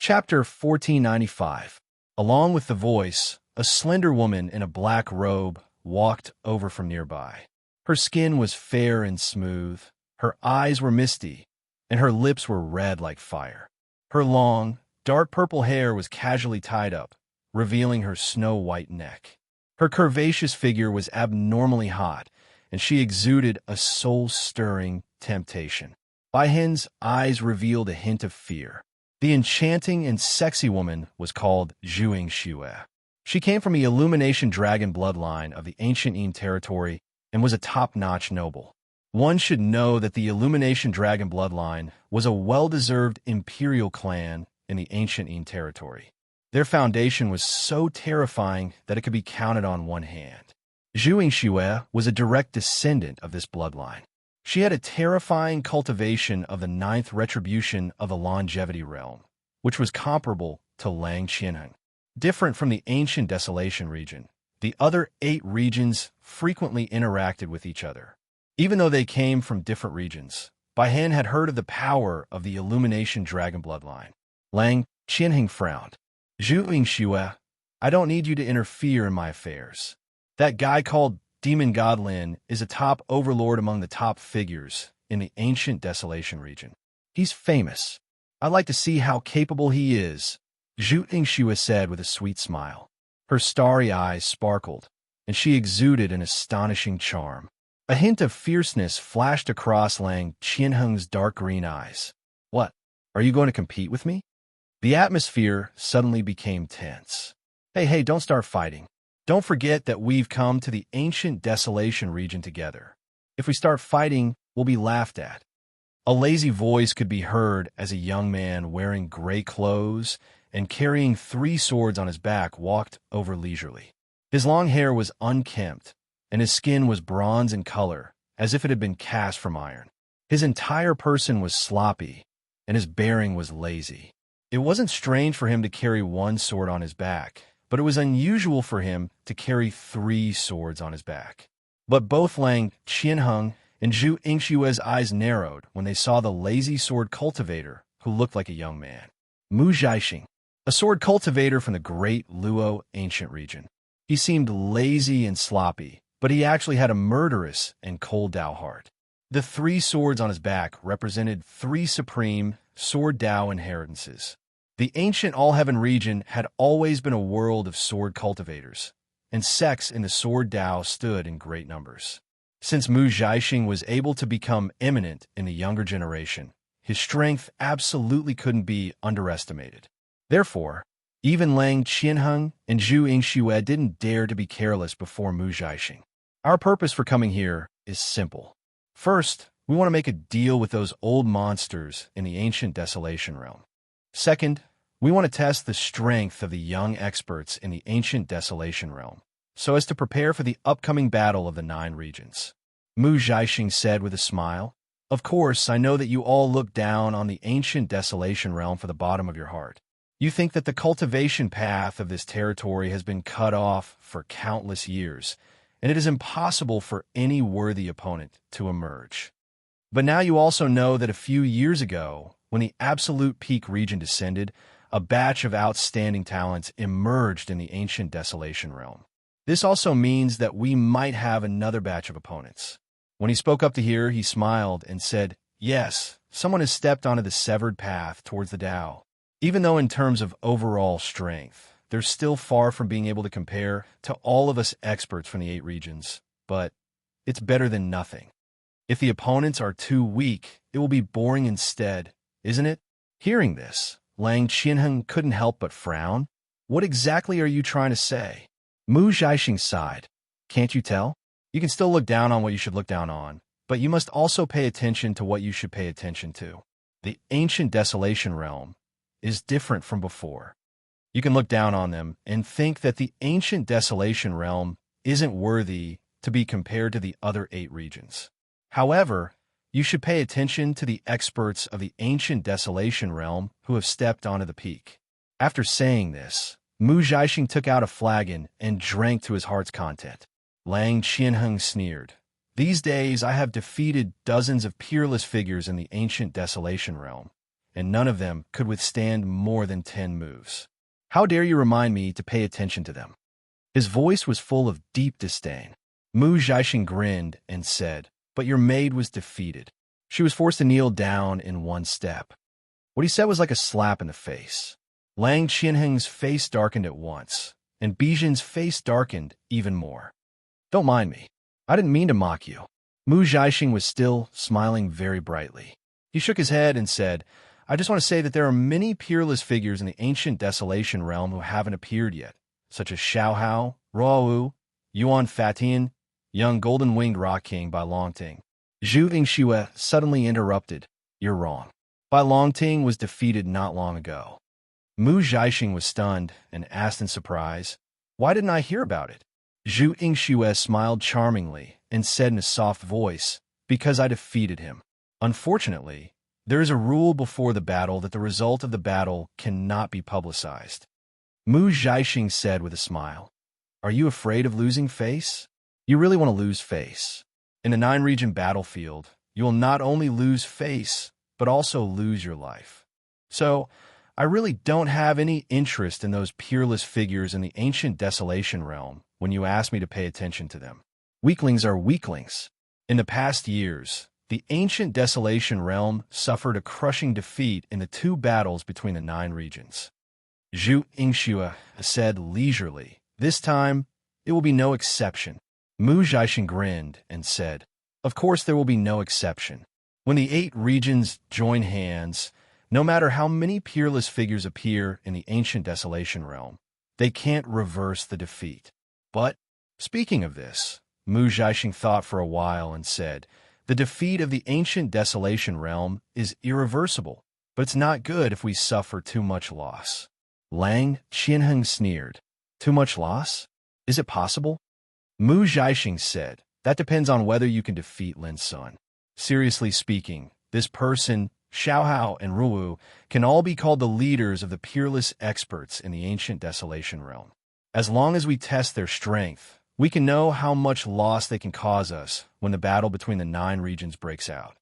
Chapter 1495. Along with the voice, a slender woman in a black robe walked over from nearby. Her skin was fair and smooth, her eyes were misty, and her lips were red like fire. Her long, dark purple hair was casually tied up, revealing her snow-white neck. Her curvaceous figure was abnormally hot, and she exuded a soul-stirring temptation. Baihen's eyes revealed a hint of fear. The enchanting and sexy woman was called Zhuing Xue. She came from the Illumination Dragon bloodline of the ancient Yin territory and was a top-notch noble. One should know that the Illumination Dragon bloodline was a well-deserved imperial clan in the ancient Yin territory. Their foundation was so terrifying that it could be counted on one hand. Zhuing Xue was a direct descendant of this bloodline. She had a terrifying cultivation of the 9th retribution of the longevity realm, which was comparable to Lang Qianheng. Different from the ancient desolation region, the other 8 regions frequently interacted with each other. Even though they came from different regions, Baihen had heard of the power of the Illumination Dragon bloodline. Lang Qianheng frowned. Zhuing Xue, I don't need you to interfere in my affairs. That guy called Demon God Lin is a top overlord among the top figures in the ancient desolation region. He's famous. I'd like to see how capable he is, Zhuing Xue said with a sweet smile. Her starry eyes sparkled, and she exuded an astonishing charm. A hint of fierceness flashed across Lang Qianheng's dark green eyes. What? Are you going to compete with me? The atmosphere suddenly became tense. Hey, don't start fighting. Don't forget that we've come to the ancient desolation region together. If we start fighting, we'll be laughed at. A lazy voice could be heard as a young man wearing gray clothes and carrying 3 swords on his back walked over leisurely. His long hair was unkempt, and his skin was bronze in color, as if it had been cast from iron. His entire person was sloppy, and his bearing was lazy. It wasn't strange for him to carry 1 sword on his back, but it was unusual for him to carry 3 swords on his back. But both Lang Qianheng and Zhuing Xue's eyes narrowed when they saw the lazy sword cultivator who looked like a young man. Mu Zhaixing, a sword cultivator from the great Luo ancient region. He seemed lazy and sloppy, but he actually had a murderous and cold Dao heart. The 3 swords on his back represented 3 supreme sword Dao inheritances. The ancient All-Heaven region had always been a world of sword cultivators, and sects in the sword Dao stood in great numbers. Since Mu Zhaixing was able to become eminent in the younger generation, his strength absolutely couldn't be underestimated. Therefore, even Lang Qianheng and Zhuing Xue didn't dare to be careless before Mu Zhaixing. Our purpose for coming here is simple. First, we want to make a deal with those old monsters in the ancient desolation realm. Second, we want to test the strength of the young experts in the ancient desolation realm, so as to prepare for the upcoming battle of the 9 regions. Mu Zhaixing said with a smile, Of course, I know that you all look down on the ancient desolation realm for the bottom of your heart. You think that the cultivation path of this territory has been cut off for countless years, and it is impossible for any worthy opponent to emerge. But now you also know that a few years ago, when the absolute peak region descended, a batch of outstanding talents emerged in the ancient desolation realm. This also means that we might have another batch of opponents. When he spoke up to here, he smiled and said, Yes, someone has stepped onto the severed path towards the Tao. Even though in terms of overall strength, they're still far from being able to compare to all of us experts from the 8 regions, but it's better than nothing. If the opponents are too weak, it will be boring instead, isn't it? Hearing this, Lang Qianheng couldn't help but frown. What exactly are you trying to say? Mu Zhaixing sighed. Can't you tell? You can still look down on what you should look down on, but you must also pay attention to what you should pay attention to. The ancient desolation realm is different from before. You can look down on them and think that the ancient desolation realm isn't worthy to be compared to the other 8 regions. However, you should pay attention to the experts of the ancient desolation realm who have stepped onto the peak. After saying this, Mu Zhaixing took out a flagon and drank to his heart's content. Lang Qianheng sneered. These days I have defeated dozens of peerless figures in the ancient desolation realm, and none of them could withstand more than 10 moves. How dare you remind me to pay attention to them? His voice was full of deep disdain. Mu Zhaixing grinned and said, but your maid was defeated. She was forced to kneel down in one step. What he said was like a slap in the face. Lang Qianheng's face darkened at once, and Bijin's face darkened even more. Don't mind me. I didn't mean to mock you. Mu Zhaixing was still smiling very brightly. He shook his head and said, I just want to say that there are many peerless figures in the ancient desolation realm who haven't appeared yet, such as Xiao Hao, Ruo Wu, Yuan Fatian, young golden-winged rock king Bai Longting. Zhu Yingxue suddenly interrupted, You're wrong. Bai Longting was defeated not long ago. Mu Zhaixing was stunned and asked in surprise, Why didn't I hear about it? Zhu Yingxue smiled charmingly and said in a soft voice, Because I defeated him. Unfortunately, there is a rule before the battle that the result of the battle cannot be publicized. Mu Zhaixing said with a smile, Are you afraid of losing face? You really want to lose face. In the 9-region battlefield, you will not only lose face, but also lose your life. So, I really don't have any interest in those peerless figures in the ancient desolation realm when you ask me to pay attention to them. Weaklings are weaklings. In the past years, the ancient desolation realm suffered a crushing defeat in the 2 battles between the 9 regions. Zhu Yingxue said leisurely, This time, it will be no exception. Mu Zhaixing grinned and said, Of course there will be no exception. When the 8 regions join hands, no matter how many peerless figures appear in the ancient desolation realm, they can't reverse the defeat. But, speaking of this, Mu Zhaixing thought for a while and said, The defeat of the ancient desolation realm is irreversible, but it's not good if we suffer too much loss. Lang Qianheng sneered. Too much loss? Is it possible? Mu Zhaixing said, That depends on whether you can defeat Lin Sun. Seriously speaking, this person, Xiao Hao and Ruwu, can all be called the leaders of the peerless experts in the ancient desolation realm. As long as we test their strength, we can know how much loss they can cause us when the battle between the 9 regions breaks out.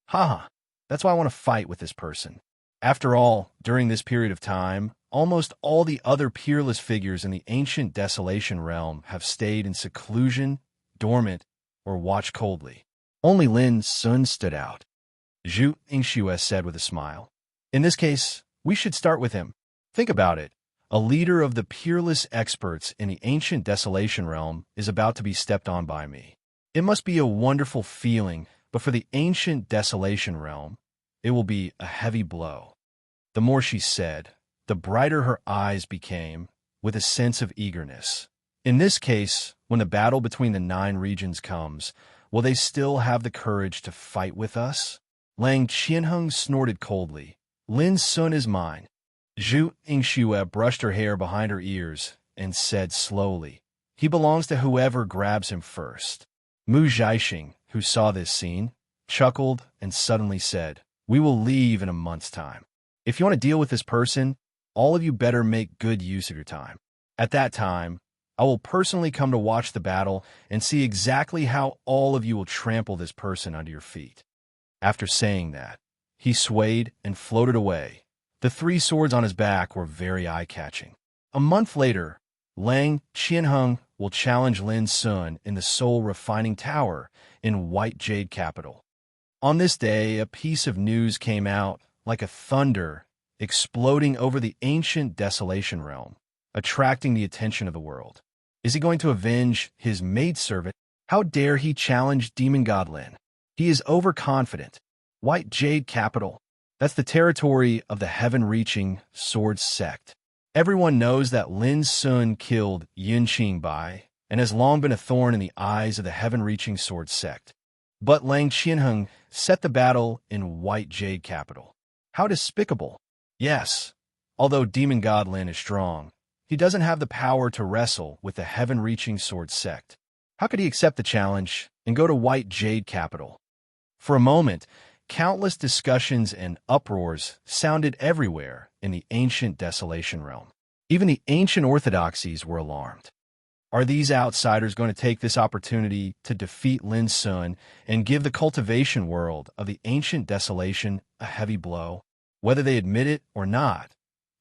Haha, that's why I want to fight with this person. After all, during this period of time, almost all the other peerless figures in the ancient desolation realm have stayed in seclusion, dormant, or watched coldly. Only Lin Sun stood out. Zhu Yingxue said with a smile, In this case, we should start with him. Think about it. A leader of the peerless experts in the ancient desolation realm is about to be stepped on by me. It must be a wonderful feeling, but for the ancient desolation realm, it will be a heavy blow. The more she said, the brighter her eyes became, with a sense of eagerness. In this case, when the battle between the 9 regions comes, will they still have the courage to fight with us? Lang Qianheng snorted coldly. Lin Sun is mine. Zhu Yingxue brushed her hair behind her ears and said slowly, He belongs to whoever grabs him first. Mu Zhaixing, who saw this scene, chuckled and suddenly said, We will leave in a month's time. If you want to deal with this person, all of you better make good use of your time. At that time, I will personally come to watch the battle and see exactly how all of you will trample this person under your feet. After saying that, he swayed and floated away. The 3 swords on his back were very eye-catching. A month later, Lang Qianheng will challenge Lin Sun in the Soul Refining Tower in White Jade Capital. On this day, a piece of news came out like a thunder exploding over the ancient desolation realm, attracting the attention of the world. Is he going to avenge his maidservant? How dare he challenge Demon God Lin? He is overconfident. White Jade Capital. That's the territory of the heaven-reaching sword sect. Everyone knows that Lin Sun killed Yin Qingbai and has long been a thorn in the eyes of the heaven-reaching sword sect. But Lang Qianheng set the battle in White Jade Capital. How despicable. Yes, although Demon God Lin is strong, he doesn't have the power to wrestle with the heaven-reaching sword sect. How could he accept the challenge and go to White Jade Capital? For a moment, countless discussions and uproars sounded everywhere in the ancient desolation realm. Even the ancient orthodoxies were alarmed. Are these outsiders going to take this opportunity to defeat Lin Sun and give the cultivation world of the ancient desolation a heavy blow? Whether they admit it or not,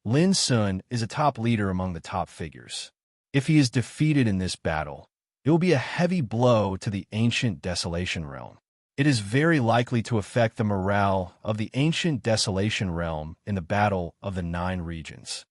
Lin Sun is a top leader among the top figures. If he is defeated in this battle, it will be a heavy blow to the ancient Desolation Realm. It is very likely to affect the morale of the ancient Desolation Realm in the Battle of the Nine Regions.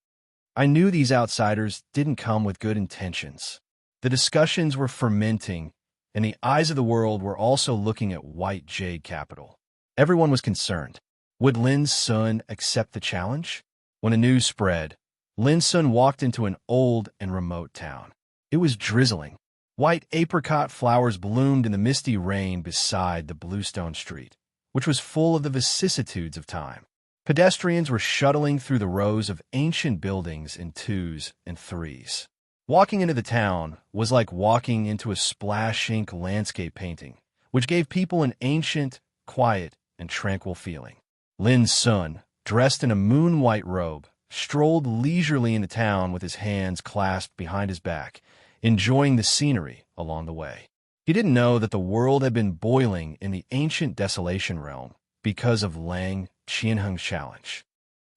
I knew these outsiders didn't come with good intentions. The discussions were fermenting, and the eyes of the world were also looking at White Jade Capital. Everyone was concerned. Would Lin Sun accept the challenge? When the news spread, Lin Sun walked into an old and remote town. It was drizzling. White apricot flowers bloomed in the misty rain beside the bluestone street, which was full of the vicissitudes of time. Pedestrians were shuttling through the rows of ancient buildings in twos and threes. Walking into the town was like walking into a splash ink landscape painting, which gave people an ancient, quiet, and tranquil feeling. Lin Sun, dressed in a moon-white robe, strolled leisurely into town with his hands clasped behind his back, enjoying the scenery along the way. He didn't know that the world had been boiling in the ancient Desolation Realm because of Lang Qianheng's challenge.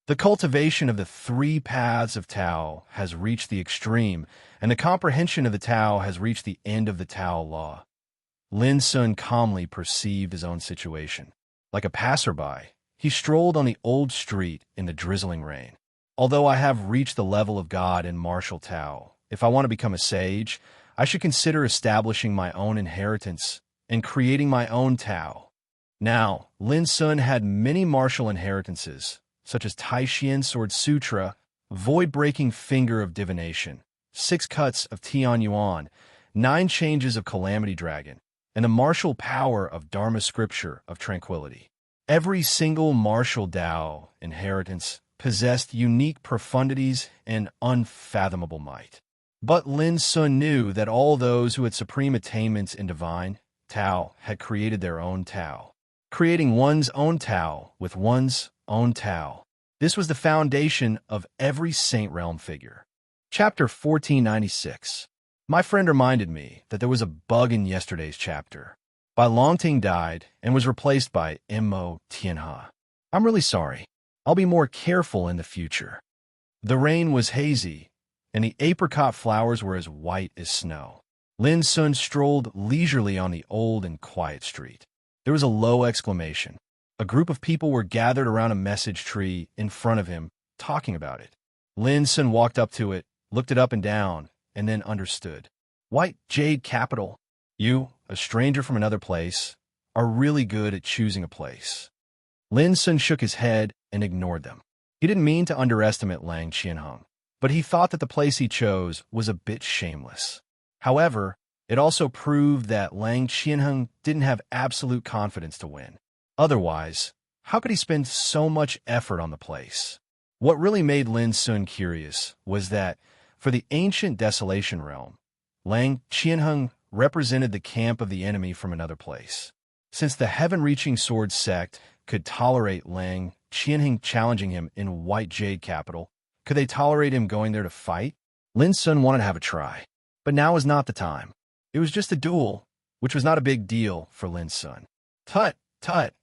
The cultivation of the three paths of Tao has reached the extreme, and the comprehension of the Tao has reached the end of the Tao law. Lin Sun calmly perceived his own situation. Like a passerby, he strolled on the old street in the drizzling rain. Although I have reached the level of God in martial Tao, if I want to become a sage, I should consider establishing my own inheritance and creating my own Tao. Now, Lin Sun had many martial inheritances, such as Taishian Sword Sutra, Void-Breaking Finger of Divination, 6 Cuts of Tian Yuan, 9 Changes of Calamity Dragon, and the martial power of Dharma Scripture of Tranquility. Every single martial Tao inheritance possessed unique profundities and unfathomable might. But Lin Sun knew that all those who had supreme attainments in divine Tao had created their own Tao. Creating one's own Tao with one's own Tao. This was the foundation of every Saint Realm figure. Chapter 1496. My friend reminded me that there was a bug in yesterday's chapter. Bai Longting died and was replaced by Mo Tianhe. I'm really sorry. I'll be more careful in the future. The rain was hazy, and the apricot flowers were as white as snow. Lin Sun strolled leisurely on the old and quiet street. There was a low exclamation. A group of people were gathered around a message tree in front of him, talking about it. Lin Sun walked up to it, looked it up and down, and then understood. White Jade Capital. You, a stranger from another place, are really good at choosing a place. Lin Sun shook his head and ignored them. He didn't mean to underestimate Lang Qianheng, but he thought that the place he chose was a bit shameless. However, it also proved that Lang Qianheng didn't have absolute confidence to win. Otherwise, how could he spend so much effort on the place? What really made Lin Sun curious was that, for the ancient Desolation Realm, Lang Qianheng represented the camp of the enemy from another place. Since the heaven-reaching sword sect could tolerate Lang Qianheng challenging him in White Jade Capital, could they tolerate him going there to fight? Lin Sun wanted to have a try, but now was not the time. It was just a duel, which was not a big deal for Lin Sun. Tut, tut,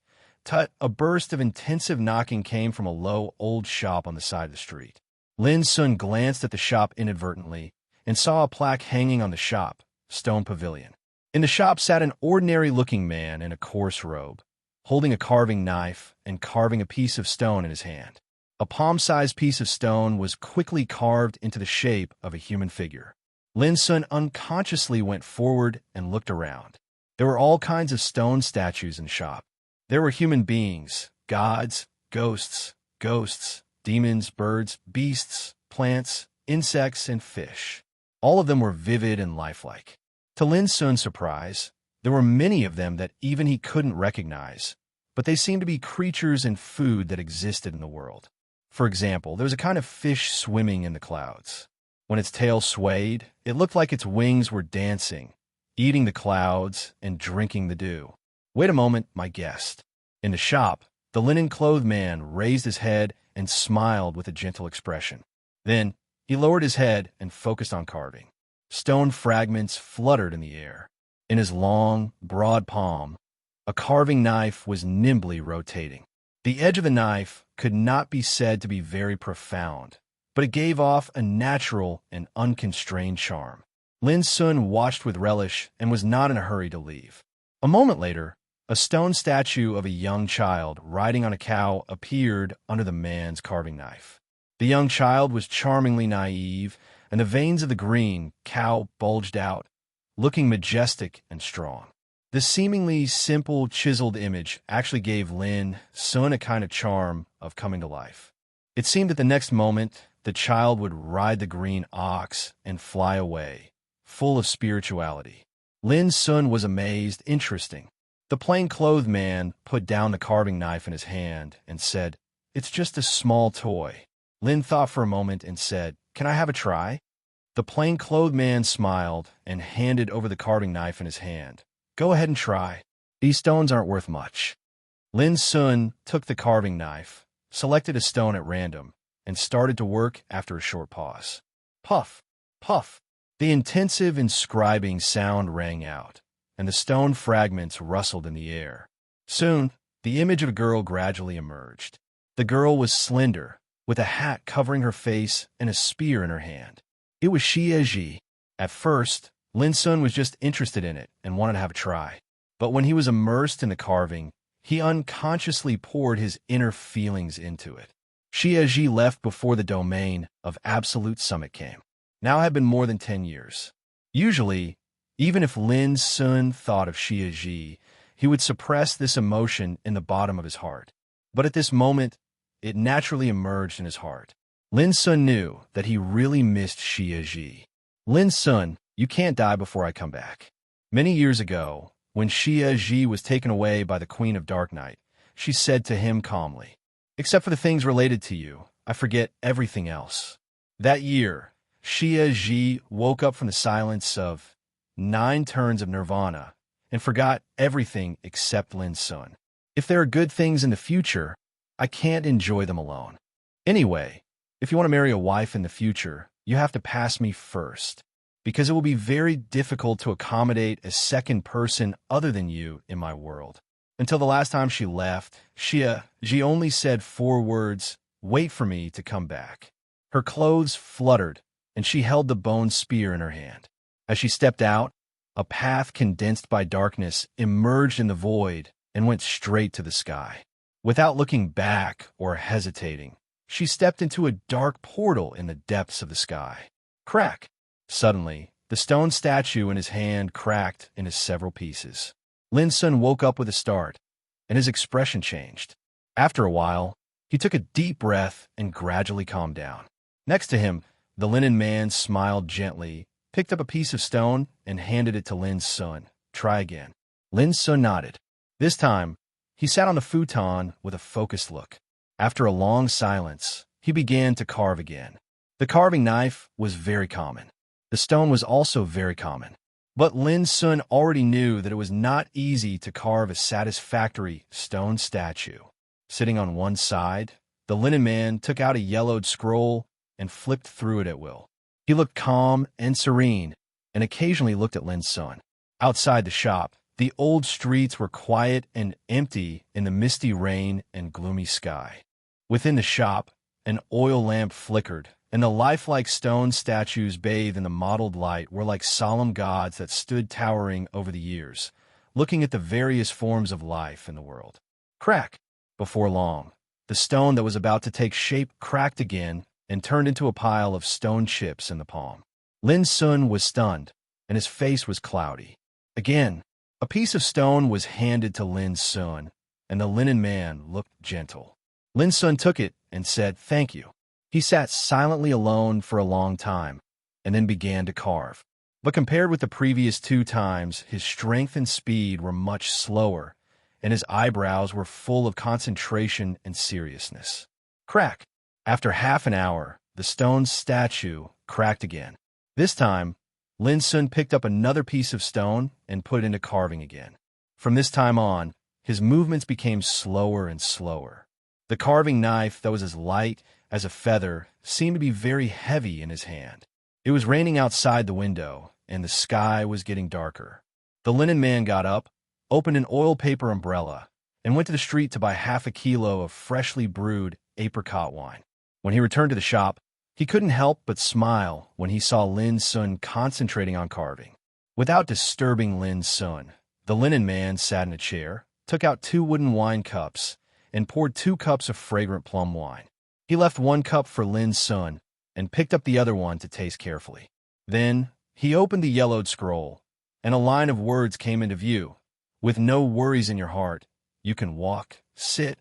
tut, a burst of intensive knocking came from a low, old shop on the side of the street. Lin Sun glanced at the shop inadvertently and saw a plaque hanging on the shop, Stone Pavilion. In the shop sat an ordinary-looking man in a coarse robe, holding a carving knife and carving a piece of stone in his hand. A palm-sized piece of stone was quickly carved into the shape of a human figure. Lin Sun unconsciously went forward and looked around. There were all kinds of stone statues in the shop. There were human beings, gods, ghosts, demons, birds, beasts, plants, insects, and fish. All of them were vivid and lifelike. To Lin Sun's surprise, there were many of them that even he couldn't recognize, but they seemed to be creatures and food that existed in the world. For example, there was a kind of fish swimming in the clouds. When its tail swayed, it looked like its wings were dancing, eating the clouds and drinking the dew. Wait a moment, my guest. In the shop, the linen-clothed man raised his head and smiled with a gentle expression. Then, he lowered his head and focused on carving. Stone fragments fluttered in the air. In his long, broad palm, a carving knife was nimbly rotating. The edge of the knife could not be said to be very profound, but it gave off a natural and unconstrained charm. Lin Sun watched with relish and was not in a hurry to leave. A moment later, a stone statue of a young child riding on a cow appeared under the man's carving knife. The young child was charmingly naive, and the veins of the green cow bulged out, looking majestic and strong. The seemingly simple, chiseled image actually gave Lin Sun a kind of charm of coming to life. It seemed that the next moment, the child would ride the green ox and fly away, full of spirituality. Lin Sun was amazed, interesting. The plain-clothed man put down the carving knife in his hand and said, "It's just a small toy." Lin thought for a moment and said, "Can I have a try?" The plain-clothed man smiled and handed over the carving knife in his hand. "Go ahead and try. These stones aren't worth much." Lin Sun took the carving knife, selected a stone at random, and started to work after a short pause. Puff, puff. The intensive inscribing sound rang out, and the stone fragments rustled in the air. Soon, the image of a girl gradually emerged. The girl was slender, with a hat covering her face and a spear in her hand. It was Xie Ji. At first, Lin Sun was just interested in it and wanted to have a try. But when he was immersed in the carving, he unconsciously poured his inner feelings into it. Xie Ji left before the domain of absolute summit came. Now had been more than 10 years. Usually, even if Lin Sun thought of Xie Ji, he would suppress this emotion in the bottom of his heart. But at this moment, it naturally emerged in his heart. Lin Sun knew that he really missed Xie Ji. "Lin Sun, you can't die before I come back." Many years ago, when Xie Ji was taken away by the Queen of Dark Night, she said to him calmly, "Except for the things related to you, I forget everything else." That year, Xie Ji woke up from the silence of 9 turns of nirvana and forgot everything except Lin Sun. "If there are good things in the future, I can't enjoy them alone. Anyway, if you want to marry a wife in the future, you have to pass me first, because it will be very difficult to accommodate a second person other than you in my world." Until the last time she left, Xie Ji only said 4 words, "Wait for me to come back." Her clothes fluttered, and she held the bone spear in her hand. As she stepped out, a path condensed by darkness emerged in the void and went straight to the sky. Without looking back or hesitating, she stepped into a dark portal in the depths of the sky. Crack! Suddenly, the stone statue in his hand cracked into several pieces. Lin Sun woke up with a start, and his expression changed. After a while, he took a deep breath and gradually calmed down. Next to him, the linen man smiled gently, picked up a piece of stone, and handed it to Lin Sun. "Try again." Lin Sun nodded. This time, he sat on the futon with a focused look. After a long silence, he began to carve again. The carving knife was very common. The stone was also very common. But Lin Sun already knew that it was not easy to carve a satisfactory stone statue. Sitting on one side, the linen man took out a yellowed scroll and flipped through it at will. He looked calm and serene, and occasionally looked at Lin Sun. Outside the shop, the old streets were quiet and empty in the misty rain and gloomy sky. Within the shop, an oil lamp flickered, and the lifelike stone statues bathed in the mottled light were like solemn gods that stood towering over the years, looking at the various forms of life in the world. Crack! Before long, the stone that was about to take shape cracked again and turned into a pile of stone chips in the palm. Lin Sun was stunned, and his face was cloudy. Again, a piece of stone was handed to Lin Sun, and the linen man looked gentle. Lin Sun took it and said, "Thank you." He sat silently alone for a long time, and then began to carve. But compared with the previous 2 times, his strength and speed were much slower, and his eyebrows were full of concentration and seriousness. Crack! After half an hour, the stone statue cracked again. This time, Lin Sun picked up another piece of stone and put it into carving again. From this time on, his movements became slower and slower. The carving knife that was as light as a feather seemed to be very heavy in his hand. It was raining outside the window, and the sky was getting darker. The linen man got up, opened an oil paper umbrella, and went to the street to buy half a kilo of freshly brewed apricot wine. When he returned to the shop, he couldn't help but smile when he saw Lin Sun concentrating on carving. Without disturbing Lin Sun, the linen man sat in a chair, took out 2 wooden wine cups, and poured 2 cups of fragrant plum wine. He left 1 cup for Lin Sun and picked up the other one to taste carefully. Then, he opened the yellowed scroll, and a line of words came into view. With no worries in your heart, you can walk, sit,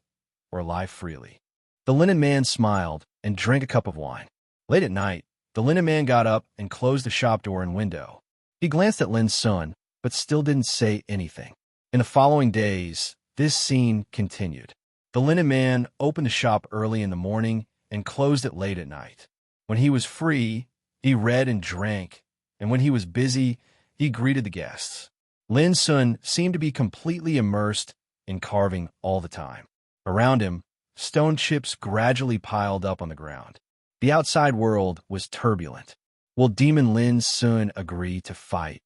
or lie freely. The linen man smiled and drank a cup of wine. Late at night, the linen man got up and closed the shop door and window. He glanced at Lin Sun, but still didn't say anything. In the following days, this scene continued. The linen man opened the shop early in the morning and closed it late at night. When he was free, he read and drank, and when he was busy, he greeted the guests. Lin Sun seemed to be completely immersed in carving all the time. Around him, stone chips gradually piled up on the ground. The outside world was turbulent. Will Demon Lin Sun agree to fight?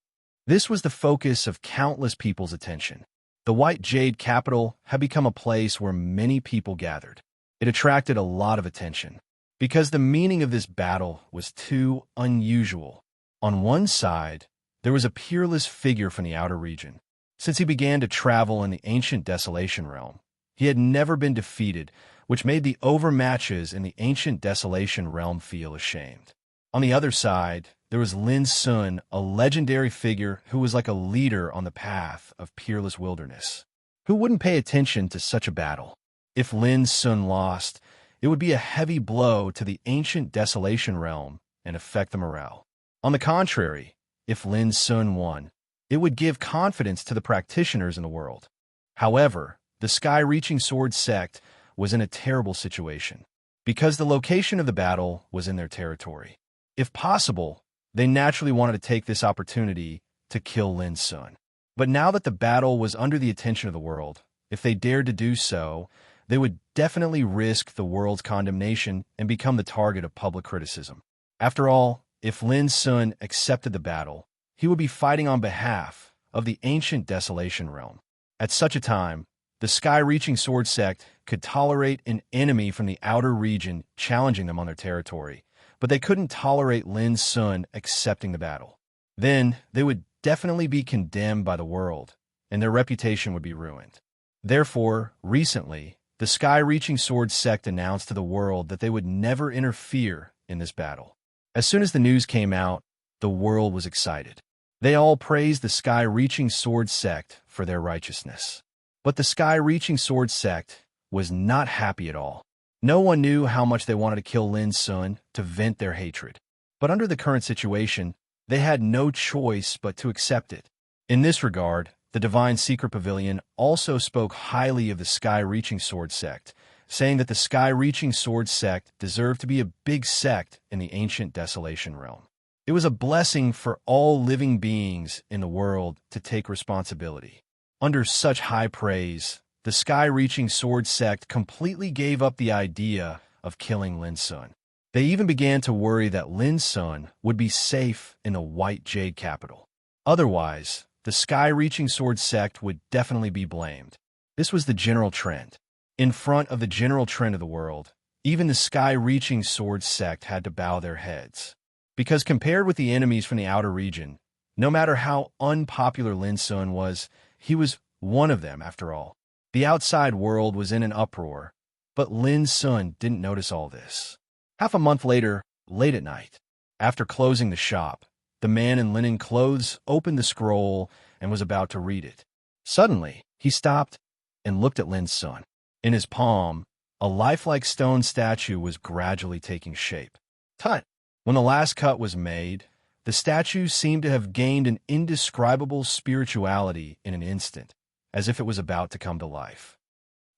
This was the focus of countless people's attention. The White Jade capital had become a place where many people gathered. It attracted a lot of attention, because the meaning of this battle was too unusual. On one side, there was a peerless figure from the outer region. Since he began to travel in the ancient Desolation realm, he had never been defeated, which made the overmatches in the ancient Desolation realm feel ashamed. On the other side, there was Lin Sun, a legendary figure who was like a leader on the path of peerless wilderness. Who wouldn't pay attention to such a battle? If Lin Sun lost, it would be a heavy blow to the ancient Desolation realm and affect the morale. On the contrary, if Lin Sun won, it would give confidence to the practitioners in the world. However, the Sky-Reaching Sword sect was in a terrible situation, because the location of the battle was in their territory. If possible, they naturally wanted to take this opportunity to kill Lin Sun. But now that the battle was under the attention of the world, if they dared to do so, they would definitely risk the world's condemnation and become the target of public criticism. After all, if Lin Sun accepted the battle, he would be fighting on behalf of the ancient Desolation realm. At such a time, the Sky-Reaching Sword sect could tolerate an enemy from the outer region challenging them on their territory, but they couldn't tolerate Lin Sun accepting the battle. Then, they would definitely be condemned by the world, and their reputation would be ruined. Therefore, recently, the Sky-Reaching Sword sect announced to the world that they would never interfere in this battle. As soon as the news came out, the world was excited. They all praised the Sky-Reaching Sword sect for their righteousness. But the Sky-Reaching Sword sect was not happy at all. No one knew how much they wanted to kill Lin Sun to vent their hatred. But under the current situation, they had no choice but to accept it. In this regard, the Divine Secret Pavilion also spoke highly of the Sky-Reaching Sword sect, saying that the Sky-Reaching Sword sect deserved to be a big sect in the ancient Desolation realm. It was a blessing for all living beings in the world to take responsibility. Under such high praise, the Sky-Reaching Sword sect completely gave up the idea of killing Lin Sun. They even began to worry that Lin Sun would be safe in the White Jade capital. Otherwise, the Sky-Reaching Sword sect would definitely be blamed. This was the general trend. In front of the general trend of the world, even the Sky-Reaching Sword sect had to bow their heads. Because compared with the enemies from the outer region, no matter how unpopular Lin Sun was, he was one of them after all. The outside world was in an uproar, but Lin Sun didn't notice all this. Half a month later, late at night, after closing the shop, the man in linen clothes opened the scroll and was about to read it. Suddenly, he stopped and looked at Lin Sun. In his palm, a lifelike stone statue was gradually taking shape. Tut! When the last cut was made, the statue seemed to have gained an indescribable spirituality in an instant, as if it was about to come to life.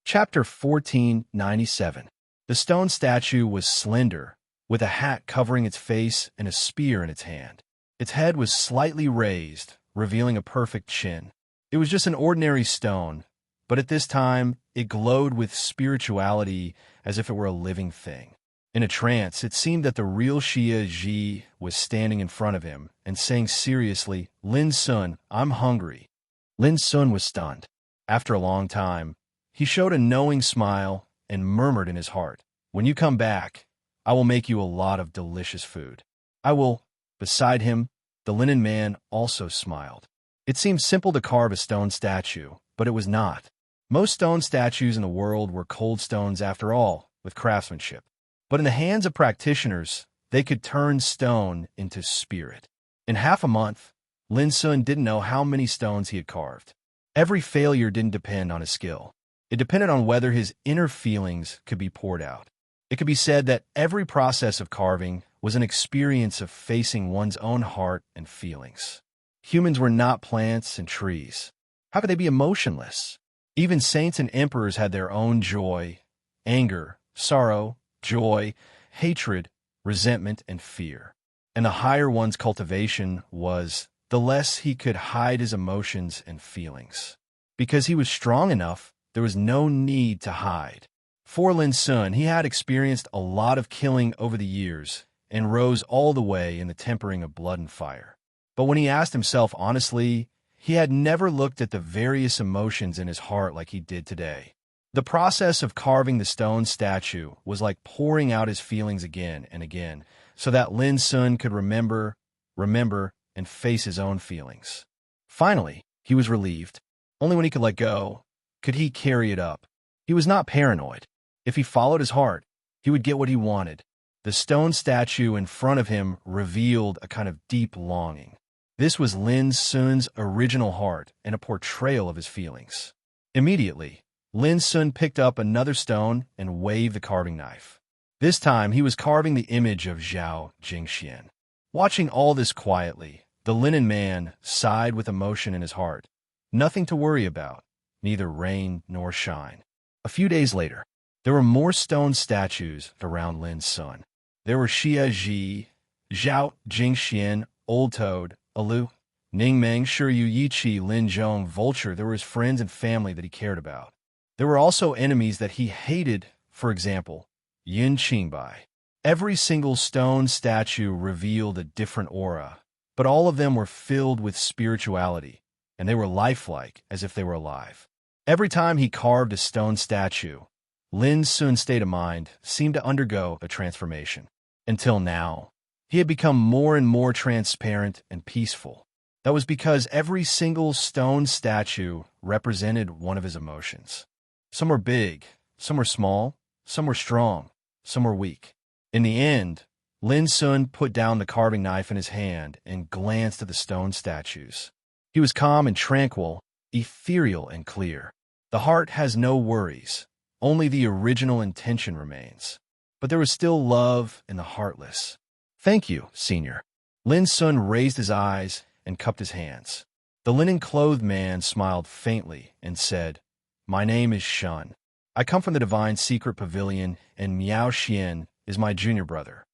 Chapter 1497. The stone statue was slender, with a hat covering its face and a spear in its hand. Its head was slightly raised, revealing a perfect chin. It was just an ordinary stone, but at this time, it glowed with spirituality as if it were a living thing. In a trance, it seemed that the real Xia Ji was standing in front of him and saying seriously, "Lin Sun, I'm hungry." Lin Sun was stunned. After a long time, he showed a knowing smile and murmured in his heart, When you come back, I will make you a lot of delicious food. I will. Beside him, the linen man also smiled. It seemed simple to carve a stone statue, but it was not. Most stone statues in the world were cold stones after all, with craftsmanship. But in the hands of practitioners, they could turn stone into spirit. In half a month, Lin Sun didn't know how many stones he had carved. Every failure didn't depend on his skill. It depended on whether his inner feelings could be poured out. It could be said that every process of carving was an experience of facing one's own heart and feelings. Humans were not plants and trees. How could they be emotionless? Even saints and emperors had their own joy, anger, sorrow, joy, hatred, resentment, and fear. And the higher one's cultivation was, the less he could hide his emotions and feelings. Because he was strong enough, there was no need to hide. For Lin Sun, he had experienced a lot of killing over the years and rose all the way in the tempering of blood and fire. But when he asked himself honestly, he had never looked at the various emotions in his heart like he did today. The process of carving the stone statue was like pouring out his feelings again and again, so that Lin Sun could remember, and face his own feelings. Finally, he was relieved. Only when he could let go could he carry it up. He was not paranoid. If he followed his heart, he would get what he wanted. The stone statue in front of him revealed a kind of deep longing. This was Lin Sun's original heart and a portrayal of his feelings. Immediately, Lin Sun picked up another stone and waved the carving knife. This time, he was carving the image of Zhao Jingxian. Watching all this quietly, the linen man sighed with emotion in his heart. Nothing to worry about, neither rain nor shine. A few days later, there were more stone statues around Lin Sun. There were Xia Ji, Zhao Jingxian, Old Toad, Alu, Ning Meng, Shiyu Yiqi, Lin Zhong, Vulture. There were his friends and family that he cared about. There were also enemies that he hated, for example, Yin Qingbai. Every single stone statue revealed a different aura, but all of them were filled with spirituality, and they were lifelike as if they were alive. Every time he carved a stone statue, Lin Sun's state of mind seemed to undergo a transformation. Until now, he had become more and more transparent and peaceful. That was because every single stone statue represented one of his emotions. Some were big, some were small, some were strong, some were weak. In the end, Lin Sun put down the carving knife in his hand and glanced at the stone statues. He was calm and tranquil, ethereal and clear. The heart has no worries. Only the original intention remains. But there was still love in the heartless. Thank you, Senior. Lin Sun raised his eyes and cupped his hands. The linen-clothed man smiled faintly and said, My name is Shun. I come from the Divine Secret Pavilion, and Miao Xian is my junior brother.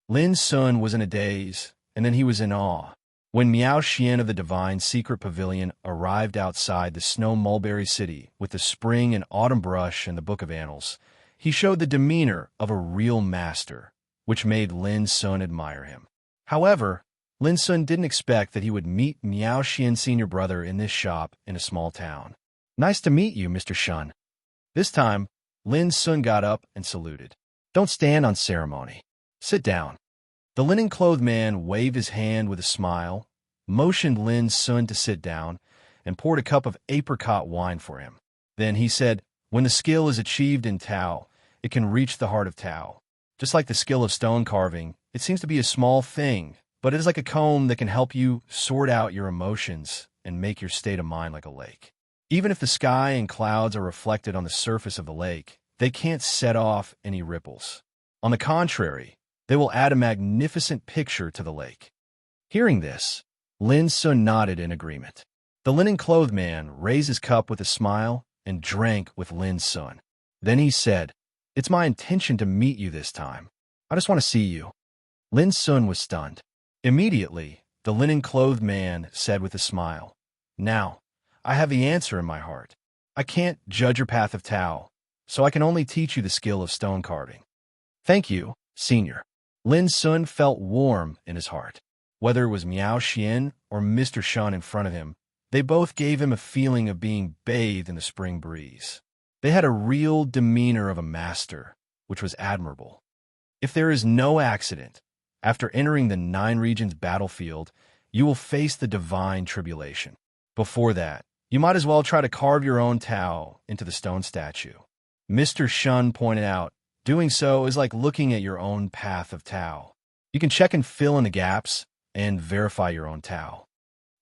Lin Sun was in a daze, and then he was in awe. When Miao Xian of the Divine Secret Pavilion arrived outside the snow mulberry city with the spring and autumn brush and the Book of Annals, he showed the demeanor of a real master, which made Lin Sun admire him. However, Lin Sun didn't expect that he would meet Miao Xian's senior brother in this shop in a small town. Nice to meet you, Mr. Shun. This time, Lin Sun got up and saluted. Don't stand on ceremony. Sit down. The linen-clothed man waved his hand with a smile, motioned Lin Sun to sit down, and poured a cup of apricot wine for him. Then he said, When the skill is achieved in Tao, it can reach the heart of Tao. Just like the skill of stone carving, it seems to be a small thing, but it is like a comb that can help you sort out your emotions and make your state of mind like a lake. Even if the sky and clouds are reflected on the surface of the lake, they can't set off any ripples. On the contrary, they will add a magnificent picture to the lake. Hearing this, Lin Sun nodded in agreement. The linen-clothed man raised his cup with a smile and drank with Lin Sun. Then he said, It's my intention to meet you this time. I just want to see you. Lin Sun was stunned. Immediately, the linen-clothed man said with a smile, Now, I have the answer in my heart. I can't judge your path of Tao, so I can only teach you the skill of stone carving. Thank you, Senior. Lin Sun felt warm in his heart. Whether it was Miao Xian or Mr. Shun in front of him, they both gave him a feeling of being bathed in the spring breeze. They had a real demeanor of a master, which was admirable. If there is no accident, after entering the 9 regions battlefield, you will face the divine tribulation. Before that, you might as well try to carve your own Tao into the stone statue. Mr. Shun pointed out, doing so is like looking at your own path of Tao. You can check and fill in the gaps and verify your own Tao.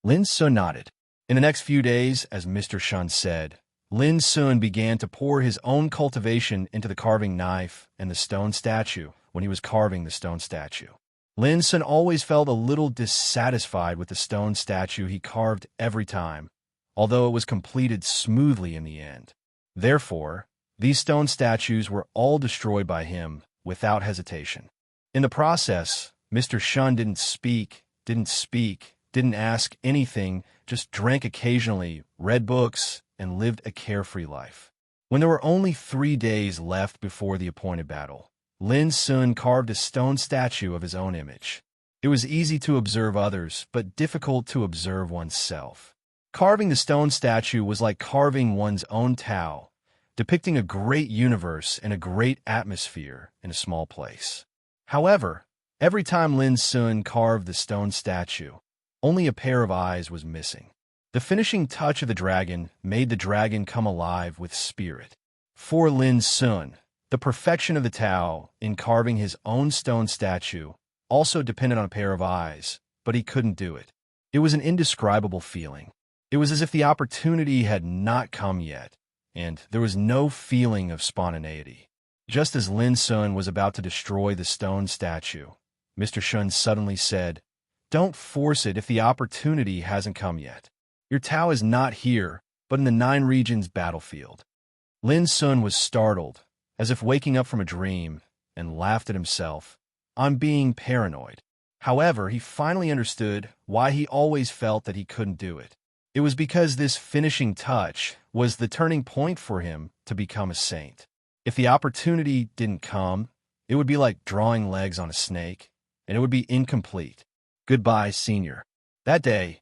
Lin Sun nodded. In the next few days, as Mr. Shun said, Lin Sun began to pour his own cultivation into the carving knife and the stone statue when he was carving the stone statue. Lin Sun always felt a little dissatisfied with the stone statue he carved every time, although it was completed smoothly in the end. Therefore, these stone statues were all destroyed by him without hesitation. In the process, Mr. Shun didn't speak, didn't ask anything, just drank occasionally, read books, and lived a carefree life. When there were only 3 days left before the appointed battle, Lin Sun carved a stone statue of his own image. It was easy to observe others, but difficult to observe oneself. Carving the stone statue was like carving one's own Tao, depicting a great universe and a great atmosphere in a small place. However, every time Lin Sun carved the stone statue, only a pair of eyes was missing. The finishing touch of the dragon made the dragon come alive with spirit. For Lin Sun, the perfection of the Tao in carving his own stone statue also depended on a pair of eyes, but he couldn't do it. It was an indescribable feeling. It was as if the opportunity had not come yet, and there was no feeling of spontaneity. Just as Lin Sun was about to destroy the stone statue, Mr. Shun suddenly said, "Don't force it if the opportunity hasn't come yet. Your Tao is not here, but in the 9 regions battlefield." Lin Sun was startled, as if waking up from a dream, and laughed at himself. "I'm being paranoid." However, he finally understood why he always felt that he couldn't do it. It was because this finishing touch was the turning point for him to become a saint. If the opportunity didn't come, it would be like drawing legs on a snake, and it would be incomplete. Goodbye, senior. That day,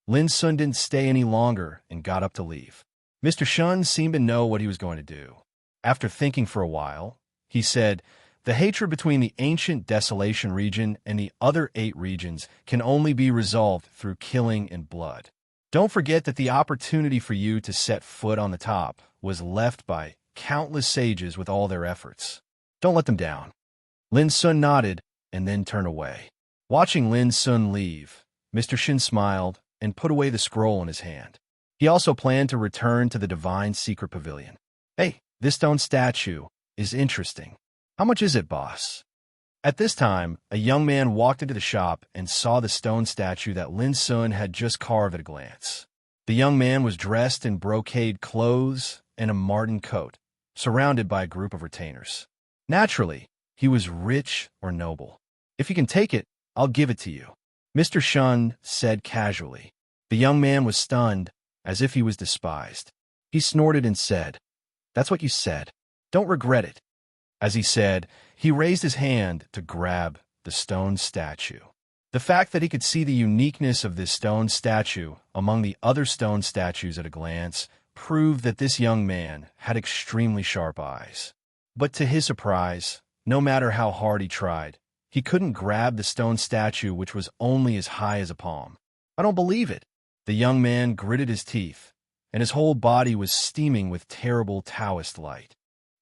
Lin Sun didn't stay any longer and got up to leave. Mr. Shun seemed to know what he was going to do. After thinking for a while, he said, "The hatred between the ancient Desolation region and the other 8 regions can only be resolved through killing and blood. Don't forget that the opportunity for you to set foot on the top was left by countless sages with all their efforts. Don't let them down." Lin Sun nodded and then turned away. Watching Lin Sun leave, Mr. Shin smiled and put away the scroll in his hand. He also planned to return to the Divine Secret Pavilion. "Hey, this stone statue is interesting. How much is it, boss?" At this time, a young man walked into the shop and saw the stone statue that Lin Sun had just carved at a glance. The young man was dressed in brocade clothes and a marten coat, surrounded by a group of retainers. Naturally, he was rich or noble. "If you can take it, I'll give it to you," Mr. Shun said casually. The young man was stunned, as if he was despised. He snorted and said, "That's what you said. Don't regret it." As he said, he raised his hand to grab the stone statue. The fact that he could see the uniqueness of this stone statue among the other stone statues at a glance proved that this young man had extremely sharp eyes. But to his surprise, no matter how hard he tried, he couldn't grab the stone statue, which was only as high as a palm. "I don't believe it." The young man gritted his teeth, and his whole body was steaming with terrible Taoist light.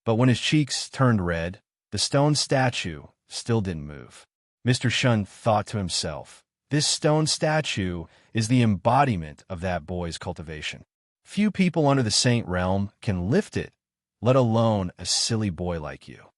But when his cheeks turned red, the stone statue still didn't move. Mr. Shun thought to himself, "This stone statue is the embodiment of that boy's cultivation. Few people under the saint realm can lift it, let alone a silly boy like you."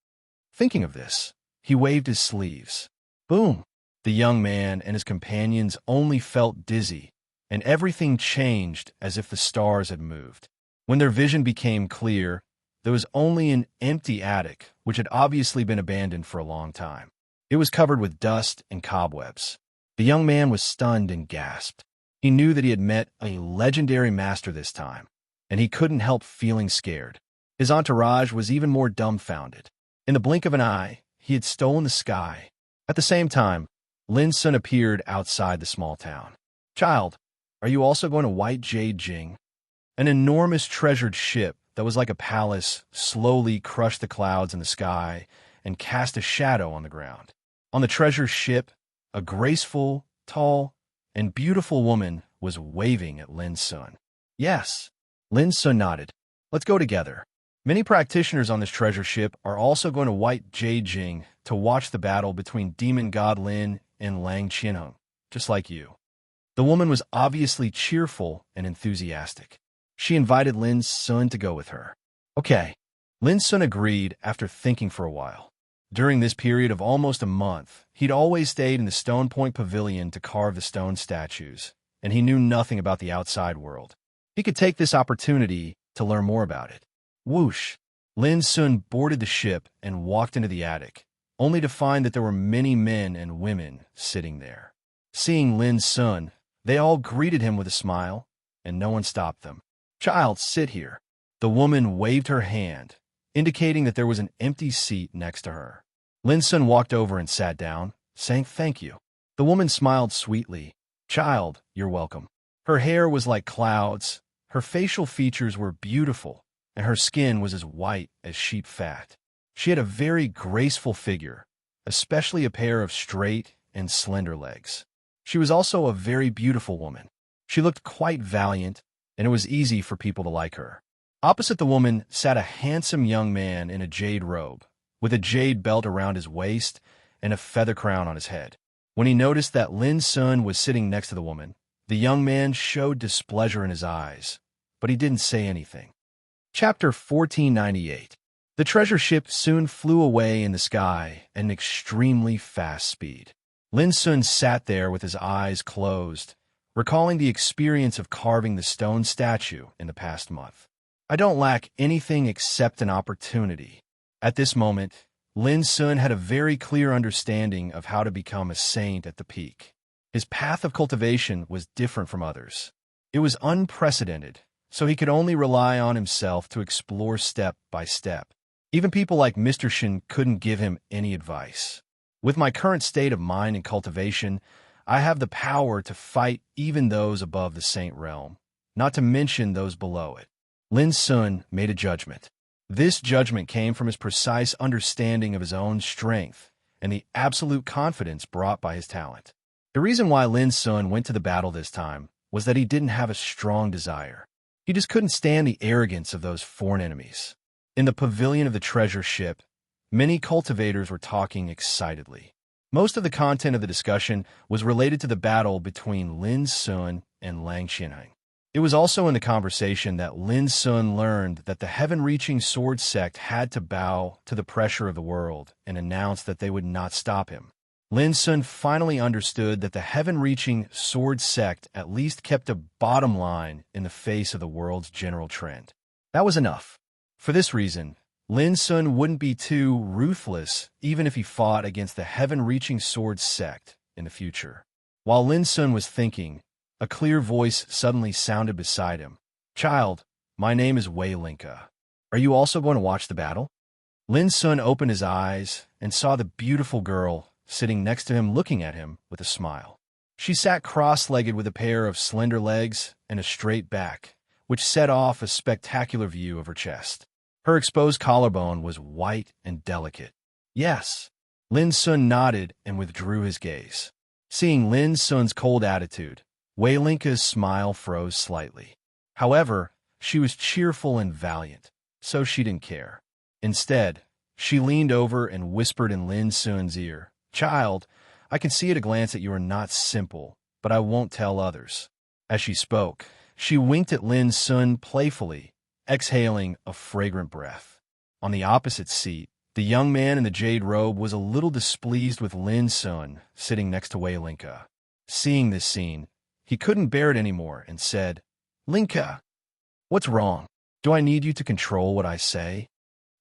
Thinking of this, he waved his sleeves. Boom! The young man and his companions only felt dizzy, and everything changed as if the stars had moved. When their vision became clear, there was only an empty attic, which had obviously been abandoned for a long time. It was covered with dust and cobwebs. The young man was stunned and gasped. He knew that he had met a legendary master this time, and he couldn't help feeling scared. His entourage was even more dumbfounded. In the blink of an eye, he had stolen the sky. At the same time, Lin Sun appeared outside the small town. "Child, are you also going to White Jade Jing?" An enormous treasured ship that was like a palace slowly crushed the clouds in the sky and cast a shadow on the ground. On the treasure ship, a graceful, tall, and beautiful woman was waving at Lin Sun. Yes, Lin Sun nodded. Let's go together. Many practitioners on this treasure ship are also going to White Jing to watch the battle between demon god Lin and Lang Qianheng, just like you. The woman was obviously cheerful and enthusiastic. She invited Lin Sun to go with her. Okay. Lin Sun agreed after thinking for a while. During this period of almost a month, he'd always stayed in the Stone Point Pavilion to carve the stone statues, and he knew nothing about the outside world. He could take this opportunity to learn more about it. Whoosh! Lin Sun boarded the ship and walked into the attic, only to find that there were many men and women sitting there. Seeing Lin Sun, they all greeted him with a smile, and no one stopped them. Child, sit here. The woman waved her hand, indicating that there was an empty seat next to her. Lin Sun walked over and sat down, saying thank you. The woman smiled sweetly. Child, you're welcome. Her hair was like clouds, her facial features were beautiful, and her skin was as white as sheep fat. She had a very graceful figure, especially a pair of straight and slender legs. She was also a very beautiful woman. She looked quite valiant, and it was easy for people to like her. Opposite the woman sat a handsome young man in a jade robe, with a jade belt around his waist and a feather crown on his head. When he noticed that Lin Sun was sitting next to the woman, the young man showed displeasure in his eyes, but he didn't say anything. Chapter 1498. The treasure ship soon flew away in the sky at an extremely fast speed. Lin Sun sat there with his eyes closed, recalling the experience of carving the stone statue in the past month. I don't lack anything except an opportunity. At this moment, Lin Sun had a very clear understanding of how to become a saint at the peak. His path of cultivation was different from others. It was unprecedented, so he could only rely on himself to explore step by step. Even people like Mr. Shin couldn't give him any advice. With my current state of mind and cultivation, I have the power to fight even those above the saint realm, not to mention those below it. Lin Sun made a judgment. This judgment came from his precise understanding of his own strength and the absolute confidence brought by his talent. The reason why Lin Sun went to the battle this time was that he didn't have a strong desire. He just couldn't stand the arrogance of those foreign enemies. In the pavilion of the treasure ship, many cultivators were talking excitedly. Most of the content of the discussion was related to the battle between Lin Sun and Lang Qianheng. It was also in the conversation that Lin Sun learned that the heaven-reaching sword sect had to bow to the pressure of the world and announced that they would not stop him. Lin Sun finally understood that the heaven-reaching sword sect at least kept a bottom line in the face of the world's general trend. That was enough. For this reason, Lin Sun wouldn't be too ruthless even if he fought against the heaven-reaching sword sect in the future. While Lin Sun was thinking, a clear voice suddenly sounded beside him. Child, my name is Wei Linka. Are you also going to watch the battle? Lin Sun opened his eyes and saw the beautiful girl sitting next to him looking at him with a smile. She sat cross-legged with a pair of slender legs and a straight back, which set off a spectacular view of her chest. Her exposed collarbone was white and delicate. Yes. Lin Sun nodded and withdrew his gaze. Seeing Lin Sun's cold attitude, Wei Linka's smile froze slightly. However, she was cheerful and valiant, so she didn't care. Instead, she leaned over and whispered in Lin Sun's ear, Child, I can see at a glance that you are not simple, but I won't tell others. As she spoke, she winked at Lin Sun playfully, exhaling a fragrant breath. On the opposite seat, the young man in the jade robe was a little displeased with Lin Sun sitting next to Wei Linka. Seeing this scene, he couldn't bear it anymore and said, Linka, what's wrong? Do I need you to control what I say?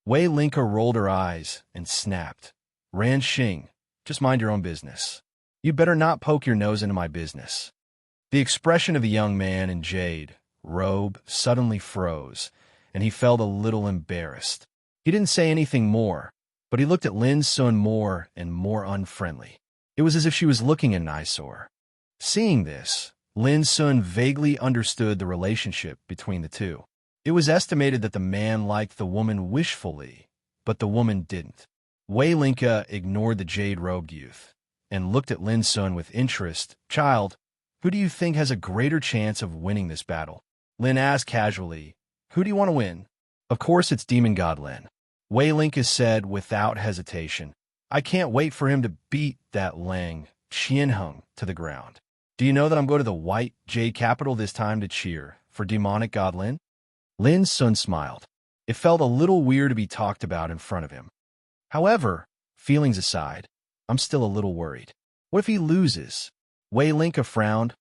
Wei Linka rolled her eyes and snapped. Ran Xing, just mind your own business. You better not poke your nose into my business. The expression of the young man in jade robe suddenly froze, and he felt a little embarrassed. He didn't say anything more, but he looked at Lin Sun more and more unfriendly. It was as if she was looking at an eyesore. Seeing this, Lin Sun vaguely understood the relationship between the two. It was estimated that the man liked the woman wishfully, but the woman didn't. Wei Linka ignored the jade-robed youth and looked at Lin Sun with interest. "Child, who do you think has a greater chance of winning this battle?" Lin asked casually. "Who do you want to win?" "Of course it's Demon God Lin," Wei Linka said without hesitation. "I can't wait for him to beat that Lang Qianheng to the ground. Do you know that I'm going to the White Jade Capital this time to cheer for demonic God Lin?" Lin Sun smiled. It felt a little weird to be talked about in front of him. However, feelings aside, I'm still a little worried. What if he loses? Wei Linka frowned,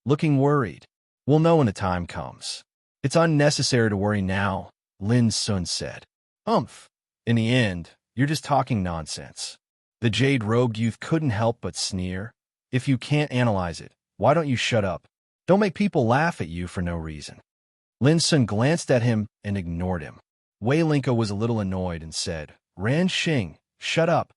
looking worried. "We'll know when the time comes. It's unnecessary to worry now," Lin Sun said. "Umph. In the end, you're just talking nonsense." The jade-robed youth couldn't help but sneer. "If you can't analyze it, why don't you shut up? Don't make people laugh at you for no reason." Lin Sun glanced at him and ignored him. Wei Linka was a little annoyed and said, "Ran Xing, shut up."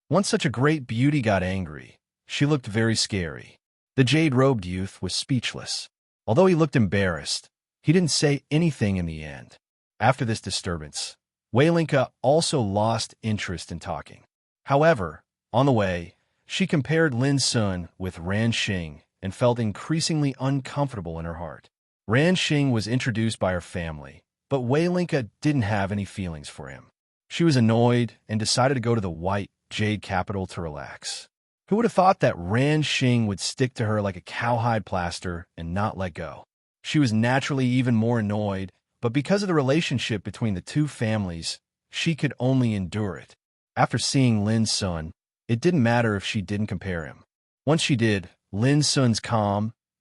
Once such a great beauty got angry, she looked very scary. The jade-robed youth was speechless. Although he looked embarrassed, he didn't say anything in the end. After this disturbance, Wei Linka also lost interest in talking. However, on the way, she compared Lin Sun with Ran Xing and felt increasingly uncomfortable in her heart. Ran Xing was introduced by her family, but Wei Linka didn't have any feelings for him. She was annoyed and decided to go to the White Jade Capital to relax. Who would have thought that Ran Xing would stick to her like a cowhide plaster and not let go? She was naturally even more annoyed, but because of the relationship between the two families, she could only endure it. After seeing Lin Sun, it didn't matter if she didn't compare him. Once she did, Lin Sun's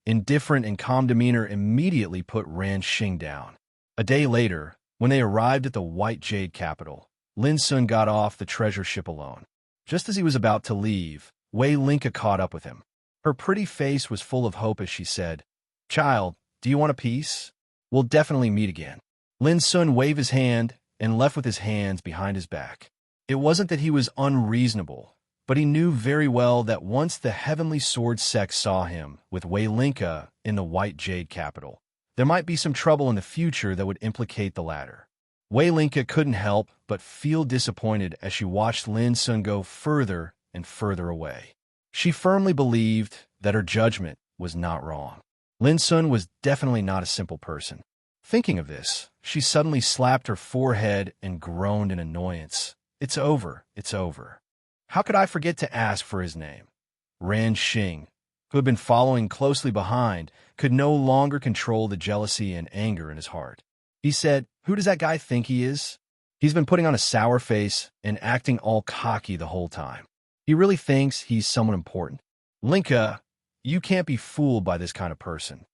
indifferent and calm demeanor immediately put Ran Xing down. A day later, when they arrived at the White Jade Capital, Lin Sun got off the treasure ship alone. Just as he was about to leave, Wei Linka caught up with him. Her pretty face was full of hope as she said, "Child, do you want a piece? We'll definitely meet again." Lin Sun waved his hand and left with his hands behind his back. It wasn't that he was unreasonable, but he knew very well that once the Heavenly Sword sect saw him with Wei Linka in the White Jade Capital, there might be some trouble in the future that would implicate the latter. Wei Linka couldn't help but feel disappointed as she watched Lin Sun go further and further away. She firmly believed that her judgment was not wrong. Lin Sun was definitely not a simple person. Thinking of this, she suddenly slapped her forehead and groaned in annoyance. "It's over, it's over." How could I forget to ask for his name? Ran Xing, who had been following closely behind, could no longer control the jealousy and anger in his heart. He said, "Who does that guy think he is? He's been putting on a sour face and acting all cocky the whole time. He really thinks he's someone important. Linka, you can't be fooled by this kind of person."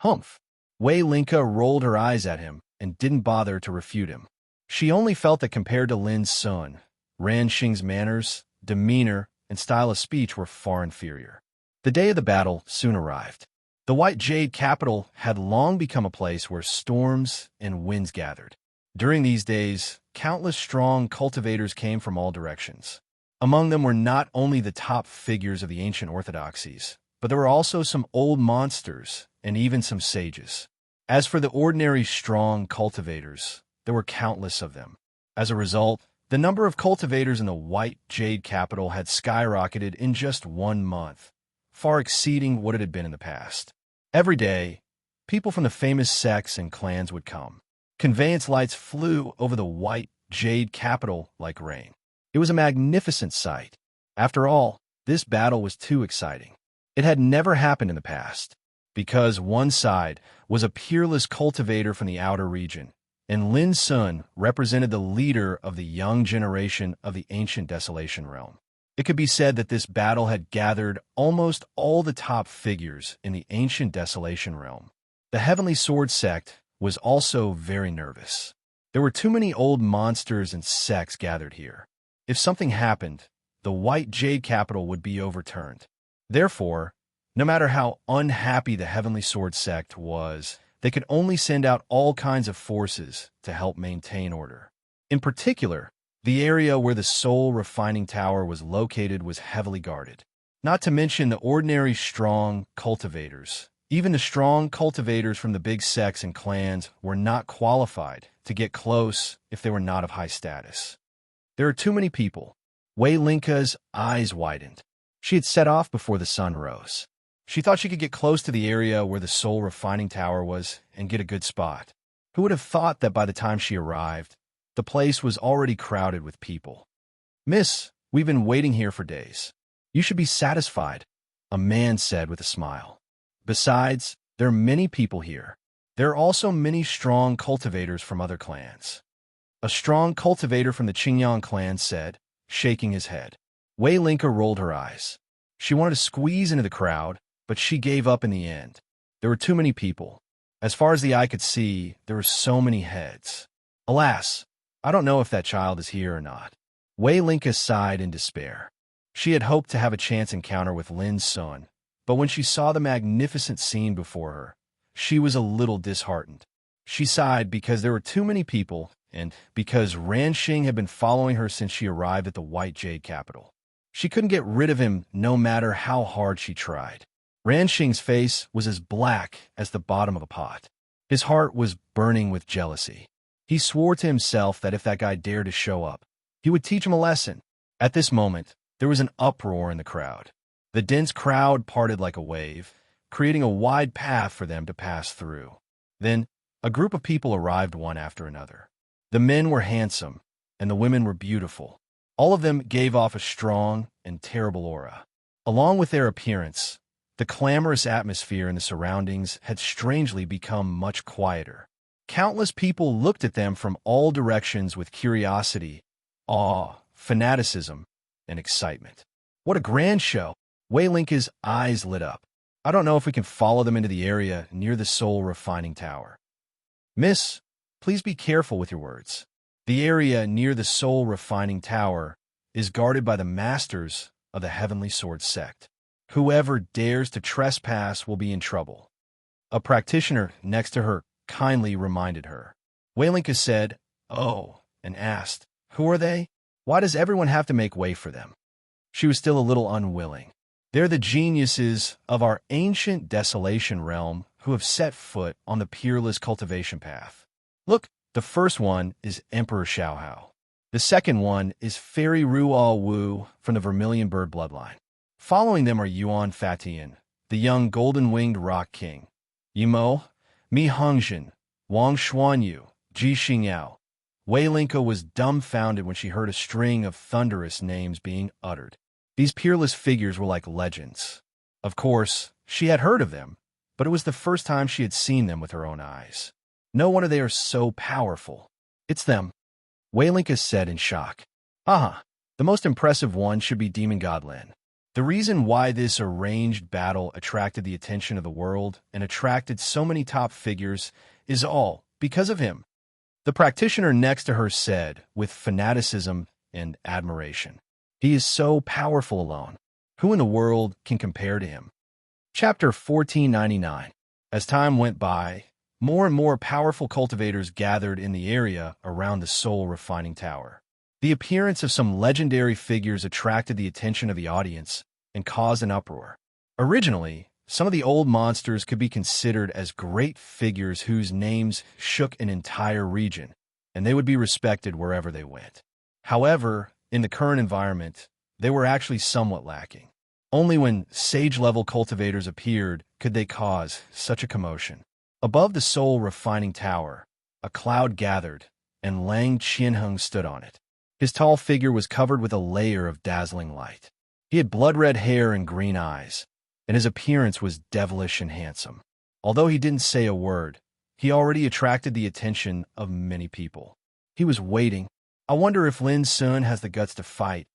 Humph. Wei Linka rolled her eyes at him and didn't bother to refute him. She only felt that compared to Lin Sun, Ran Xing's manners, demeanor, and style of speech were far inferior. The day of the battle soon arrived. The White Jade Capital had long become a place where storms and winds gathered. During these days, countless strong cultivators came from all directions. Among them were not only the top figures of the ancient orthodoxies, but there were also some old monsters and even some sages. As for the ordinary strong cultivators, there were countless of them. As a result, the number of cultivators in the White Jade Capital had skyrocketed in just 1 month, far exceeding what it had been in the past. Every day, people from the famous sects and clans would come. Conveyance lights flew over the White Jade Capital like rain. It was a magnificent sight. After all, this battle was too exciting. It had never happened in the past, because one side was a peerless cultivator from the outer region, and Lin Sun represented the leader of the young generation of the ancient Desolation realm. It could be said that this battle had gathered almost all the top figures in the ancient Desolation realm. The Heavenly Sword sect was also very nervous. There were too many old monsters and sects gathered here. If something happened, the White Jade Capital would be overturned. Therefore, no matter how unhappy the Heavenly Sword sect was, they could only send out all kinds of forces to help maintain order. In particular, the area where the Soul Refining Tower was located was heavily guarded. Not to mention the ordinary strong cultivators, Even the strong cultivators from the big sects and clans were not qualified to get close if they were not of high status. There are too many people. Wei Linka's eyes widened. She had set off before the sun rose. She thought she could get close to the area where the soul refining tower was and get a good spot. Who would have thought that by the time she arrived, the place was already crowded with people? "Miss, we've been waiting here for days. You should be satisfied," a man said with a smile. "Besides, there are many people here. There are also many strong cultivators from other clans." A strong cultivator from the Qingyang clan said, shaking his head. Wei Linka rolled her eyes. She wanted to squeeze into the crowd, but she gave up in the end. There were too many people. As far as the eye could see, there were so many heads. Alas, I don't know if that child is here or not. Wei Linka sighed in despair. She had hoped to have a chance encounter with Lin Sun, but when she saw the magnificent scene before her, she was a little disheartened. She sighed because there were too many people and because Ranxing had been following her since she arrived at the White Jade capital. She couldn't get rid of him no matter how hard she tried. Ranxing's face was as black as the bottom of a pot. His heart was burning with jealousy. He swore to himself that if that guy dared to show up, he would teach him a lesson. At this moment, there was an uproar in the crowd. The dense crowd parted like a wave, creating a wide path for them to pass through. Then, a group of people arrived one after another. The men were handsome, and the women were beautiful. All of them gave off a strong and terrible aura. Along with their appearance, the clamorous atmosphere in the surroundings had strangely become much quieter. Countless people looked at them from all directions with curiosity, awe, fanaticism, and excitement. What a grand show! Wei Linka's eyes lit up. I don't know if we can follow them into the area near the soul refining tower. "Miss, please be careful with your words. The area near the soul refining tower is guarded by the masters of the Heavenly Sword sect. Whoever dares to trespass will be in trouble." A practitioner next to her kindly reminded her. Wei Linka said, "Oh," and asked, "Who are they? Why does everyone have to make way for them?" She was still a little unwilling. "They're the geniuses of our ancient desolation realm who have set foot on the peerless cultivation path. Look, the first one is Emperor Xiaohao. The second one is Fairy Ruo Wu from the Vermilion Bird bloodline. Following them are Yuan Fatian, the young golden-winged rock king, Yimo, Mi Hongzhen, Wang Xuanyu, Ji Xingyao." Wei Linka was dumbfounded when she heard a string of thunderous names being uttered. These peerless figures were like legends. Of course, she had heard of them, but it was the first time she had seen them with her own eyes. No wonder they are so powerful. "It's them," Wei Linka said in shock. The most impressive one should be Demon God Lin. The reason why this arranged battle attracted the attention of the world and attracted so many top figures is all because of him. The practitioner next to her said, with fanaticism and admiration, "He is so powerful alone. Who in the world can compare to him?" Chapter 1499. As time went by, more and more powerful cultivators gathered in the area around the soul refining tower. The appearance of some legendary figures attracted the attention of the audience and caused an uproar. Originally, some of the old monsters could be considered as great figures whose names shook an entire region, and they would be respected wherever they went. However, in the current environment, they were actually somewhat lacking. Only when sage-level cultivators appeared could they cause such a commotion. Above the soul refining tower, a cloud gathered, and Lang Qianheng stood on it. His tall figure was covered with a layer of dazzling light. He had blood-red hair and green eyes, and his appearance was devilish and handsome. Although he didn't say a word, he already attracted the attention of many people. He was waiting. I wonder if Lin Sun has the guts to fight.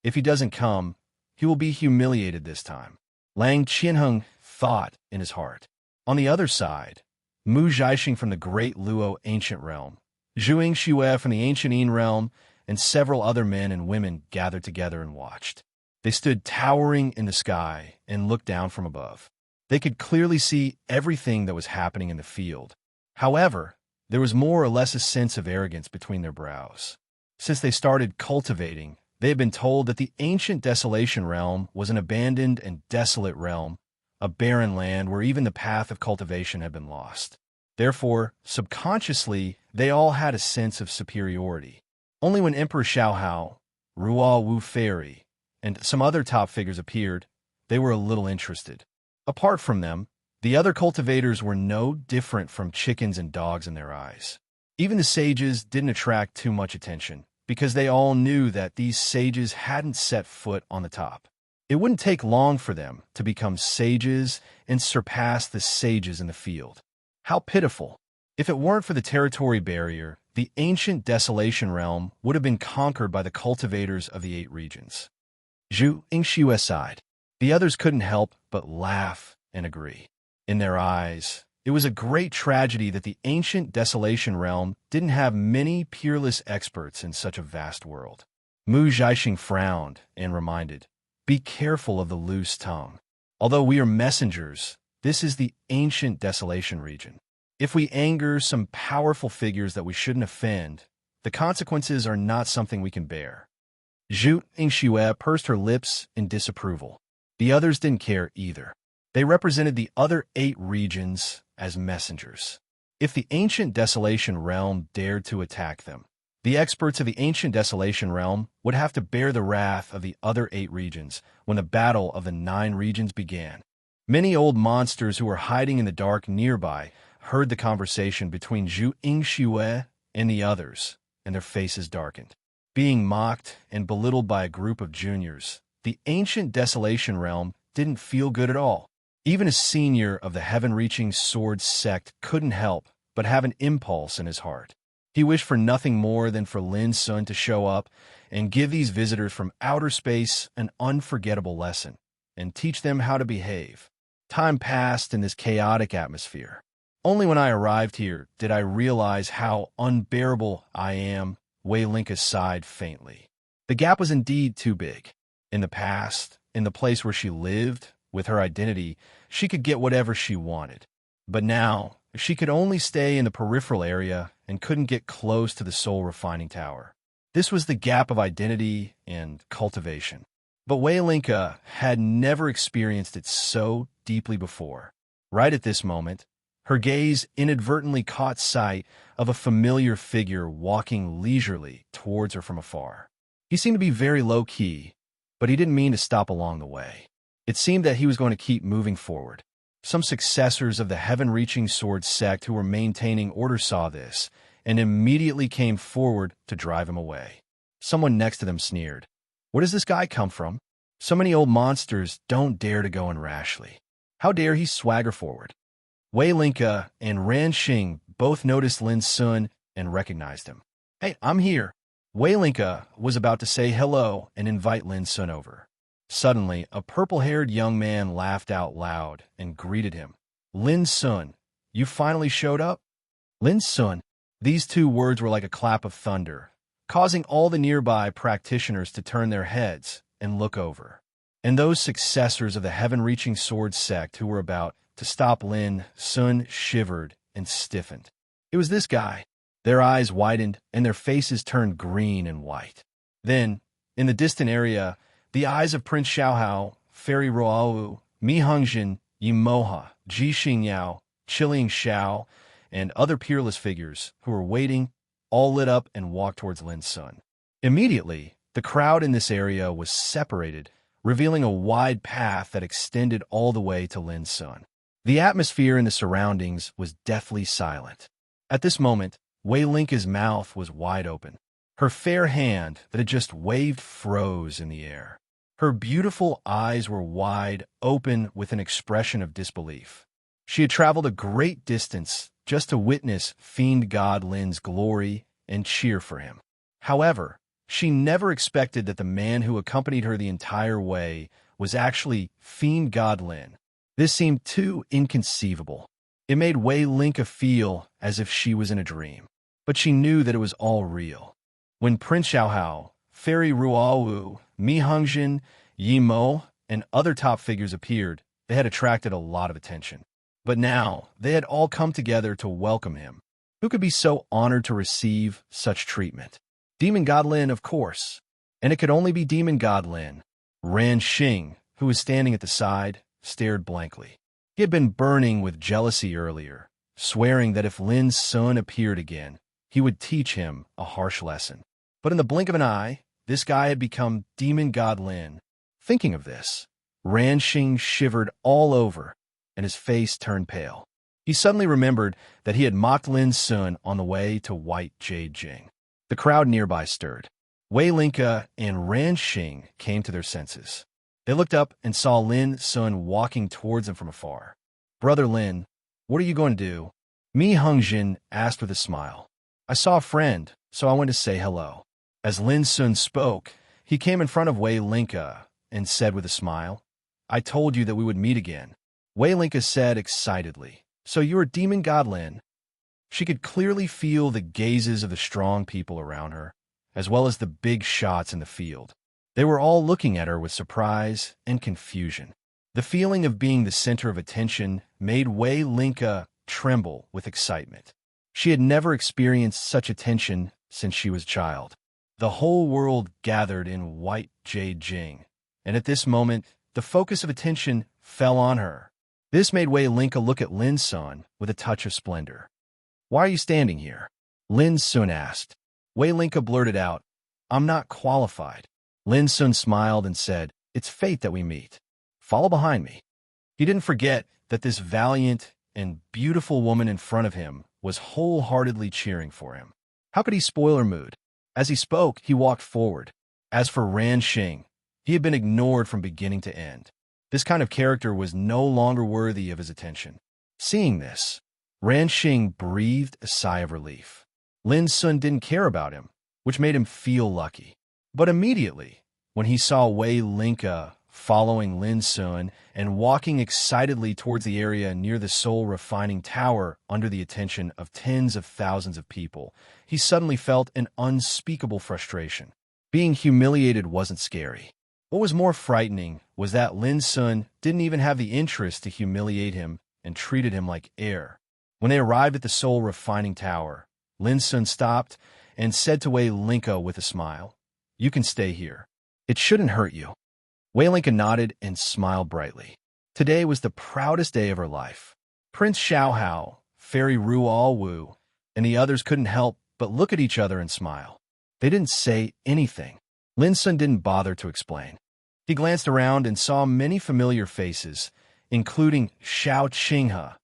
If he doesn't come, he will be humiliated this time, Lang Qianheng thought in his heart. On the other side, Mu Zhaixing from the Great Luo Ancient Realm, Zhuing Xue from the Ancient Yin Realm, and several other men and women gathered together and watched. They stood towering in the sky and looked down from above. They could clearly see everything that was happening in the field. However, there was more or less a sense of arrogance between their brows. Since they started cultivating, they had been told that the ancient desolation realm was an abandoned and desolate realm, a barren land where even the path of cultivation had been lost. Therefore, subconsciously, they all had a sense of superiority. Only when Emperor Xiaohao, Ruo Wu Fairy, and some other top figures appeared, they were a little interested. Apart from them, the other cultivators were no different from chickens and dogs in their eyes. Even the sages didn't attract too much attention, because they all knew that these sages hadn't set foot on the top. It wouldn't take long for them to become sages and surpass the sages in the field. How pitiful! If it weren't for the territory barrier, the ancient desolation realm would have been conquered by the cultivators of the 8 regions. Zhu Yingxue sighed. The others couldn't help but laugh and agree. In their eyes, it was a great tragedy that the ancient desolation realm didn't have many peerless experts in such a vast world. Mu Zhaixing frowned and reminded, "Be careful of the loose tongue. Although we are messengers, this is the ancient desolation region. If we anger some powerful figures that we shouldn't offend, the consequences are not something we can bear." Zhu Yingxue pursed her lips in disapproval. The others didn't care either. They represented the other 8 regions as messengers. If the ancient desolation realm dared to attack them, the experts of the ancient desolation realm would have to bear the wrath of the other 8 regions when the battle of the 9 regions began. Many old monsters who were hiding in the dark nearby heard the conversation between Zhu Yingxue and the others, and their faces darkened. Being mocked and belittled by a group of juniors, the ancient desolation realm didn't feel good at all. Even a senior of the heaven-reaching sword sect couldn't help but have an impulse in his heart. He wished for nothing more than for Lin Sun to show up and give these visitors from outer space an unforgettable lesson, and teach them how to behave. Time passed in this chaotic atmosphere. Only when I arrived here did I realize how unbearable I am, Wei Linka sighed faintly. The gap was indeed too big. In the past, in the place where she lived, with her identity, she could get whatever she wanted. But now, she could only stay in the peripheral area and couldn't get close to the soul refining tower. This was the gap of identity and cultivation. But Wei Linka had never experienced it so deeply before. Right at this moment, her gaze inadvertently caught sight of a familiar figure walking leisurely towards her from afar. He seemed to be very low-key, but he didn't mean to stop along the way. It seemed that he was going to keep moving forward. Some successors of the heaven-reaching sword sect who were maintaining order saw this and immediately came forward to drive him away. Someone next to them sneered, "Where does this guy come from? So many old monsters don't dare to go in rashly. How dare he swagger forward?" Wei Linka and Ran Xing both noticed Lin Sun and recognized him. "Hey, I'm here." Wei Linka was about to say hello and invite Lin Sun over. Suddenly, a purple-haired young man laughed out loud and greeted him. "Lin Sun, you finally showed up?" Lin Sun. These 2 words were like a clap of thunder, causing all the nearby practitioners to turn their heads and look over. And those successors of the heaven-reaching sword sect who were about to stop Lin Sun shivered and stiffened. It was this guy. Their eyes widened and their faces turned green and white. Then, in the distant area, the eyes of Prince Xiaohao, Fairy Ruowu, Mi Hongjin, Yi Moha, Ji Xingyao, Qiliang Xiao, and other peerless figures who were waiting, all lit up and walked towards Lin Sun. Immediately, the crowd in this area was separated, revealing a wide path that extended all the way to Lin Sun. The atmosphere in the surroundings was deathly silent. At this moment, Wei Linka's mouth was wide open. Her fair hand that had just waved froze in the air. Her beautiful eyes were wide open with an expression of disbelief. She had traveled a great distance just to witness Fiend God Lin's glory and cheer for him. However, she never expected that the man who accompanied her the entire way was actually Fiend God Lin. This seemed too inconceivable. It made Wei Linka feel as if she was in a dream. But she knew that it was all real. When Prince Xiaohao, Fairy Ruowu, Mi Hongjin, Yi Mo, and other top figures appeared, they had attracted a lot of attention. But now, they had all come together to welcome him. Who could be so honored to receive such treatment? Demon God Lin, of course. And it could only be Demon God Lin. Ran Xing, who was standing at the side, stared blankly. He had been burning with jealousy earlier, swearing that if Lin's son appeared again, he would teach him a harsh lesson. But in the blink of an eye, this guy had become demon god Lin. Thinking of this, Ranxing shivered all over, and his face turned pale. He suddenly remembered that he had mocked Lin's son on the way to White Jade Jing. The crowd nearby stirred. Wei Linka and Ranxing came to their senses. They looked up and saw Lin's son walking towards them from afar. "Brother Lin, what are you going to do?" Mi Hongjin asked with a smile. "I saw a friend, so I went to say hello." As Lin's son spoke, he came in front of Wei Linka and said with a smile, "I told you that we would meet again." Wei Linka said excitedly, "So you're demon god Lin?" She could clearly feel the gazes of the strong people around her, as well as the big shots in the field. They were all looking at her with surprise and confusion. The feeling of being the center of attention made Wei Linka tremble with excitement. She had never experienced such attention since she was a child. The whole world gathered in White Jade Jing, and at this moment, the focus of attention fell on her. This made Wei Linka look at Lin's son with a touch of splendor. "Why are you standing here?" Lin's son asked. Wei Linka blurted out, "I'm not qualified." Lin's son smiled and said, "It's fate that we meet. Follow behind me." He didn't forget that this valiant and beautiful woman in front of him was wholeheartedly cheering for him. How could he spoil her mood? As he spoke, he walked forward. As for Ranxing, he had been ignored from beginning to end. This kind of character was no longer worthy of his attention. Seeing this, Ranxing breathed a sigh of relief. Lin's son didn't care about him, which made him feel lucky. But immediately, when he saw Wei Linka following Lin's son and walking excitedly towards the area near the soul refining tower under the attention of tens of thousands of people, he suddenly felt an unspeakable frustration. Being humiliated wasn't scary. What was more frightening was that Lin's son didn't even have the interest to humiliate him and treated him like air. When they arrived at the soul refining tower, Lin's son stopped and said to Wei Linka with a smile, "You can stay here. It shouldn't hurt you." Wei Linka nodded and smiled brightly. Today was the proudest day of her life. Prince Xiaohao, Fairy Ruo Wu, and the others couldn't help but look at each other and smile. They didn't say anything. Lin's son didn't bother to explain. He glanced around and saw many familiar faces, including Xiao Qinghe,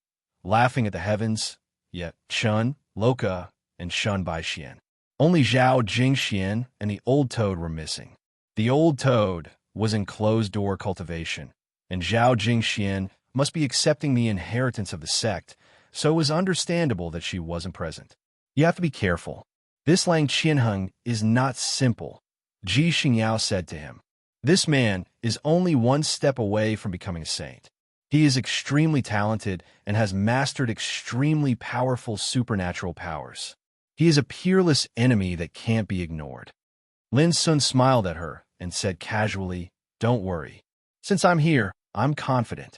laughing at the heavens, yet Chun, Loka, and Shun Baixian. Only Zhao Jingxian and the old toad were missing. The old toad was in closed-door cultivation, and Zhao Jingxian must be accepting the inheritance of the sect, so it was understandable that she wasn't present. "You have to be careful. This Lang Qianheng is not simple," Ji Xingyao said to him. "This man is only one step away from becoming a saint. He is extremely talented and has mastered extremely powerful supernatural powers. He is a peerless enemy that can't be ignored." Lin's son smiled at her and said casually, "Don't worry. Since I'm here, I'm confident."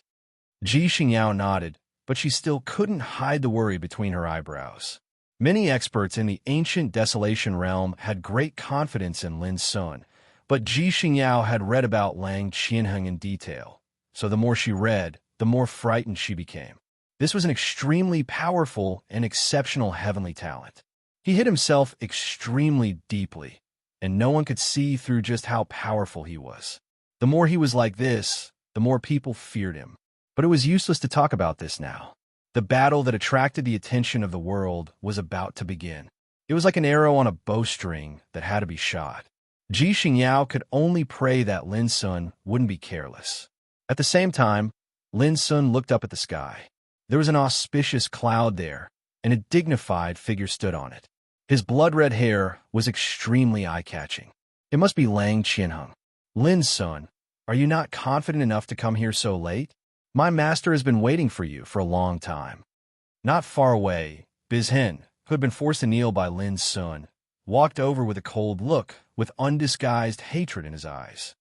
Ji Xingyao nodded, but she still couldn't hide the worry between her eyebrows. Many experts in the ancient desolation realm had great confidence in Lin's son, but Ji Xingyao had read about Lang Qianheng in detail, so the more she read, the more frightened she became. This was an extremely powerful and exceptional heavenly talent. He hid himself extremely deeply, and no one could see through just how powerful he was. The more he was like this, the more people feared him. But it was useless to talk about this now. The battle that attracted the attention of the world was about to begin. It was like an arrow on a bowstring that had to be shot. Ji Xingyao could only pray that Lin's son wouldn't be careless. At the same time, Lin's son looked up at the sky. There was an auspicious cloud there, and a dignified figure stood on it. His blood-red hair was extremely eye-catching. It must be Lang Qianheng. "Lin's son, are you not confident enough to come here so late? My master has been waiting for you for a long time." Not far away, Bizhen, who had been forced to kneel by Lin's son, walked over with a cold look, with undisguised hatred in his eyes.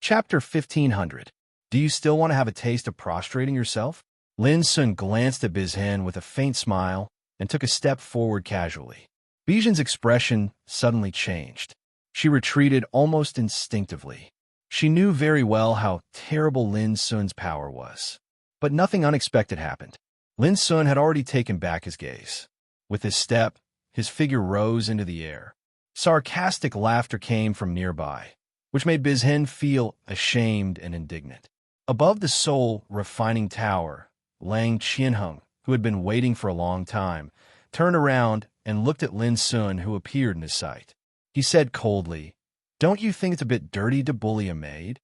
Chapter 1500. Do you still want to have a taste of prostrating yourself? Lin's son glanced at Bizhen with a faint smile and took a step forward casually. Bizhen's expression suddenly changed. She retreated almost instinctively. She knew very well how terrible Lin Sun's power was. But nothing unexpected happened. Lin Sun had already taken back his gaze. With his step, his figure rose into the air. Sarcastic laughter came from nearby, which made Bizhen feel ashamed and indignant. Above the soul-refining tower, Lang Qianheng, who had been waiting for a long time, turned around and looked at Lin Sun, who appeared in his sight. He said coldly, "Don't you think it's a bit dirty to bully a maid?"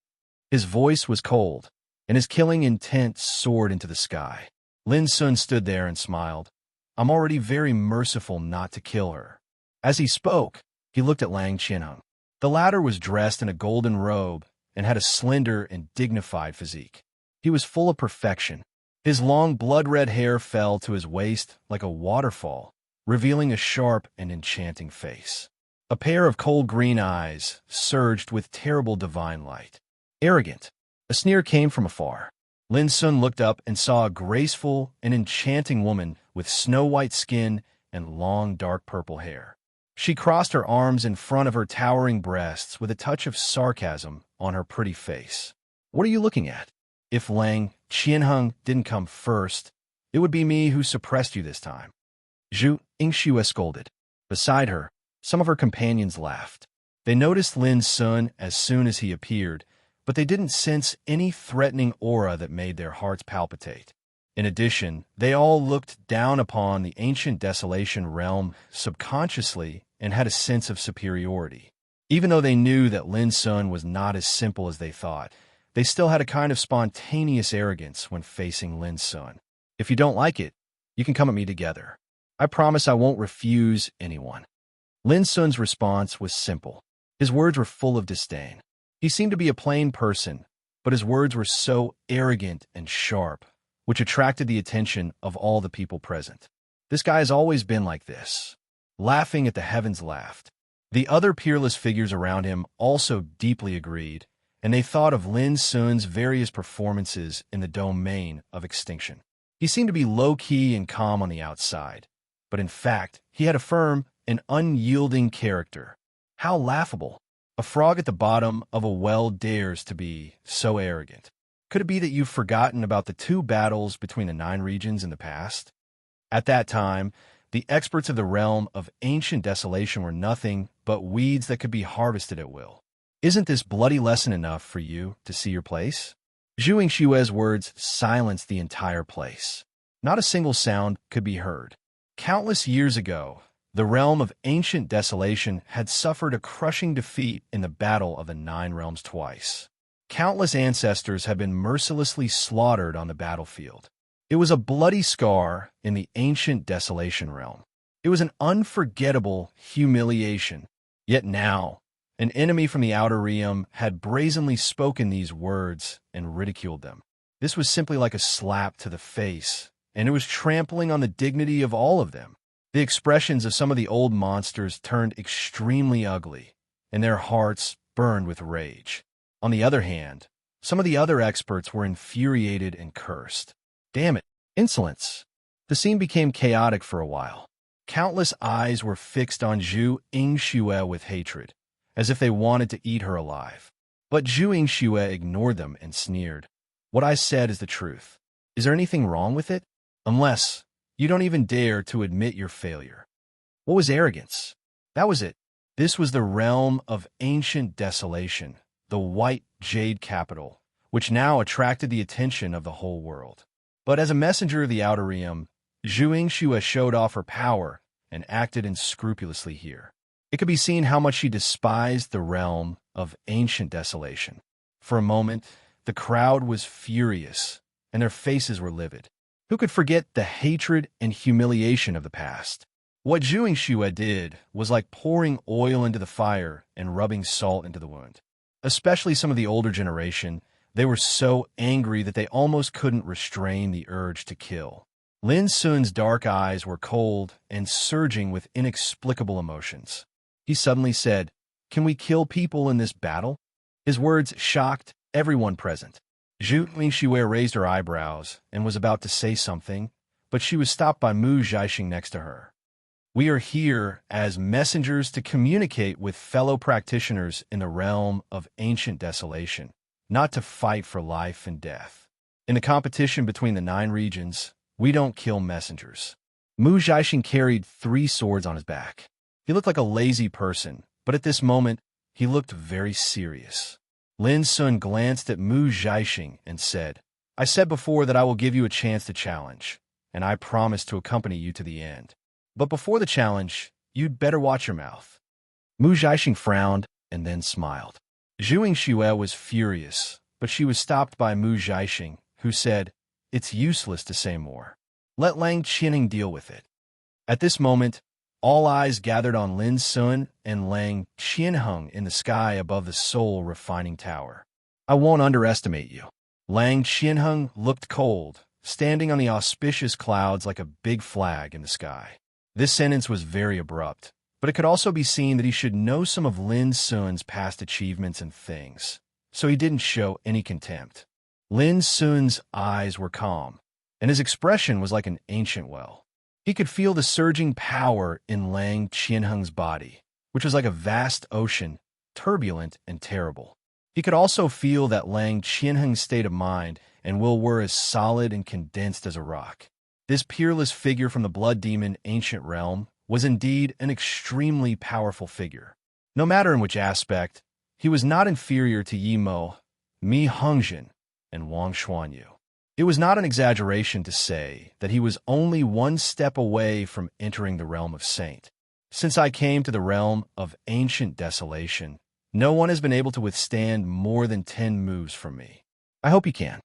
His voice was cold, and his killing intent soared into the sky. Lin Sun stood there and smiled. "I'm already very merciful not to kill her." As he spoke, he looked at Lang Qianheng. The latter was dressed in a golden robe and had a slender and dignified physique. He was full of perfection. His long blood-red hair fell to his waist like a waterfall, revealing a sharp and enchanting face. A pair of cold green eyes surged with terrible divine light. Arrogant. A sneer came from afar. Lin Sun looked up and saw a graceful and enchanting woman with snow-white skin and long dark purple hair. She crossed her arms in front of her towering breasts with a touch of sarcasm on her pretty face. "What are you looking at? If Lang Qianheng didn't come first, it would be me who suppressed you this time." Zhu Yingxue scolded. Beside her, some of her companions laughed. They noticed Lin Sun as soon as he appeared, but they didn't sense any threatening aura that made their hearts palpitate. In addition, they all looked down upon the ancient desolation realm subconsciously and had a sense of superiority. Even though they knew that Lin Sun was not as simple as they thought, they still had a kind of spontaneous arrogance when facing Lin Sun. "If you don't like it, you can come at me together. I promise I won't refuse anyone." Lin Sun's response was simple. His words were full of disdain. He seemed to be a plain person, but his words were so arrogant and sharp, which attracted the attention of all the people present. This guy has always been like this. Laughing at the heavens laughed. The other peerless figures around him also deeply agreed, and they thought of Lin Sun's various performances in the domain of extinction. He seemed to be low-key and calm on the outside, but in fact, he had a firm and unyielding character. How laughable! A frog at the bottom of a well dares to be so arrogant. Could it be that you've forgotten about the 2 battles between the 9 regions in the past? At that time, the experts of the realm of ancient desolation were nothing but weeds that could be harvested at will. Isn't this bloody lesson enough for you to see your place? Zhu Yingshue's words silenced the entire place. Not a single sound could be heard. Countless years ago, the realm of ancient desolation had suffered a crushing defeat in the Battle of the 9 Realms twice. Countless ancestors had been mercilessly slaughtered on the battlefield. It was a bloody scar in the ancient desolation realm. It was an unforgettable humiliation. Yet now, an enemy from the outer realm had brazenly spoken these words and ridiculed them. This was simply like a slap to the face, and it was trampling on the dignity of all of them. The expressions of some of the old monsters turned extremely ugly, and their hearts burned with rage. On the other hand, some of the other experts were infuriated and cursed. Damn it, insolence! The scene became chaotic for a while. Countless eyes were fixed on Zhu Yingxue with hatred, as if they wanted to eat her alive. But Zhu Yingxue ignored them and sneered. "What I said is the truth. Is there anything wrong with it? Unless you don't even dare to admit your failure." What was arrogance? That was it. This was the realm of ancient desolation, the white jade capital, which now attracted the attention of the whole world. But as a messenger of the outer realm, Zhu Yingxue showed off her power and acted unscrupulously here. It could be seen how much she despised the realm of ancient desolation. For a moment, the crowd was furious, and their faces were livid. Who could forget the hatred and humiliation of the past? What Zhu Yingxue did was like pouring oil into the fire and rubbing salt into the wound. Especially some of the older generation, they were so angry that they almost couldn't restrain the urge to kill. Lin Sun's dark eyes were cold and surging with inexplicable emotions. He suddenly said, "Can we kill people in this battle?" His words shocked everyone present. Zhu Yingxue raised her eyebrows and was about to say something, but she was stopped by Mu Zhaixing next to her. We are here as messengers to communicate with fellow practitioners in the realm of ancient desolation, not to fight for life and death. In the competition between the 9 regions, we don't kill messengers. Mu Zhaixing carried 3 swords on his back. He looked like a lazy person, but at this moment, he looked very serious. Lin Sun glanced at Mu Zhaixing and said, "I said before that I will give you a chance to challenge, and I promise to accompany you to the end. But before the challenge, you'd better watch your mouth." Mu Zhaixing frowned and then smiled. Zhu Yingxue was furious, but she was stopped by Mu Zhaixing, who said, "It's useless to say more. Let Lang Qianheng deal with it." At this moment, all eyes gathered on Lin Sun and Lang Qianheng in the sky above the Soul Refining Tower. "I won't underestimate you." Lang Qianheng looked cold, standing on the auspicious clouds like a big flag in the sky. This sentence was very abrupt, but it could also be seen that he should know some of Lin Sun's past achievements and things, so he didn't show any contempt. Lin Sun's eyes were calm, and his expression was like an ancient well. He could feel the surging power in Lang Qianheng's body, which was like a vast ocean, turbulent and terrible. He could also feel that Lang Qianheng's state of mind and will were as solid and condensed as a rock. This peerless figure from the blood demon ancient realm was indeed an extremely powerful figure. No matter in which aspect, he was not inferior to Yi Mo, Mi Hongjin, and Wang Xuanyu. It was not an exaggeration to say that he was only 1 step away from entering the realm of Saint. Since I came to the realm of ancient desolation, no one has been able to withstand more than 10 moves from me. I hope you can.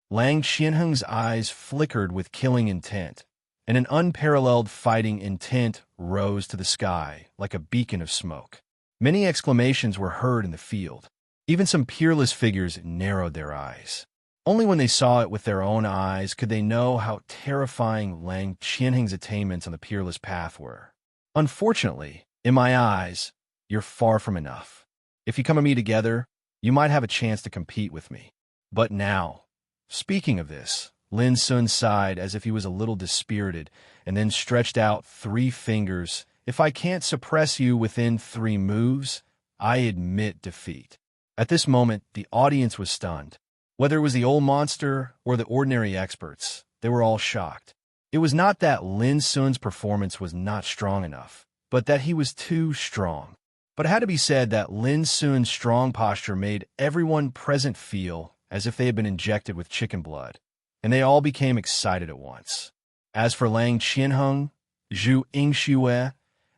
Lang Qianheng's eyes flickered with killing intent, and an unparalleled fighting intent rose to the sky like a beacon of smoke. Many exclamations were heard in the field. Even some peerless figures narrowed their eyes. Only when they saw it with their own eyes could they know how terrifying Lang Qianheng's attainments on the peerless path were. Unfortunately, in my eyes, you're far from enough. If you come and me together, you might have a chance to compete with me. But now, speaking of this, Lin Sun sighed as if he was a little dispirited, and then stretched out 3 fingers. "If I can't suppress you within 3 moves, I admit defeat." At this moment, the audience was stunned. Whether it was the old monster or the ordinary experts, they were all shocked. It was not that Lin Sun's performance was not strong enough, but that he was too strong. But it had to be said that Lin Sun's strong posture made everyone present feel as if they had been injected with chicken blood, and they all became excited at once. As for Lang Qianheng, Zhu Yingxue,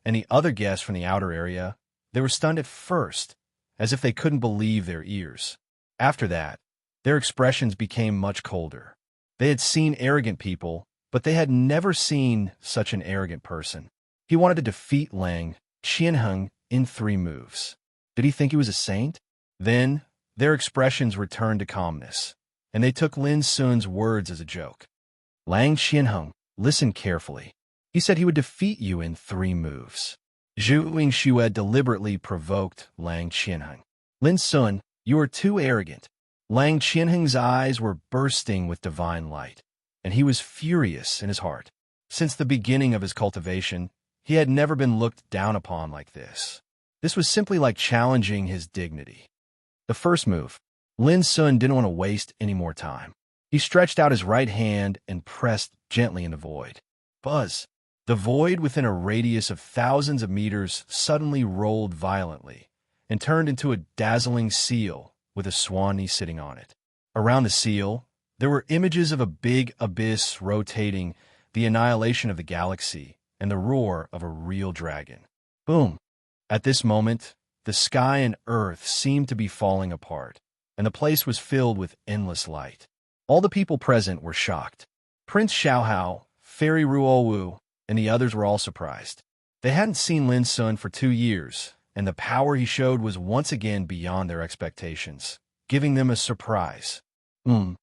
and the other guests from the outer area, they were stunned at first, as if they couldn't believe their ears. After that, their expressions became much colder. They had seen arrogant people, but they had never seen such an arrogant person. He wanted to defeat Lang Qianheng in 3 moves. Did he think he was a saint? Then, their expressions returned to calmness, and they took Lin Sun's words as a joke. "Lang Qianheng, listen carefully. He said he would defeat you in 3 moves." Zhu Yingxue deliberately provoked Lang Qianheng. "Lin Sun, you are too arrogant." Lang Qianheng's eyes were bursting with divine light, and he was furious in his heart. Since the beginning of his cultivation, he had never been looked down upon like this. This was simply like challenging his dignity. The first move, Lin Sun didn't want to waste any more time. He stretched out his right hand and pressed gently in the void. Buzz! The void within a radius of thousands of meters suddenly rolled violently and turned into a dazzling seal with a swanee sitting on it. Around the seal, there were images of a big abyss rotating, the annihilation of the galaxy, and the roar of a real dragon. Boom! At this moment, the sky and earth seemed to be falling apart, and the place was filled with endless light. All the people present were shocked. Prince Xiaohao, Fairy Ruowu, and the others were all surprised. They hadn't seen Lin Sun for 2 years, and the power he showed was once again beyond their expectations, giving them a surprise. Mu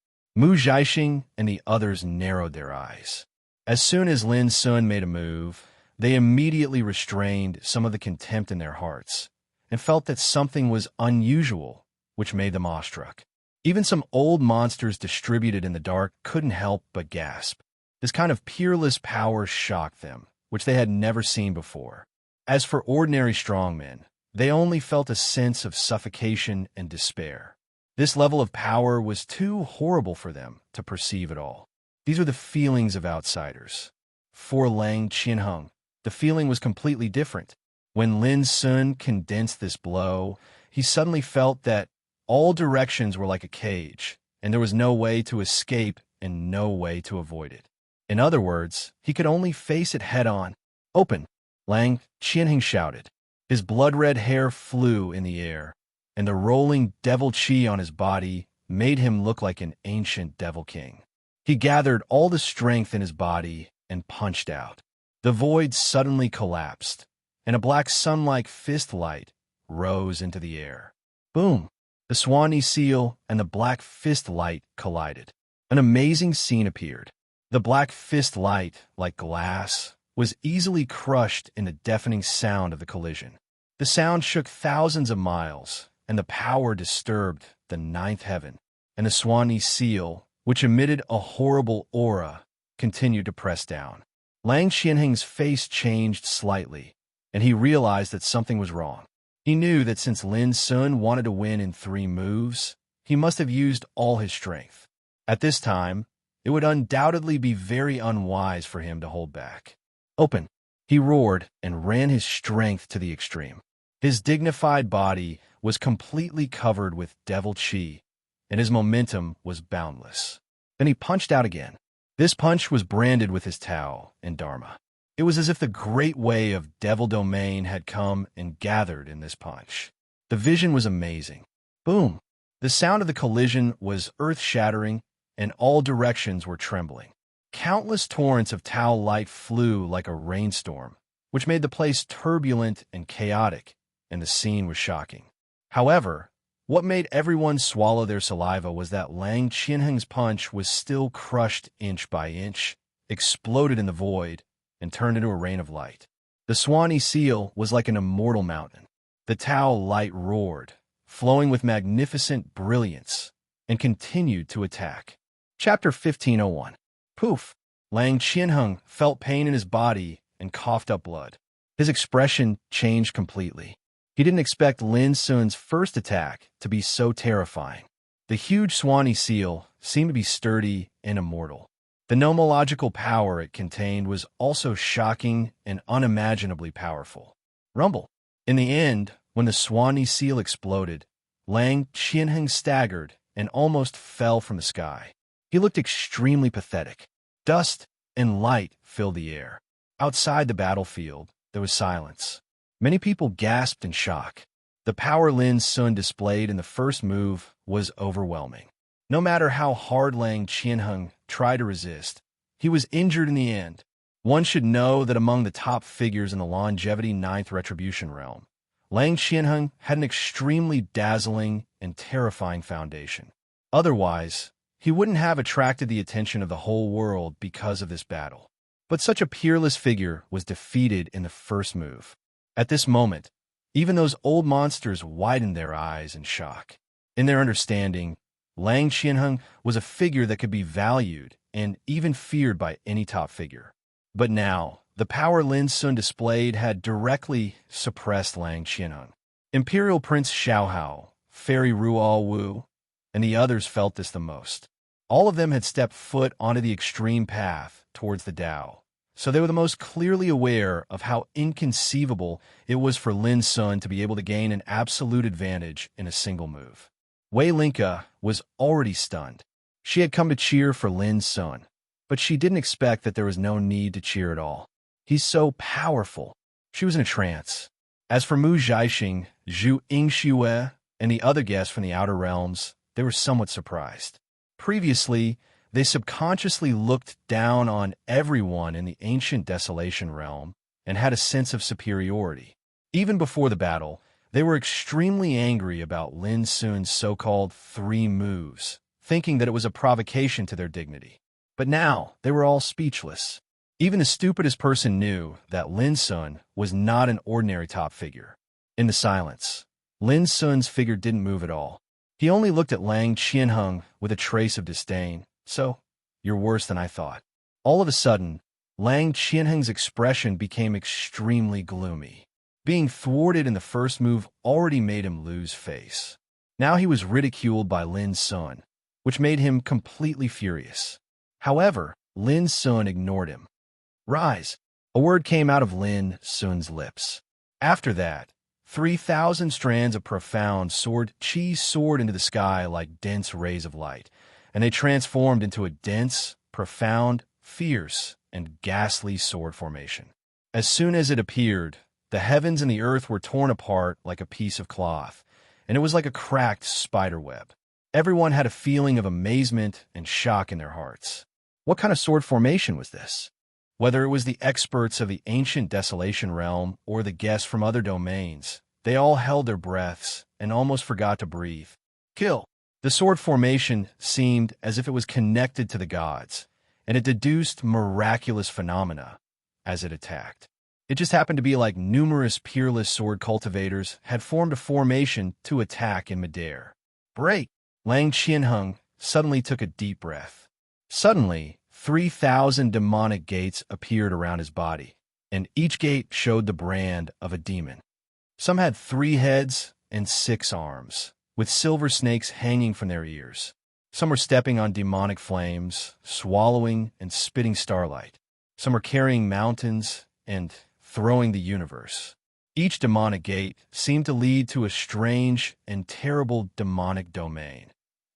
Zhaixing and the others narrowed their eyes. As soon as Lin Sun made a move, they immediately restrained some of the contempt in their hearts, and felt that something was unusual, which made them awestruck. Even some old monsters distributed in the dark couldn't help but gasp. This kind of peerless power shocked them, which they had never seen before. As for ordinary strongmen, they only felt a sense of suffocation and despair. This level of power was too horrible for them to perceive at all. These were the feelings of outsiders. For Lang Qianheng, the feeling was completely different. When Lin Sun condensed this blow, he suddenly felt that all directions were like a cage, and there was no way to escape and no way to avoid it. In other words, he could only face it head-on. "Open!" Lang Qianheng shouted. His blood-red hair flew in the air, and the rolling devil chi on his body made him look like an ancient devil king. He gathered all the strength in his body and punched out. The void suddenly collapsed, and a black sun-like fist light rose into the air. Boom! The Swanee seal and the black fist light collided. An amazing scene appeared. The black fist light, like glass, was easily crushed in the deafening sound of the collision. The sound shook thousands of miles, and the power disturbed the ninth heaven. And the Swanee seal, which emitted a horrible aura, continued to press down. Lang Qianheng's face changed slightly, and he realized that something was wrong. He knew that since Lin Sun wanted to win in 3 moves, he must have used all his strength. At this time, it would undoubtedly be very unwise for him to hold back. "Open!" He roared and ran his strength to the extreme. His dignified body was completely covered with devil chi, and his momentum was boundless. Then he punched out again. This punch was branded with his Tao and Dharma. It was as if the great way of devil domain had come and gathered in this punch. The vision was amazing. Boom! The sound of the collision was earth-shattering, and all directions were trembling. Countless torrents of Tao light flew like a rainstorm, which made the place turbulent and chaotic, and the scene was shocking. However, what made everyone swallow their saliva was that Lang Qianheng's punch was still crushed inch by inch, exploded in the void, and turned into a rain of light. The Swanee seal was like an immortal mountain. The Tao light roared, flowing with magnificent brilliance, and continued to attack. Chapter 1501. Poof! Lang Qianheng felt pain in his body and coughed up blood. His expression changed completely. He didn't expect Lin Sun's first attack to be so terrifying. The huge Swanee seal seemed to be sturdy and immortal. The nomological power it contained was also shocking and unimaginably powerful. Rumble! In the end, when the Swanee seal exploded, Lang Qianheng staggered and almost fell from the sky. He looked extremely pathetic. Dust and light filled the air. Outside the battlefield, there was silence. Many people gasped in shock. The power Lin Sun displayed in the first move was overwhelming. No matter how hard Lang Qianheng tried to resist, he was injured in the end. One should know that among the top figures in the longevity 9th Retribution realm, Lang Qianheng had an extremely dazzling and terrifying foundation. Otherwise, he wouldn't have attracted the attention of the whole world because of this battle. But such a peerless figure was defeated in the first move. At this moment, even those old monsters widened their eyes in shock. In their understanding, Lang Qianheng was a figure that could be valued and even feared by any top figure. But now, the power Lin Sun displayed had directly suppressed Lang Qianheng. Imperial Prince Xiaohao, Fairy Ruo Wu, and the others felt this the most. All of them had stepped foot onto the extreme path towards the Tao, so they were the most clearly aware of how inconceivable it was for Lin Sun to be able to gain an absolute advantage in a single move. Wei Linka was already stunned. She had come to cheer for Lin Sun, but she didn't expect that there was no need to cheer at all. He's so powerful. She was in a trance. As for Mu Zhaixing, Zhu Yingxue, and the other guests from the Outer Realms, they were somewhat surprised. Previously, they subconsciously looked down on everyone in the ancient Desolation realm and had a sense of superiority. Even before the battle, they were extremely angry about Lin Sun's so-called 3 moves, thinking that it was a provocation to their dignity. But now, they were all speechless. Even the stupidest person knew that Lin Sun was not an ordinary top figure. In the silence, Lin Sun's figure didn't move at all. He only looked at Lang Qianheng with a trace of disdain. "So, you're worse than I thought." All of a sudden, Lang Qianheng's expression became extremely gloomy. Being thwarted in the first move already made him lose face. Now he was ridiculed by Lin Sun, which made him completely furious. However, Lin Sun ignored him. Rise! A word came out of Lin Sun's lips. After that, 3,000 strands of profound sword chi soared into the sky like dense rays of light, and they transformed into a dense, profound, fierce, and ghastly sword formation. As soon as it appeared, the heavens and the earth were torn apart like a piece of cloth, and it was like a cracked spider web. Everyone had a feeling of amazement and shock in their hearts. What kind of sword formation was this? Whether it was the experts of the ancient Desolation realm or the guests from other domains, they all held their breaths and almost forgot to breathe. Kill! The sword formation seemed as if it was connected to the gods, and it deduced miraculous phenomena as it attacked. It just happened to be like numerous peerless sword cultivators had formed a formation to attack in midair. Break! Lang Qianheng suddenly took a deep breath. Suddenly, 3,000 demonic gates appeared around his body, and each gate showed the brand of a demon. Some had 3 heads and 6 arms, with silver snakes hanging from their ears. Some were stepping on demonic flames, swallowing and spitting starlight. Some were carrying mountains and throwing the universe. Each demonic gate seemed to lead to a strange and terrible demonic domain,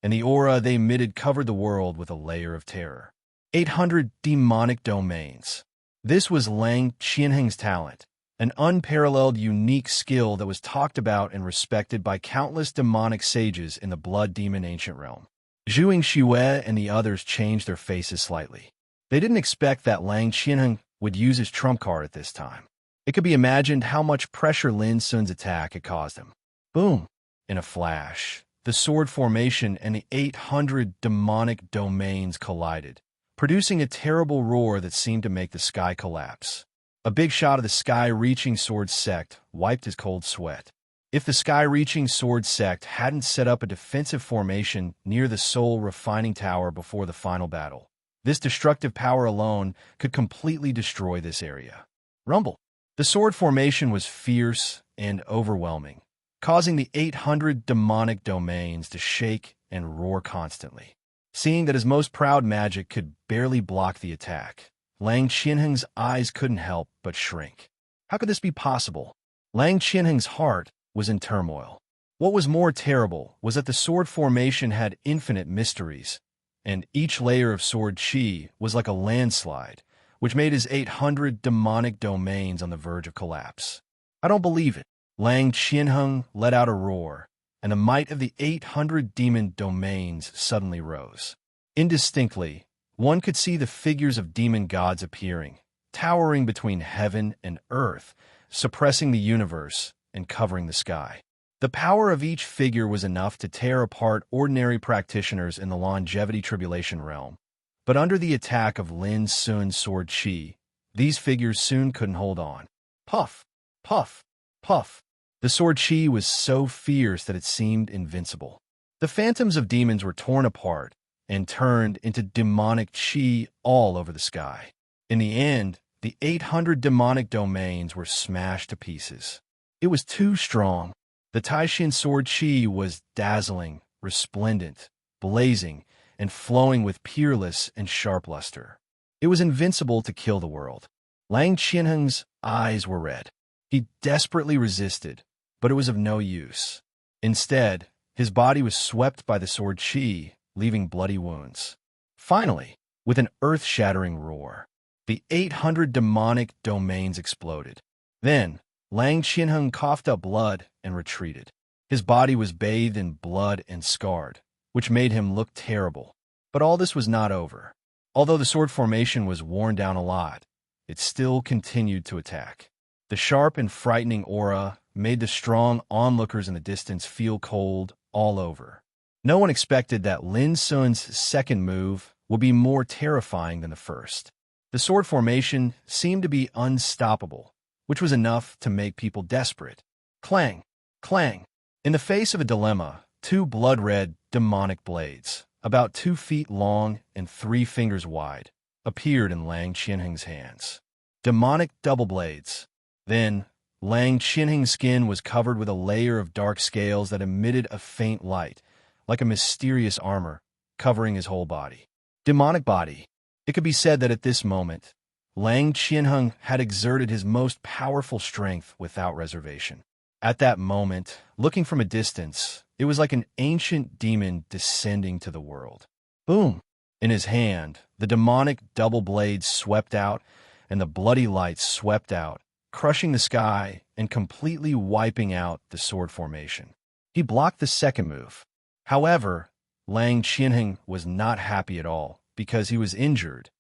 and the aura they emitted covered the world with a layer of terror. 800 demonic domains. This was Lang Qianheng's talent, an unparalleled, unique skill that was talked about and respected by countless demonic sages in the Blood Demon ancient realm. Zhu Xue and the others changed their faces slightly. They didn't expect that Lang Qianheng would use his trump card at this time. It could be imagined how much pressure Lin Sun's attack had caused him. Boom! In a flash, the sword formation and the 800 demonic domains collided, producing a terrible roar that seemed to make the sky collapse. A big shot of the sky-reaching sword sect wiped his cold sweat. If the sky-reaching sword sect hadn't set up a defensive formation near the Soul Refining Tower before the final battle, this destructive power alone could completely destroy this area. Rumble! The sword formation was fierce and overwhelming, causing the 800 demonic domains to shake and roar constantly. Seeing that his most proud magic could barely block the attack, Lang Qianheng's eyes couldn't help but shrink. How could this be possible? Lang Qianheng's heart was in turmoil. What was more terrible was that the sword formation had infinite mysteries, and each layer of sword chi was like a landslide, which made his 800 demonic domains on the verge of collapse. I don't believe it. Lang Qianheng let out a roar, and the might of the 800 demon domains suddenly rose. Indistinctly, one could see the figures of demon gods appearing, towering between heaven and earth, suppressing the universe and covering the sky. The power of each figure was enough to tear apart ordinary practitioners in the longevity tribulation realm. But under the attack of Lin Sun's sword chi, these figures soon couldn't hold on. Puff! Puff! Puff! The sword chi was so fierce that it seemed invincible. The phantoms of demons were torn apart and turned into demonic chi all over the sky. In the end, the 800 demonic domains were smashed to pieces. It was too strong. The Taishin sword chi was dazzling, resplendent, blazing, and flowing with peerless and sharp luster. It was invincible to kill the world. Lang Qianheng's eyes were red. He desperately resisted, but it was of no use. Instead, his body was swept by the sword chi, leaving bloody wounds. Finally, with an earth-shattering roar, the 800 demonic domains exploded. Then, Lang Qianheng coughed up blood and retreated. His body was bathed in blood and scarred, which made him look terrible. But all this was not over. Although the sword formation was worn down a lot, it still continued to attack. The sharp and frightening aura made the strong onlookers in the distance feel cold all over. No one expected that Lin Sun's second move would be more terrifying than the first. The sword formation seemed to be unstoppable, which was enough to make people desperate. Clang! Clang! In the face of a dilemma, 2 blood-red demonic blades, about 2 feet long and 3 fingers wide, appeared in Lang Qianheng's hands. Demonic double blades. Then, Lang Qianheng's skin was covered with a layer of dark scales that emitted a faint light, like a mysterious armor, covering his whole body. Demonic body. It could be said that at this moment, Lang Qianheng had exerted his most powerful strength without reservation. At that moment, looking from a distance, it was like an ancient demon descending to the world. Boom! In his hand, the demonic double blade swept out, and the bloody light swept out, crushing the sky and completely wiping out the sword formation. He blocked the second move. However, Lang Qianheng was not happy at all because he was injured,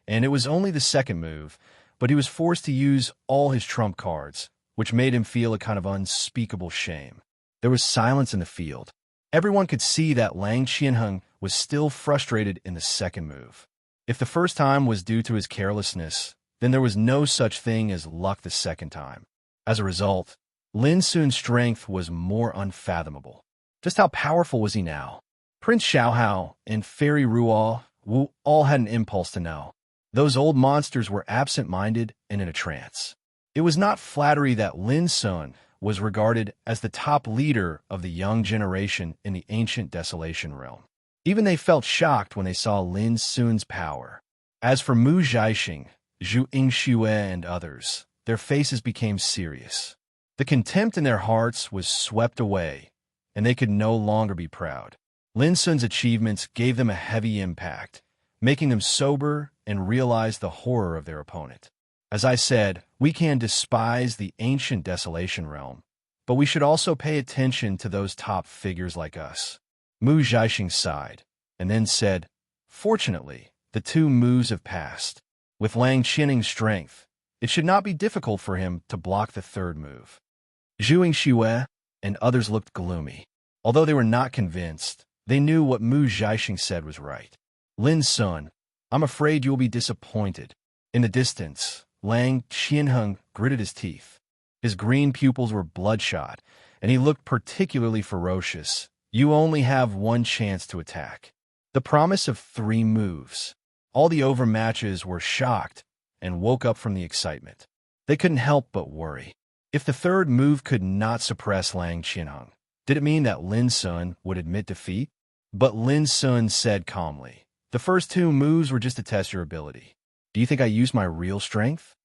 and it was only the second move, but he was forced to use all his trump cards, which made him feel a kind of unspeakable shame. There was silence in the field. Everyone could see that Lang Qianheng was still frustrated in the second move. If the first time was due to his carelessness, then there was no such thing as luck the second time. As a result, Lin Sun's strength was more unfathomable. Just how powerful was he now? Prince Xiaohao and Fairy Ruo Wu all had an impulse to know. Those old monsters were absent-minded and in a trance. It was not flattery that Lin Sun was regarded as the top leader of the young generation in the ancient desolation realm. Even they felt shocked when they saw Lin Sun's power. As for Mu Zhaixing, Zhu Yingxue, and others, their faces became serious. The contempt in their hearts was swept away, and they could no longer be proud. Lin Sun's achievements gave them a heavy impact, making them sober and realize the horror of their opponent. As I said, we can despise the ancient desolation realm, but we should also pay attention to those top figures like us. Mu Zhaixing sighed, and then said, "Fortunately, the 2 moves have passed. With Lang Qianheng's strength, it should not be difficult for him to block the third move." Zhu Yingxue and others looked gloomy. Although they were not convinced, they knew what Mu Zhaixing said was right. "Lin Sun, I'm afraid you will be disappointed." In the distance, Lang Qianheng gritted his teeth. His green pupils were bloodshot, and he looked particularly ferocious. "You only have 1 chance to attack." The promise of 3 moves. All the overmatches were shocked and woke up from the excitement. They couldn't help but worry. If the third move could not suppress Lang Qianheng, did it mean that Lin Sun would admit defeat? But Lin Sun said calmly, "The first 2 moves were just to test your ability. Do you think I used my real strength?"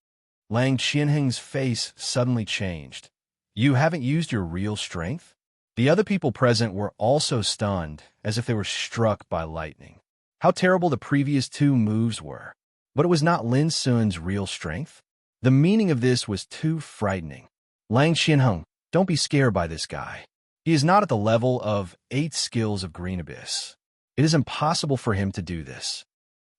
Lang Qianheng's face suddenly changed. "You haven't used your real strength?" The other people present were also stunned, as if they were struck by lightning. How terrible the previous 2 moves were. But it was not Lin Sun's real strength. The meaning of this was too frightening. "Lang Qianheng, don't be scared by this guy. He is not at the level of 8 skills of Green Abyss. It is impossible for him to do this."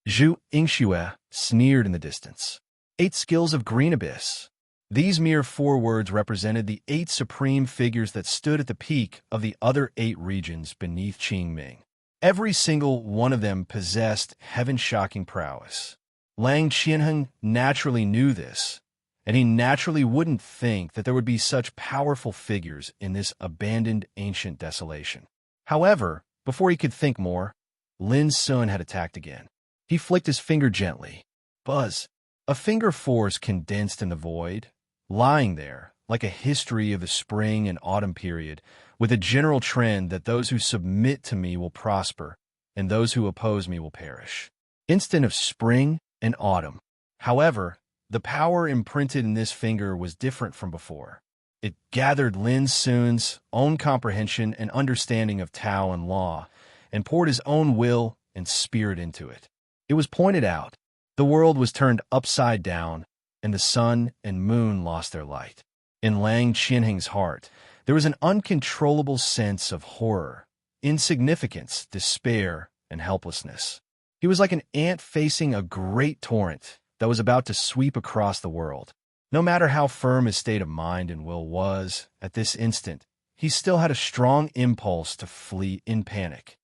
Zhu Yingxue sneered in the distance. 8 skills of Green Abyss. These mere 4 words represented the 8 supreme figures that stood at the peak of the other 8 regions beneath Qingming. Every single one of them possessed heaven-shocking prowess. Lang Qianheng naturally knew this, and he naturally wouldn't think that there would be such powerful figures in this abandoned ancient desolation. However, before he could think more, Lin Sun had attacked again. He flicked his finger gently. Buzz! A finger force condensed in the void, lying there like a history of the spring and autumn period, with a general trend that those who submit to me will prosper, and those who oppose me will perish. Instant of spring and autumn. However, the power imprinted in this finger was different from before. It gathered Lin Sun's own comprehension and understanding of Tao and law, and poured his own will and spirit into it. It was pointed out. The world was turned upside down, and the sun and moon lost their light. In Lang Qianheng's heart, there was an uncontrollable sense of horror, insignificance, despair, and helplessness. He was like an ant facing a great torrent that was about to sweep across the world. No matter how firm his state of mind and will was, at this instant, he still had a strong impulse to flee in panic.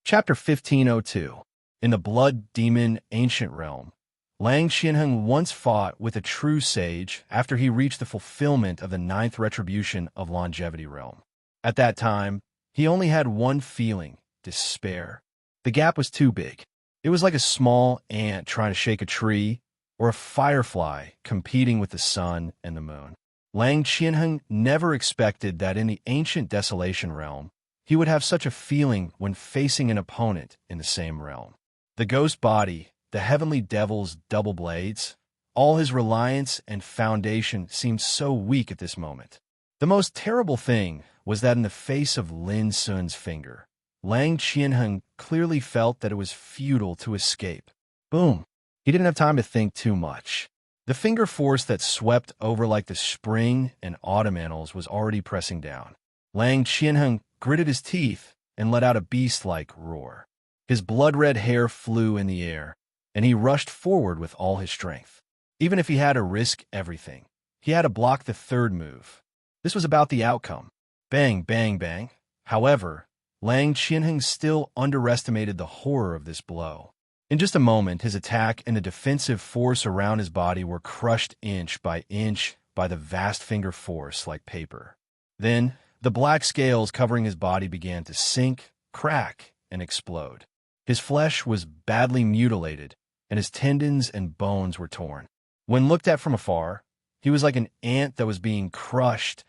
Chapter 1502. In the Blood Demon Ancient Realm, Lang Qianheng once fought with a true sage after he reached the fulfillment of the 9th retribution of Longevity Realm. At that time, he only had one feeling: despair. The gap was too big. It was like a small ant trying to shake a tree, or a firefly competing with the sun and the moon. Lang Qianheng never expected that in the ancient desolation realm, he would have such a feeling when facing an opponent in the same realm. The ghost body, the heavenly devil's double blades, all his reliance and foundation seemed so weak at this moment. The most terrible thing was that in the face of Lin Sun's finger, Lang Qianheng clearly felt that it was futile to escape. Boom! He didn't have time to think too much. The finger force that swept over like the spring and autumn annals was already pressing down. Lang Qianheng gritted his teeth and let out a beast-like roar. His blood-red hair flew in the air, and he rushed forward with all his strength. Even if he had to risk everything, he had to block the third move. This was about the outcome. Bang, bang, bang. However, Lang Qianheng still underestimated the horror of this blow. In just a moment, his attack and the defensive force around his body were crushed inch by the vast finger force like paper. Then, the black scales covering his body began to sink, crack, and explode. His flesh was badly mutilated, and his tendons and bones were torn. When looked at from afar, he was like an ant that was being crushed,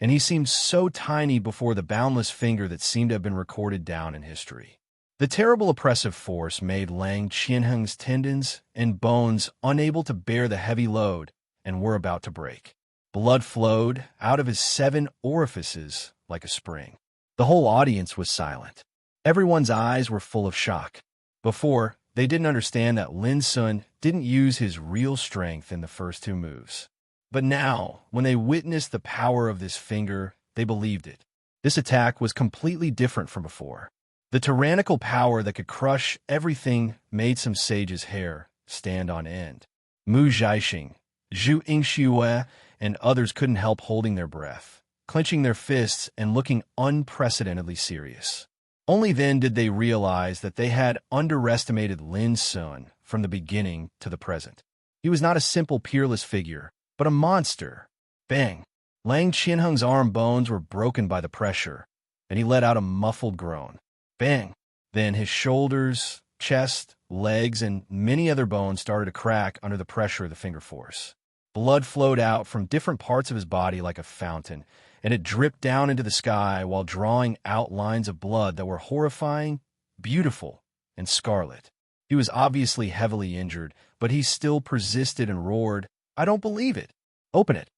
and he seemed so tiny before the boundless finger that seemed to have been recorded down in history. The terrible oppressive force made Lang Qianheng's tendons and bones unable to bear the heavy load and were about to break. Blood flowed out of his 7 orifices like a spring. The whole audience was silent. Everyone's eyes were full of shock. Before, they didn't understand that Lin Sun didn't use his real strength in the first 2 moves. But now, when they witnessed the power of this finger, they believed it. This attack was completely different from before. The tyrannical power that could crush everything made some sage's hair stand on end. Mu Zhaixing, Zhu Yingxue, and others couldn't help holding their breath, clenching their fists and looking unprecedentedly serious. Only then did they realize that they had underestimated Lin Sun from the beginning to the present. He was not a simple peerless figure, but a monster. Bang! Lang Qianheng's arm bones were broken by the pressure, and he let out a muffled groan. Bang! Then his shoulders, chest, legs, and many other bones started to crack under the pressure of the finger force. Blood flowed out from different parts of his body like a fountain, and it dripped down into the sky while drawing out lines of blood that were horrifying, beautiful, and scarlet. He was obviously heavily injured, but he still persisted and roared, "I don't believe it! Open it!"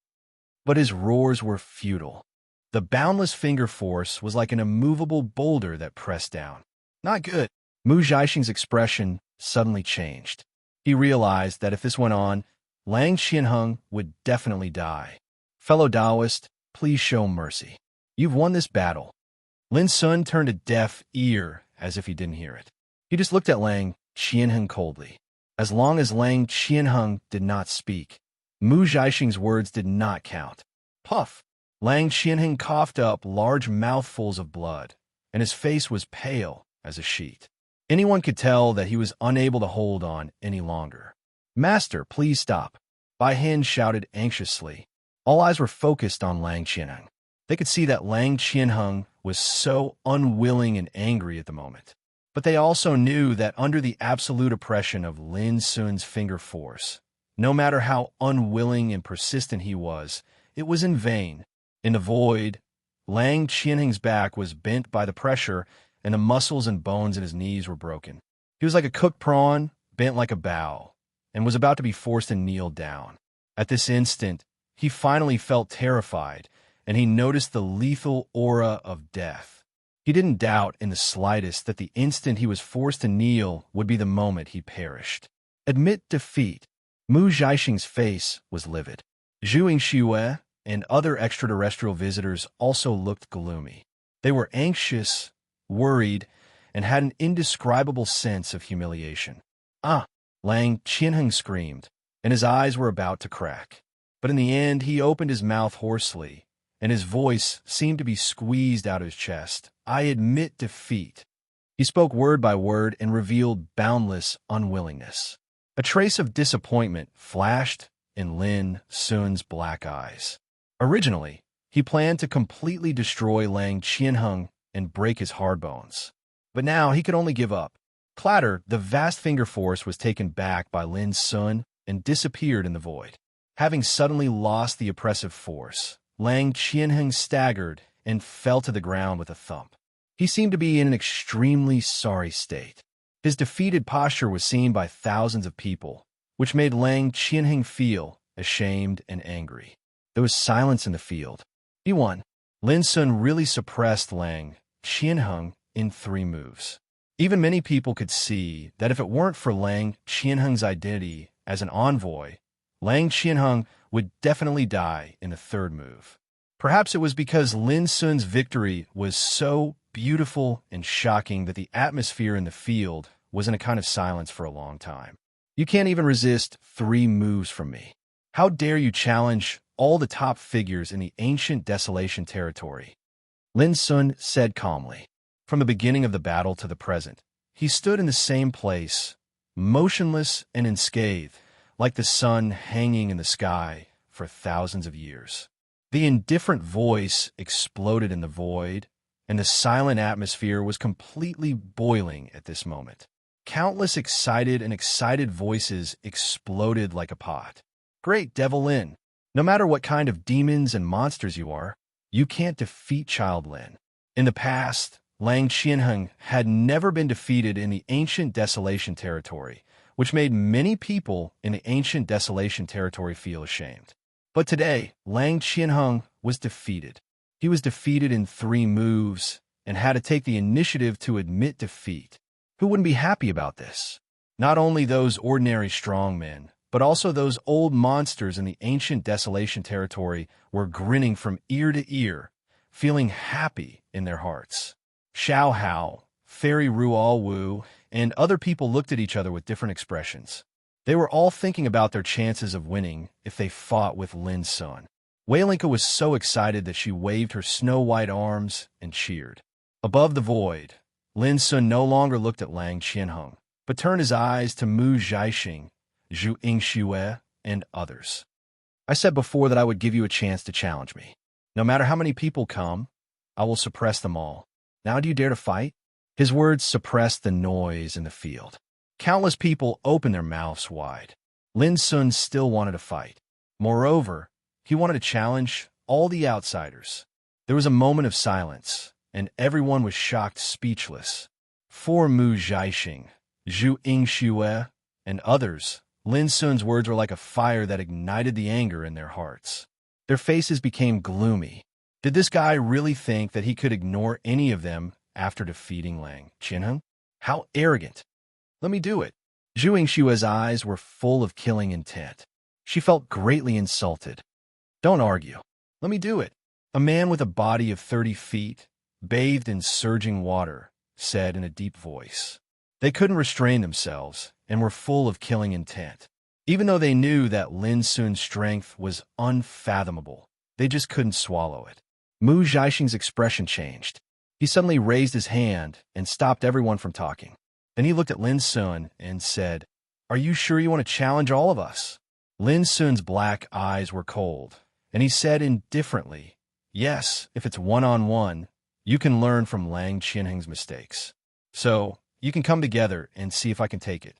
But his roars were futile. The boundless finger force was like an immovable boulder that pressed down. Not good. Mu Zhaixing's expression suddenly changed. He realized that if this went on, Lang Qianheng would definitely die. Fellow Taoist, please show mercy. You've won this battle. Lin Sun turned a deaf ear as if he didn't hear it. He just looked at Lang Qianheng coldly. As long as Lang Qianheng did not speak, Mu Zhaixing's words did not count. Puff! Lang Qianheng coughed up large mouthfuls of blood, and his face was pale as a sheet. Anyone could tell that he was unable to hold on any longer. "Master, please stop," Bai Hin shouted anxiously. All eyes were focused on Lang Qianheng. They could see that Lang Qianheng was so unwilling and angry at the moment. But they also knew that under the absolute oppression of Lin Sun's finger force, no matter how unwilling and persistent he was, it was in vain. In the void, Lang Qianheng's back was bent by the pressure, and the muscles and bones in his knees were broken. He was like a cooked prawn, bent like a bow, and was about to be forced to kneel down. At this instant, he finally felt terrified, and he noticed the lethal aura of death. He didn't doubt in the slightest that the instant he was forced to kneel would be the moment he perished. Admit defeat. Mu Zhaixing's face was livid. Zhu Yingxue and other extraterrestrial visitors also looked gloomy. They were anxious, worried, and had an indescribable sense of humiliation. "Ah!" Lang Qianheng screamed, and his eyes were about to crack. But in the end, he opened his mouth hoarsely, and his voice seemed to be squeezed out of his chest. "I admit defeat." He spoke word by word and revealed boundless unwillingness. A trace of disappointment flashed in Lin Sun's black eyes. Originally, he planned to completely destroy Lang Qianheng and break his hard bones. But now he could only give up. Clatter, the vast finger force was taken back by Lin Sun and disappeared in the void. Having suddenly lost the oppressive force, Lang Qianheng staggered and fell to the ground with a thump. He seemed to be in an extremely sorry state. His defeated posture was seen by thousands of people, which made Lang Qianheng feel ashamed and angry. There was silence in the field. He won. Lin Sun really suppressed Lang Qianheng in 3 moves. Even many people could see that if it weren't for Lang Qianheng's identity as an envoy, Lang Qianheng would definitely die in the 3rd move. Perhaps it was because Lin Sun's victory was so beautiful and shocking that the atmosphere in the field was in a kind of silence for a long time. You can't even resist 3 moves from me. How dare you challenge all the top figures in the ancient desolation territory? Lin Sun said calmly. From the beginning of the battle to the present, he stood in the same place, motionless and unscathed, like the sun hanging in the sky for thousands of years. The indifferent voice exploded in the void, and the silent atmosphere was completely boiling at this moment. Countless excited voices exploded like a pot. Great Devil Lin, no matter what kind of demons and monsters you are, you can't defeat Child Lin. In the past, Lang Qianheng had never been defeated in the ancient desolation territory, which made many people in the ancient desolation territory feel ashamed. But today, Lang Qianheng was defeated. He was defeated in 3 moves and had to take the initiative to admit defeat. Who wouldn't be happy about this? Not only those ordinary strongmen, but also those old monsters in the ancient desolation territory were grinning from ear to ear, feeling happy in their hearts. Xiao Hao, Fairy Rual Wu, and other people looked at each other with different expressions. They were all thinking about their chances of winning if they fought with Lin Sun. Weilinka was so excited that she waved her snow-white arms and cheered. Above the void, Lin Sun no longer looked at Lang Qianheng, but turned his eyes to Mu Zhaixing, Zhu Yingxue, and others. I said before that I would give you a chance to challenge me. No matter how many people come, I will suppress them all. Now do you dare to fight? His words suppressed the noise in the field. Countless people opened their mouths wide. Lin Sun still wanted to fight. Moreover, he wanted to challenge all the outsiders. There was a moment of silence, and everyone was shocked speechless. For Mu Zhaixing, Zhu Yingxue, and others, Lin Sun's words were like a fire that ignited the anger in their hearts. Their faces became gloomy. Did this guy really think that he could ignore any of them after defeating Lang Qianheng? How arrogant! Let me do it. Zhu Yingshue's eyes were full of killing intent. She felt greatly insulted. Don't argue. Let me do it. A man with a body of 30 feet, bathed in surging water, said in a deep voice. They couldn't restrain themselves and were full of killing intent. Even though they knew that Lin Sun's strength was unfathomable, they just couldn't swallow it. Mu Zhaixing's expression changed. He suddenly raised his hand and stopped everyone from talking. Then he looked at Lin Sun and said, "Are you sure you want to challenge all of us?" Lin Sun's black eyes were cold, and he said indifferently, "Yes, if it's one-on-one, you can learn from Lang Qianheng's mistakes. So, you can come together and see if I can take it."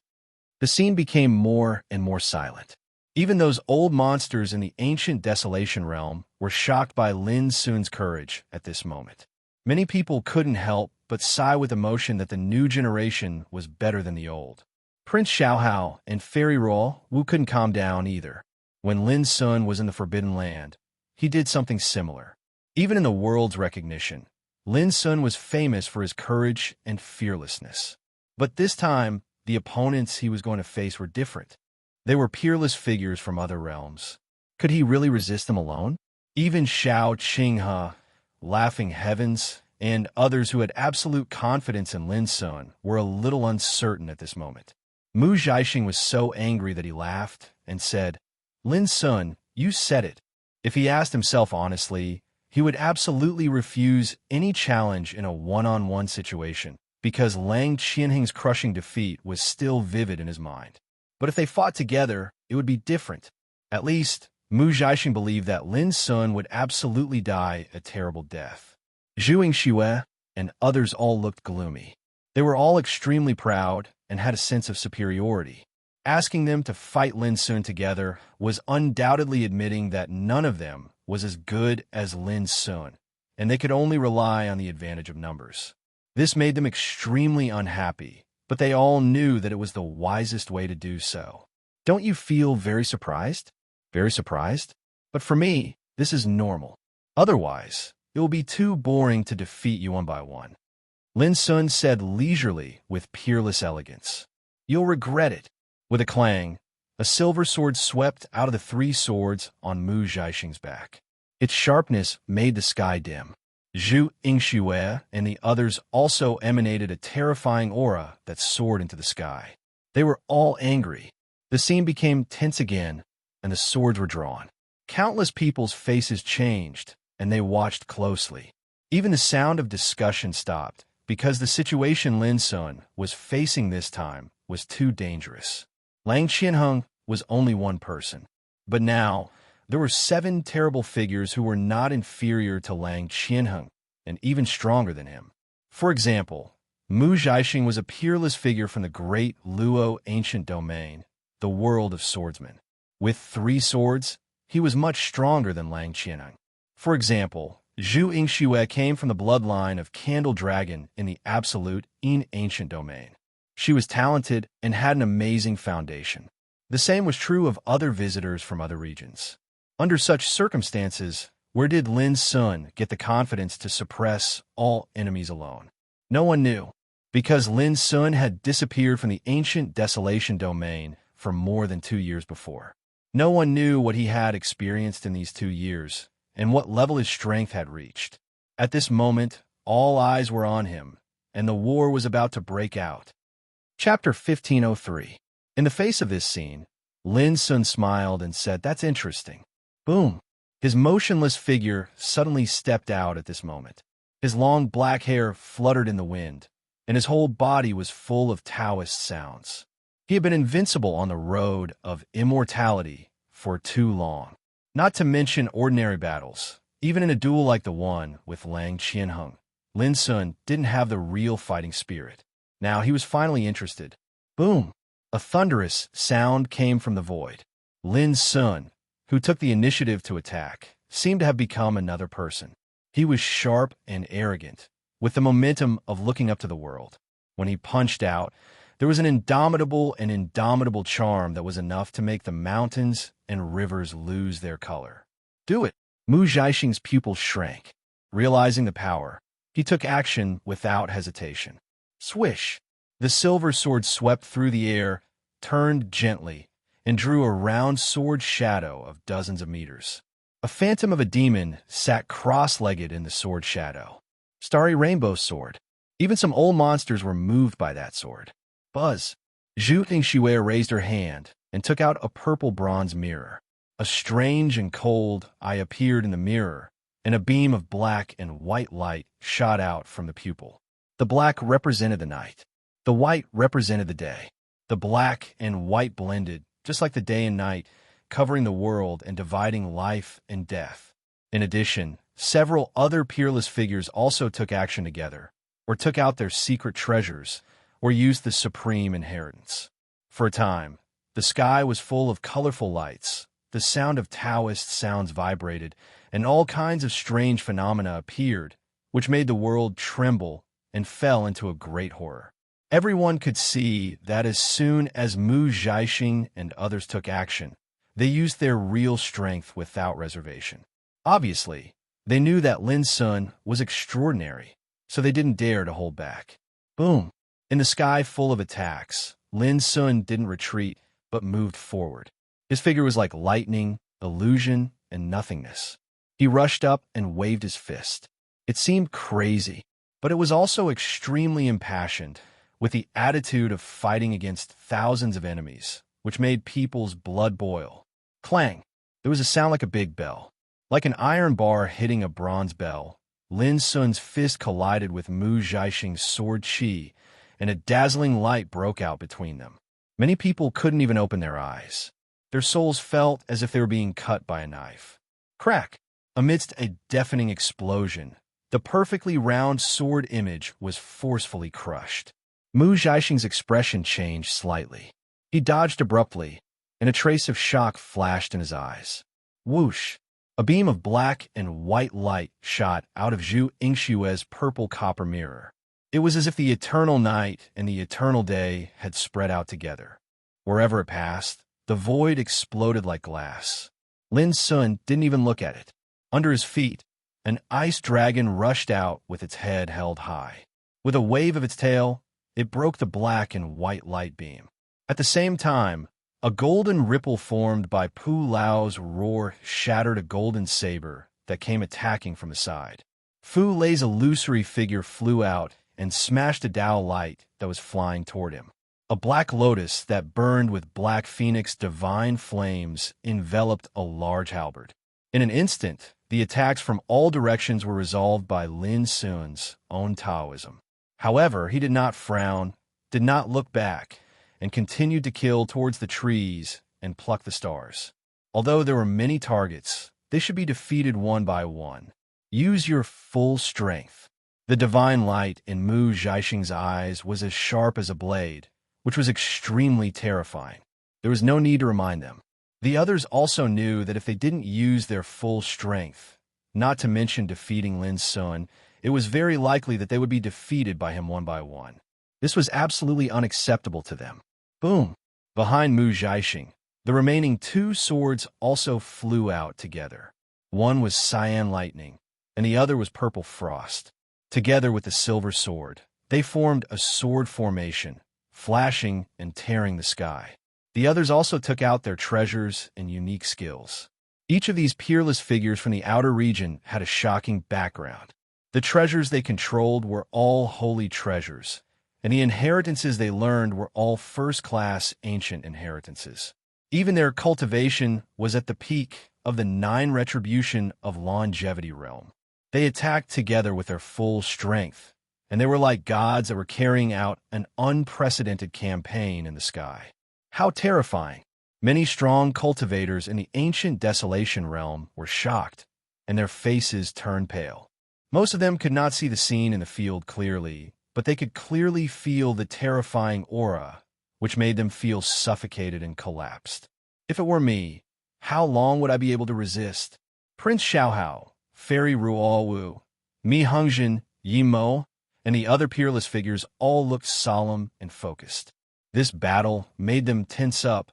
The scene became more and more silent. Even those old monsters in the ancient desolation realm were shocked by Lin Sun's courage at this moment. Many people couldn't help but sigh with emotion that the new generation was better than the old. Prince Xiaohao and Fairy Ruo Wu couldn't calm down either. When Lin Sun was in the Forbidden Land, he did something similar. Even in the world's recognition, Lin Sun was famous for his courage and fearlessness. But this time, the opponents he was going to face were different. They were peerless figures from other realms. Could he really resist them alone? Even Xiao Qinghe, Laughing Heavens, and others who had absolute confidence in Lin Sun were a little uncertain at this moment. Mu Zhaixing was so angry that he laughed and said, "Lin Sun, you said it." If he asked himself honestly, he would absolutely refuse any challenge in a one-on-one situation, because Lang Qianheng's crushing defeat was still vivid in his mind. But if they fought together, it would be different. At least, Mu Zhaixing believed that Lin Sun would absolutely die a terrible death. Zhu Yingxue and others all looked gloomy. They were all extremely proud and had a sense of superiority. Asking them to fight Lin Sun together was undoubtedly admitting that none of them was as good as Lin Sun, and they could only rely on the advantage of numbers. This made them extremely unhappy, but they all knew that it was the wisest way to do so. Don't you feel very surprised? Very surprised? But for me, this is normal. Otherwise, it will be too boring to defeat you one by one. Lin Sun said leisurely with peerless elegance. You'll regret it. With a clang, a silver sword swept out of the three swords on Mu Zhaixing's back. Its sharpness made the sky dim. Zhu Yingxue and the others also emanated a terrifying aura that soared into the sky. They were all angry. The scene became tense again, and the swords were drawn. Countless people's faces changed, and they watched closely. Even the sound of discussion stopped, because the situation Lin Sun was facing this time was too dangerous. Lang Qianheng was only one person, but now there were 7 terrible figures who were not inferior to Lang Qianheng, and even stronger than him. For example, Mu Zhaixing was a peerless figure from the great Luo ancient domain, the world of swordsmen. With 3 swords, he was much stronger than Lang Qianheng. For example, Zhu Yingxue came from the bloodline of Candle Dragon in the absolute Yin ancient domain. She was talented and had an amazing foundation. The same was true of other visitors from other regions. Under such circumstances, where did Lin Sun get the confidence to suppress all enemies alone? No one knew, because Lin Sun had disappeared from the ancient Desolation domain for more than 2 years before. No one knew what he had experienced in these 2 years, and what level his strength had reached. At this moment, all eyes were on him, and the war was about to break out. Chapter 1503. In the face of this scene, Lin Sun smiled and said, "That's interesting." Boom! His motionless figure suddenly stepped out at this moment. His long black hair fluttered in the wind, and his whole body was full of Taoist sounds. He had been invincible on the road of immortality for too long. Not to mention ordinary battles. Even in a duel like the one with Lang Qianheng, Lin Sun didn't have the real fighting spirit. Now he was finally interested. Boom! A thunderous sound came from the void. Lin Sun, who took the initiative to attack, seemed to have become another person. He was sharp and arrogant, with the momentum of looking up to the world. When he punched out, there was an indomitable charm that was enough to make the mountains and rivers lose their color. Do it! Mu Zhaixing's pupils shrank. Realizing the power, he took action without hesitation. Swish! The silver sword swept through the air, turned gently, and drew a round sword shadow of dozens of meters. A phantom of a demon sat cross-legged in the sword shadow. Starry Rainbow Sword. Even some old monsters were moved by that sword. Buzz! Zhu Yingxue raised her hand and took out a purple bronze mirror. A strange and cold eye appeared in the mirror, and a beam of black and white light shot out from the pupil. The black represented the night. The white represented the day. The black and white blended, just like the day and night, covering the world and dividing life and death. In addition, several other peerless figures also took action together, or took out their secret treasures, or used the supreme inheritance. For a time, the sky was full of colorful lights, the sound of Taoist sounds vibrated, and all kinds of strange phenomena appeared, which made the world tremble and fell into a great horror. Everyone could see that as soon as Mu Zhaixing and others took action, they used their real strength without reservation. Obviously, they knew that Lin Sun was extraordinary, so they didn't dare to hold back. Boom! In the sky full of attacks, Lin Sun didn't retreat, but moved forward. His figure was like lightning, illusion, and nothingness. He rushed up and waved his fist. It seemed crazy, but it was also extremely impassioned, with the attitude of fighting against thousands of enemies, which made people's blood boil. Clang! There was a sound like a big bell. Like an iron bar hitting a bronze bell, Lin Sun's fist collided with Mu Zhaixing's sword chi, and a dazzling light broke out between them. Many people couldn't even open their eyes. Their souls felt as if they were being cut by a knife. Crack! Amidst a deafening explosion, the perfectly round sword image was forcefully crushed. Mu Zhaixing's expression changed slightly. He dodged abruptly, and a trace of shock flashed in his eyes. Whoosh! A beam of black and white light shot out of Zhu Yingshue's purple copper mirror. It was as if the eternal night and the eternal day had spread out together. Wherever it passed, the void exploded like glass. Lin Sun didn't even look at it. Under his feet, an ice dragon rushed out with its head held high. With a wave of its tail, it broke the black and white light beam. At the same time, a golden ripple formed by Pu Lao's roar shattered a golden saber that came attacking from the side. Fu Lei's illusory figure flew out and smashed a Dao light that was flying toward him. A black lotus that burned with black phoenix divine flames enveloped a large halberd. In an instant, the attacks from all directions were resolved by Lin Sun's own Taoism. However, he did not frown, did not look back, and continued to kill towards the trees and pluck the stars. Although there were many targets, they should be defeated one by one. Use your full strength. The divine light in Mu Zhaixing's eyes was as sharp as a blade, which was extremely terrifying. There was no need to remind them. The others also knew that if they didn't use their full strength, not to mention defeating Lin Sun, it was very likely that they would be defeated by him one by one. This was absolutely unacceptable to them. Boom! Behind Mu Zhaixing, the remaining two swords also flew out together. One was cyan lightning, and the other was purple frost. Together with the silver sword, they formed a sword formation, flashing and tearing the sky. The others also took out their treasures and unique skills. Each of these peerless figures from the outer region had a shocking background. The treasures they controlled were all holy treasures, and the inheritances they learned were all first-class ancient inheritances. Even their cultivation was at the peak of the 9 retribution of longevity realm. They attacked together with their full strength, and they were like gods that were carrying out an unprecedented campaign in the sky. How terrifying! Many strong cultivators in the ancient desolation realm were shocked, and their faces turned pale. Most of them could not see the scene in the field clearly, but they could clearly feel the terrifying aura, which made them feel suffocated and collapsed. If it were me, how long would I be able to resist? Prince Xiaohao, Fairy Ruowu, Mi Hongjin, Yi Mo, and the other peerless figures all looked solemn and focused. This battle made them tense up,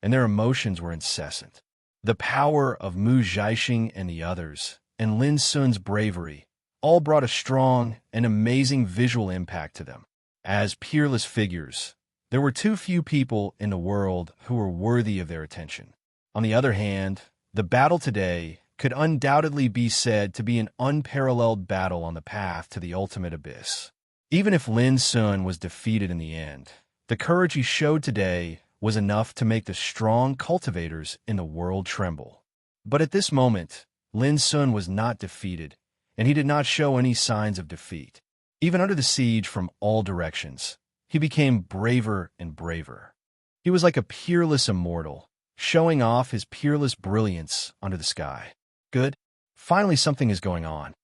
and their emotions were incessant. The power of Mu Zhaixing and the others, and Lin Sun's bravery, all brought a strong and amazing visual impact to them. As peerless figures, there were too few people in the world who were worthy of their attention. On the other hand, the battle today could undoubtedly be said to be an unparalleled battle on the path to the ultimate abyss. Even if Lin Sun was defeated in the end, the courage he showed today was enough to make the strong cultivators in the world tremble. But at this moment, Lin Sun was not defeated, and he did not show any signs of defeat. Even under the siege from all directions, he became braver and braver. He was like a peerless immortal, showing off his peerless brilliance under the sky. Good. Finally something is going on.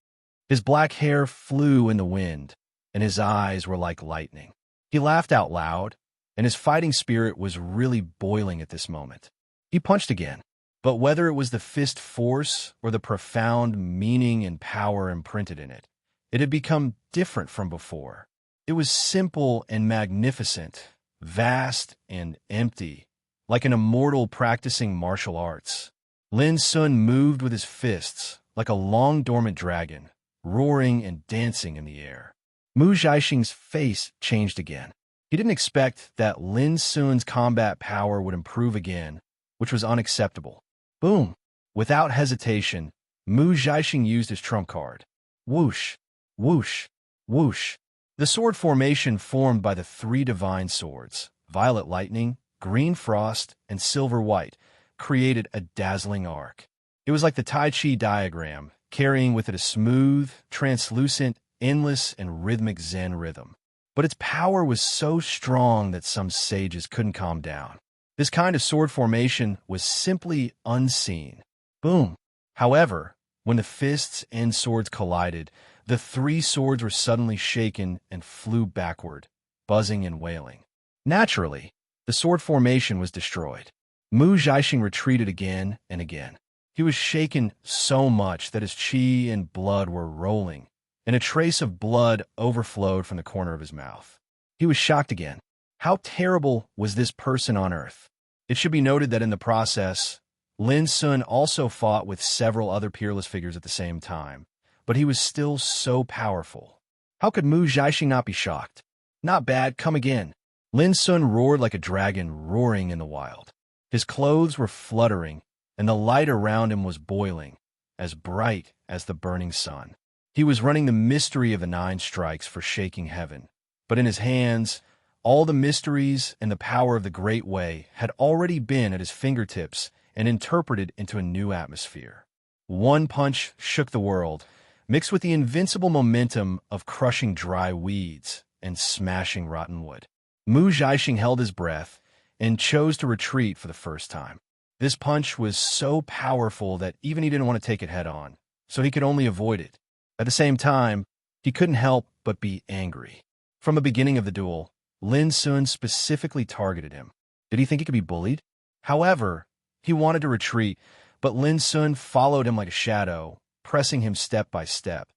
His black hair flew in the wind, and his eyes were like lightning. He laughed out loud, and his fighting spirit was really boiling at this moment. He punched again, but whether it was the fist force or the profound meaning and power imprinted in it, it had become different from before. It was simple and magnificent, vast and empty, like an immortal practicing martial arts. Lin Sun moved with his fists like a long dormant dragon, roaring and dancing in the air. Mu Zhaixing's face changed again. He didn't expect that Lin Sun's combat power would improve again, which was unacceptable. Boom! Without hesitation, Mu Zhaixing used his trump card. Whoosh! Whoosh! Whoosh! The sword formation formed by the 3 divine swords, violet lightning, green frost, and silver white, created a dazzling arc. It was like the Tai Chi diagram, carrying with it a smooth, translucent, endless, and rhythmic Zen rhythm. But its power was so strong that some sages couldn't calm down. This kind of sword formation was simply unseen. Boom! However, when the fists and swords collided, the 3 swords were suddenly shaken and flew backward, buzzing and wailing. Naturally, the sword formation was destroyed. Mu Zhaixing retreated again and again. He was shaken so much that his qi and blood were rolling, and a trace of blood overflowed from the corner of his mouth. He was shocked again. How terrible was this person on earth? It should be noted that in the process, Lin Sun also fought with several other peerless figures at the same time, but he was still so powerful. How could Mu Zhaixing not be shocked? Not bad, come again. Lin Sun roared like a dragon roaring in the wild. His clothes were fluttering, and the light around him was boiling, as bright as the burning sun. He was running the mystery of the 9 strikes for shaking heaven, but in his hands, all the mysteries and the power of the Great Way had already been at his fingertips and interpreted into a new atmosphere. One punch shook the world, mixed with the invincible momentum of crushing dry weeds and smashing rotten wood. Mu Zhaixing held his breath and chose to retreat for the first time. This punch was so powerful that even he didn't want to take it head-on, so he could only avoid it. At the same time, he couldn't help but be angry. From the beginning of the duel, Lin Sun specifically targeted him. Did he think he could be bullied? However, he wanted to retreat, but Lin Sun followed him like a shadow, pressing him step by step,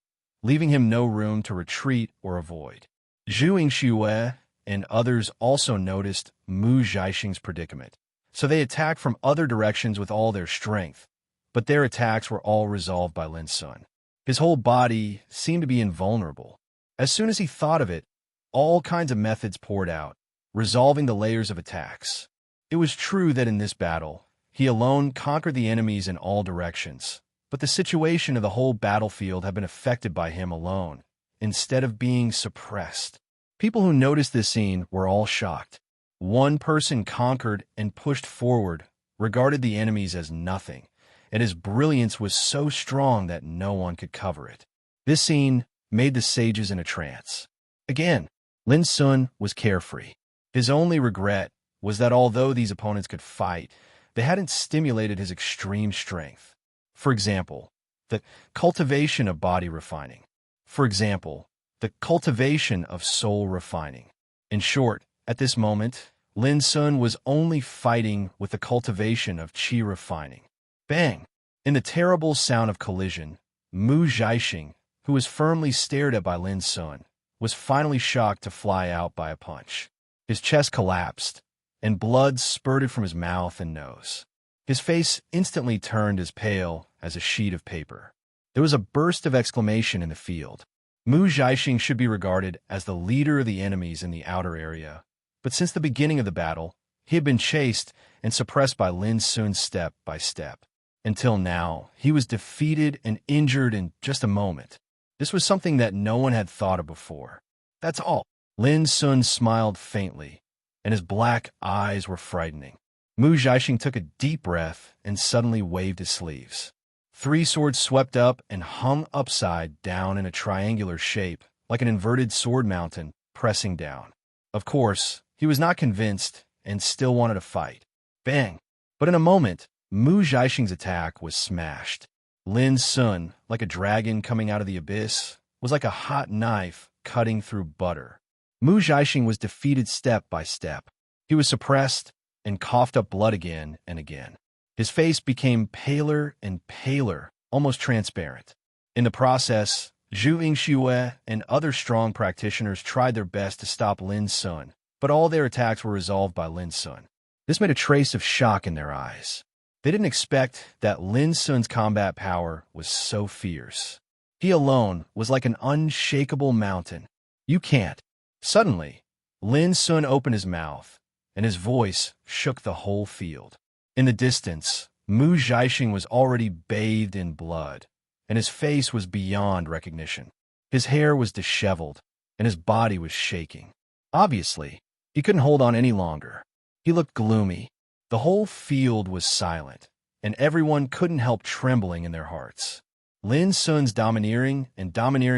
leaving him no room to retreat or avoid. Zhu Yingxue and others also noticed Mu Zhaixing's predicament, so they attacked from other directions with all their strength, but their attacks were all resolved by Lin Sun. His whole body seemed to be invulnerable. As soon as he thought of it, all kinds of methods poured out, resolving the layers of attacks. It was true that in this battle, he alone conquered the enemies in all directions, but the situation of the whole battlefield had been affected by him alone, instead of being suppressed. People who noticed this scene were all shocked. One person conquered and pushed forward, regarded the enemies as nothing, and his brilliance was so strong that no one could cover it. This scene made the sages in a trance. Again, Lin Sun was carefree. His only regret was that although these opponents could fight, they hadn't stimulated his extreme strength. For example, the cultivation of body refining. For example, the cultivation of soul refining. In short, at this moment, Lin Sun was only fighting with the cultivation of qi refining. Bang! In the terrible sound of collision, Mu Zhaixing, who was firmly stared at by Lin Sun, was finally shocked to fly out by a punch. His chest collapsed, and blood spurted from his mouth and nose. His face instantly turned as pale as a sheet of paper. There was a burst of exclamation in the field. Mu Zhaixing should be regarded as the leader of the enemies in the outer area, but since the beginning of the battle, he had been chased and suppressed by Lin Sun step by step. Until now, he was defeated and injured in just a moment. This was something that no one had thought of before. That's all. Lin Sun smiled faintly, and his black eyes were frightening. Mu Zhaixing took a deep breath and suddenly waved his sleeves. 3 swords swept up and hung upside down in a triangular shape, like an inverted sword mountain, pressing down. Of course, he was not convinced and still wanted to fight. Bang! But in a moment, Mu Zhaixing's attack was smashed. Lin Sun, like a dragon coming out of the abyss, was like a hot knife cutting through butter. Mu Zhaixing was defeated step by step. He was suppressed and coughed up blood again and again. His face became paler and paler, almost transparent. In the process, Zhu Yingxue and other strong practitioners tried their best to stop Lin Sun, but all their attacks were resolved by Lin Sun. This made a trace of shock in their eyes. They didn't expect that Lin Sun's combat power was so fierce. He alone was like an unshakable mountain. You can't. Suddenly, Lin Sun opened his mouth, and his voice shook the whole field. In the distance, Mu Zhaixing was already bathed in blood, and his face was beyond recognition. His hair was disheveled, and his body was shaking. Obviously, he couldn't hold on any longer. He looked gloomy. The whole field was silent, and everyone couldn't help trembling in their hearts. Lin Sun's domineering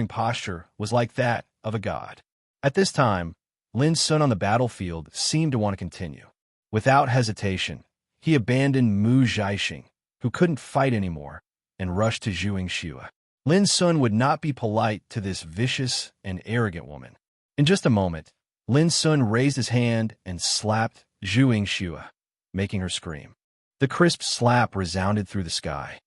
posture was like that of a god. At this time, Lin Sun on the battlefield seemed to want to continue. Without hesitation, he abandoned Mu Zhaixing, who couldn't fight anymore, and rushed to Zhu Yingxue. Lin Sun would not be polite to this vicious and arrogant woman. In just a moment, Lin Sun raised his hand and slapped Zhu Yingxue, making her scream. The crisp slap resounded through the sky.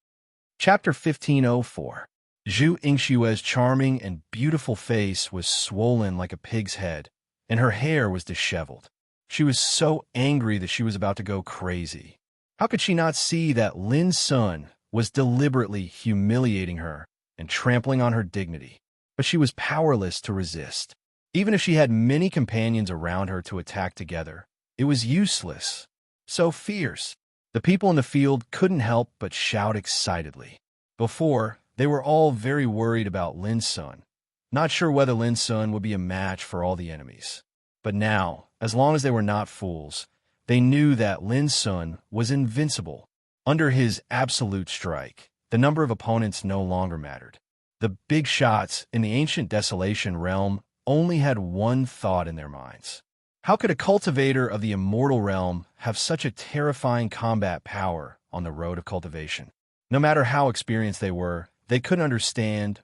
Chapter 1504. Zhu Yingxue's charming and beautiful face was swollen like a pig's head, and her hair was disheveled. She was so angry that she was about to go crazy. How could she not see that Lin Sun was deliberately humiliating her and trampling on her dignity? But she was powerless to resist. Even if she had many companions around her to attack together, it was useless. So fierce. The people in the field couldn't help but shout excitedly. Before, they were all very worried about Lin Sun, not sure whether Lin Sun would be a match for all the enemies. But now, as long as they were not fools, they knew that Lin Sun was invincible. Under his absolute strike, the number of opponents no longer mattered. The big shots in the ancient desolation realm only had one thought in their minds. How could a cultivator of the immortal realm have such a terrifying combat power on the road of cultivation? No matter how experienced they were, they couldn't understand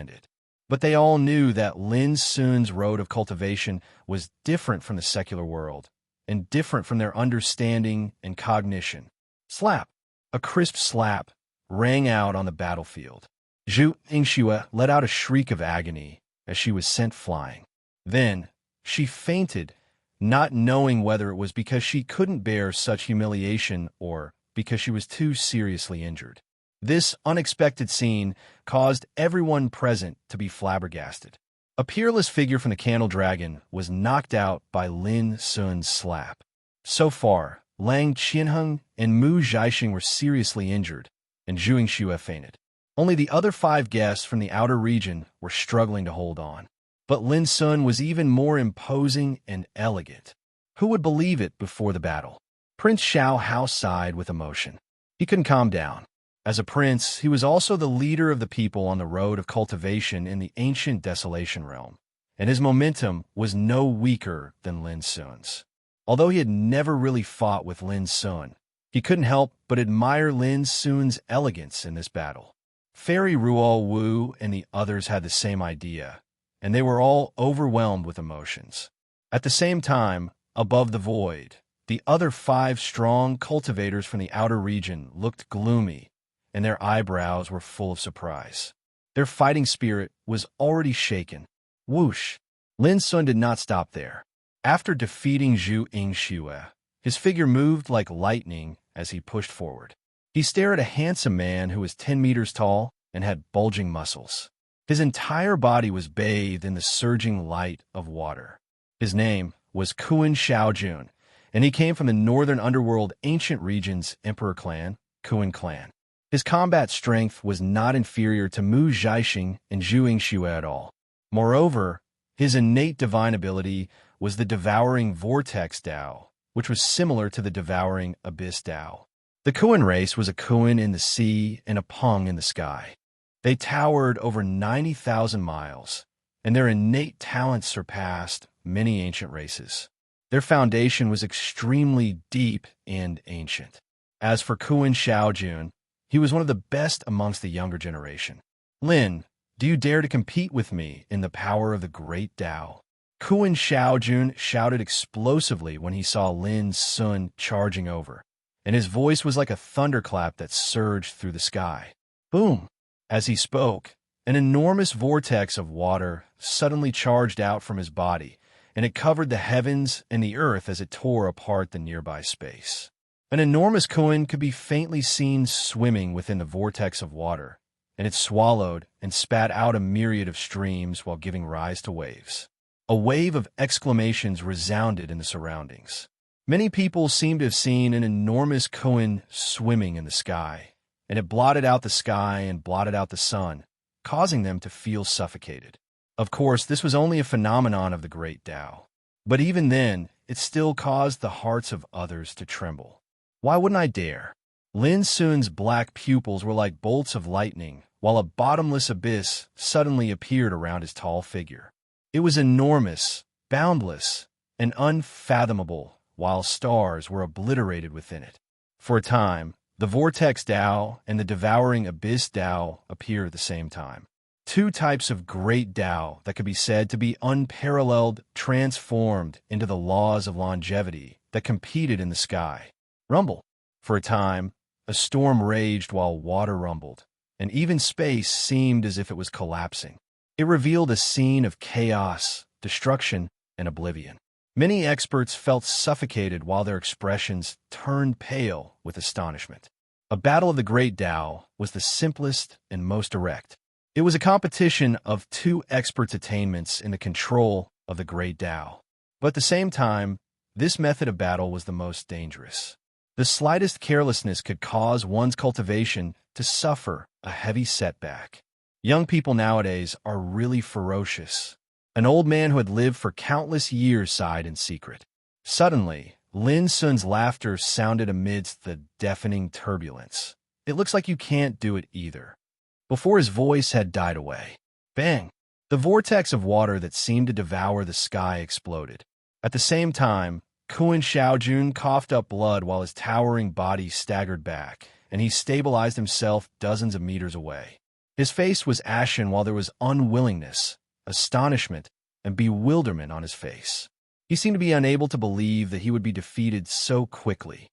it. But they all knew that Lin Sun's road of cultivation was different from the secular world, and different from their understanding and cognition. Slap! A crisp slap rang out on the battlefield. Zhu Yingxue let out a shriek of agony as she was sent flying. Then she fainted, not knowing whether it was because she couldn't bear such humiliation or because she was too seriously injured. This unexpected scene caused everyone present to be flabbergasted. A peerless figure from the Candle Dragon was knocked out by Lin Sun's slap. So far, Lang Qianheng and Mu Zhaixing were seriously injured, and Zhu Yingxue fainted. Only the other 5 guests from the outer region were struggling to hold on. But Lin Sun was even more imposing and elegant. Who would believe it before the battle? Prince Xiao Hao sighed with emotion. He couldn't calm down. As a prince, he was also the leader of the people on the road of cultivation in the ancient desolation realm, and his momentum was no weaker than Lin Sun's. Although he had never really fought with Lin Sun, he couldn't help but admire Lin Sun's elegance in this battle. Fairy Ruo Wu and the others had the same idea, and they were all overwhelmed with emotions. At the same time, above the void, the other 5 strong cultivators from the outer region looked gloomy, and their eyebrows were full of surprise. Their fighting spirit was already shaken. Whoosh! Lin Sun did not stop there. After defeating Zhu Yingxue, his figure moved like lightning as he pushed forward. He stared at a handsome man who was 10 meters tall and had bulging muscles. His entire body was bathed in the surging light of water. His name was Kuan Xiaojun, and he came from the northern underworld ancient region's emperor clan, Kuan clan. His combat strength was not inferior to Mu Zhaixing and Zhu Yingxue at all. Moreover, his innate divine ability was the devouring vortex Dao, which was similar to the devouring abyss Dao. The Kuan race was a Kuan in the sea and a Peng in the sky. They towered over 90,000 miles, and their innate talents surpassed many ancient races. Their foundation was extremely deep and ancient. As for Kuan Xiaojun, he was one of the best amongst the younger generation. Lin, do you dare to compete with me in the power of the great Dao? Kuan Xiaojun shouted explosively when he saw Lin Sun charging over, and his voice was like a thunderclap that surged through the sky. Boom! As he spoke, an enormous vortex of water suddenly charged out from his body, and it covered the heavens and the earth as it tore apart the nearby space. An enormous Kuan could be faintly seen swimming within the vortex of water, and it swallowed and spat out a myriad of streams while giving rise to waves. A wave of exclamations resounded in the surroundings. Many people seemed to have seen an enormous Kuan swimming in the sky, and it blotted out the sky and blotted out the sun, causing them to feel suffocated. Of course, this was only a phenomenon of the great Tao, but even then, it still caused the hearts of others to tremble. Why wouldn't I dare? Lin Sun's black pupils were like bolts of lightning, while a bottomless abyss suddenly appeared around his tall figure. It was enormous, boundless, and unfathomable, while stars were obliterated within it. For a time, the Vortex Tao and the Devouring Abyss Tao appeared at the same time. Two types of great Tao that could be said to be unparalleled, transformed into the laws of longevity that competed in the sky. Rumble. For a time, a storm raged while water rumbled, and even space seemed as if it was collapsing. It revealed a scene of chaos, destruction, and oblivion. Many experts felt suffocated while their expressions turned pale with astonishment. A battle of the great Tao was the simplest and most direct. It was a competition of two experts' attainments in the control of the great Tao. But at the same time, this method of battle was the most dangerous. The slightest carelessness could cause one's cultivation to suffer a heavy setback. Young people nowadays are really ferocious. An old man who had lived for countless years sighed in secret. Suddenly, Lin Sun's laughter sounded amidst the deafening turbulence. It looks like you can't do it either. Before his voice had died away. Bang! The vortex of water that seemed to devour the sky exploded. At the same time, Kuan Xiaojun coughed up blood while his towering body staggered back, and he stabilized himself dozens of meters away. His face was ashen while there was unwillingness, astonishment, and bewilderment on his face. He seemed to be unable to believe that he would be defeated so quickly.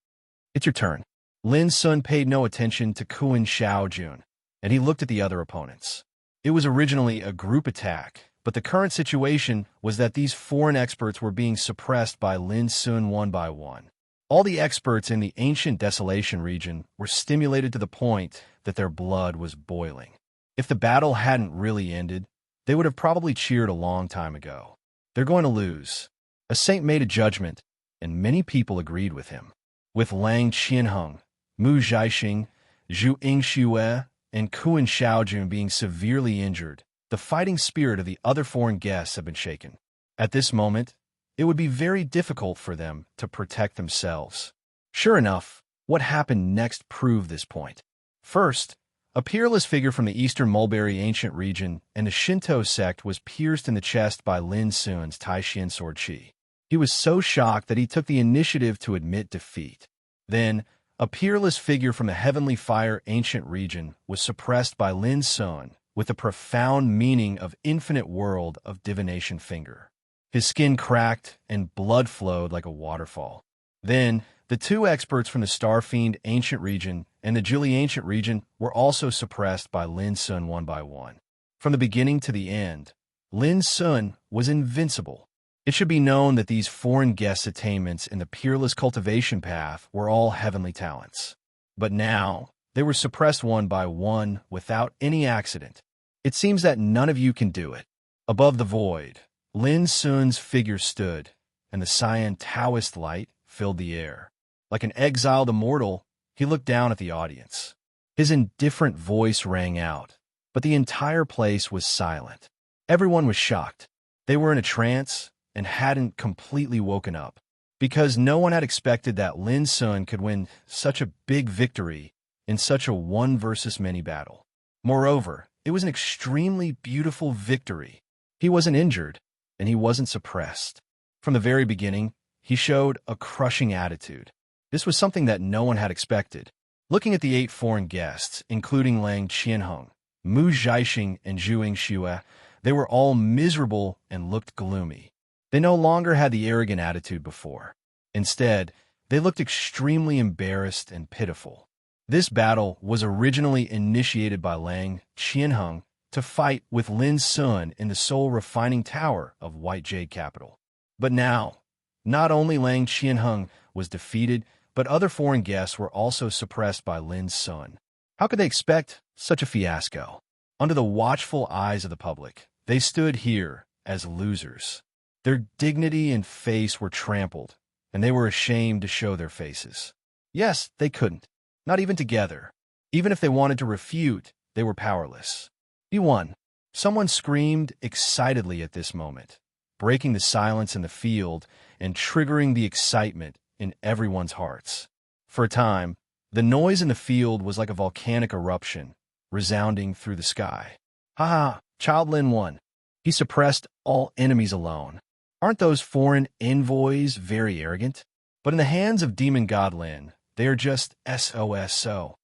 It's your turn. Lin Sun paid no attention to Kuan Xiaojun, and he looked at the other opponents. It was originally a group attack, but the current situation was that these foreign experts were being suppressed by Lin Sun one by one. All the experts in the ancient desolation region were stimulated to the point that their blood was boiling. If the battle hadn't really ended, they would have probably cheered a long time ago. They're going to lose. A saint made a judgment, and many people agreed with him. With Lang Qianheng, Mu Zhaixing, Zhu Yingxue, and Kuan Xiaojun being severely injured, the fighting spirit of the other foreign guests had been shaken. At this moment, it would be very difficult for them to protect themselves. Sure enough, what happened next proved this point. First, a peerless figure from the eastern mulberry ancient region and the Shinto sect was pierced in the chest by Lin Sun's Taishin sword chi. He was so shocked that he took the initiative to admit defeat. Then, a peerless figure from the heavenly fire ancient region was suppressed by Lin Sun with the profound meaning of infinite world of divination finger. His skin cracked and blood flowed like a waterfall. Then, the two experts from the Star Fiend ancient region and the Jili ancient region were also suppressed by Lin Sun one by one. From the beginning to the end, Lin Sun was invincible. It should be known that these foreign guests' attainments in the peerless cultivation path were all heavenly talents. But now, they were suppressed one by one without any accident. It seems that none of you can do it. Above the void, Lin Sun's figure stood, and the cyan Taoist light filled the air. Like an exiled immortal, he looked down at the audience. His indifferent voice rang out, but the entire place was silent. Everyone was shocked. They were in a trance and hadn't completely woken up, because no one had expected that Lin Sun could win such a big victory in such a one-versus-many battle. Moreover, it was an extremely beautiful victory. He wasn't injured, and he wasn't suppressed. From the very beginning, he showed a crushing attitude. This was something that no one had expected. Looking at the 8 foreign guests, including Lang Qianheng, Mu Zhaixing, and Zhu Yingxue, they were all miserable and looked gloomy. They no longer had the arrogant attitude before. Instead, they looked extremely embarrassed and pitiful. This battle was originally initiated by Lang Qianheng to fight with Lin Sun in the Soul Refining Tower of White Jade Capital. But now, not only Lang Qianheng was defeated, but other foreign guests were also suppressed by Lin Sun. How could they expect such a fiasco? Under the watchful eyes of the public, they stood here as losers. Their dignity and face were trampled, and they were ashamed to show their faces. Yes, they couldn't. Not even together. Even if they wanted to refute, they were powerless. He won. Someone screamed excitedly at this moment, breaking the silence in the field and triggering the excitement in everyone's hearts. For a time, the noise in the field was like a volcanic eruption, resounding through the sky. Ha ha, Child Lin won. He suppressed all enemies alone. Aren't those foreign envoys very arrogant? But in the hands of Demon God Lin, they are just SOSO.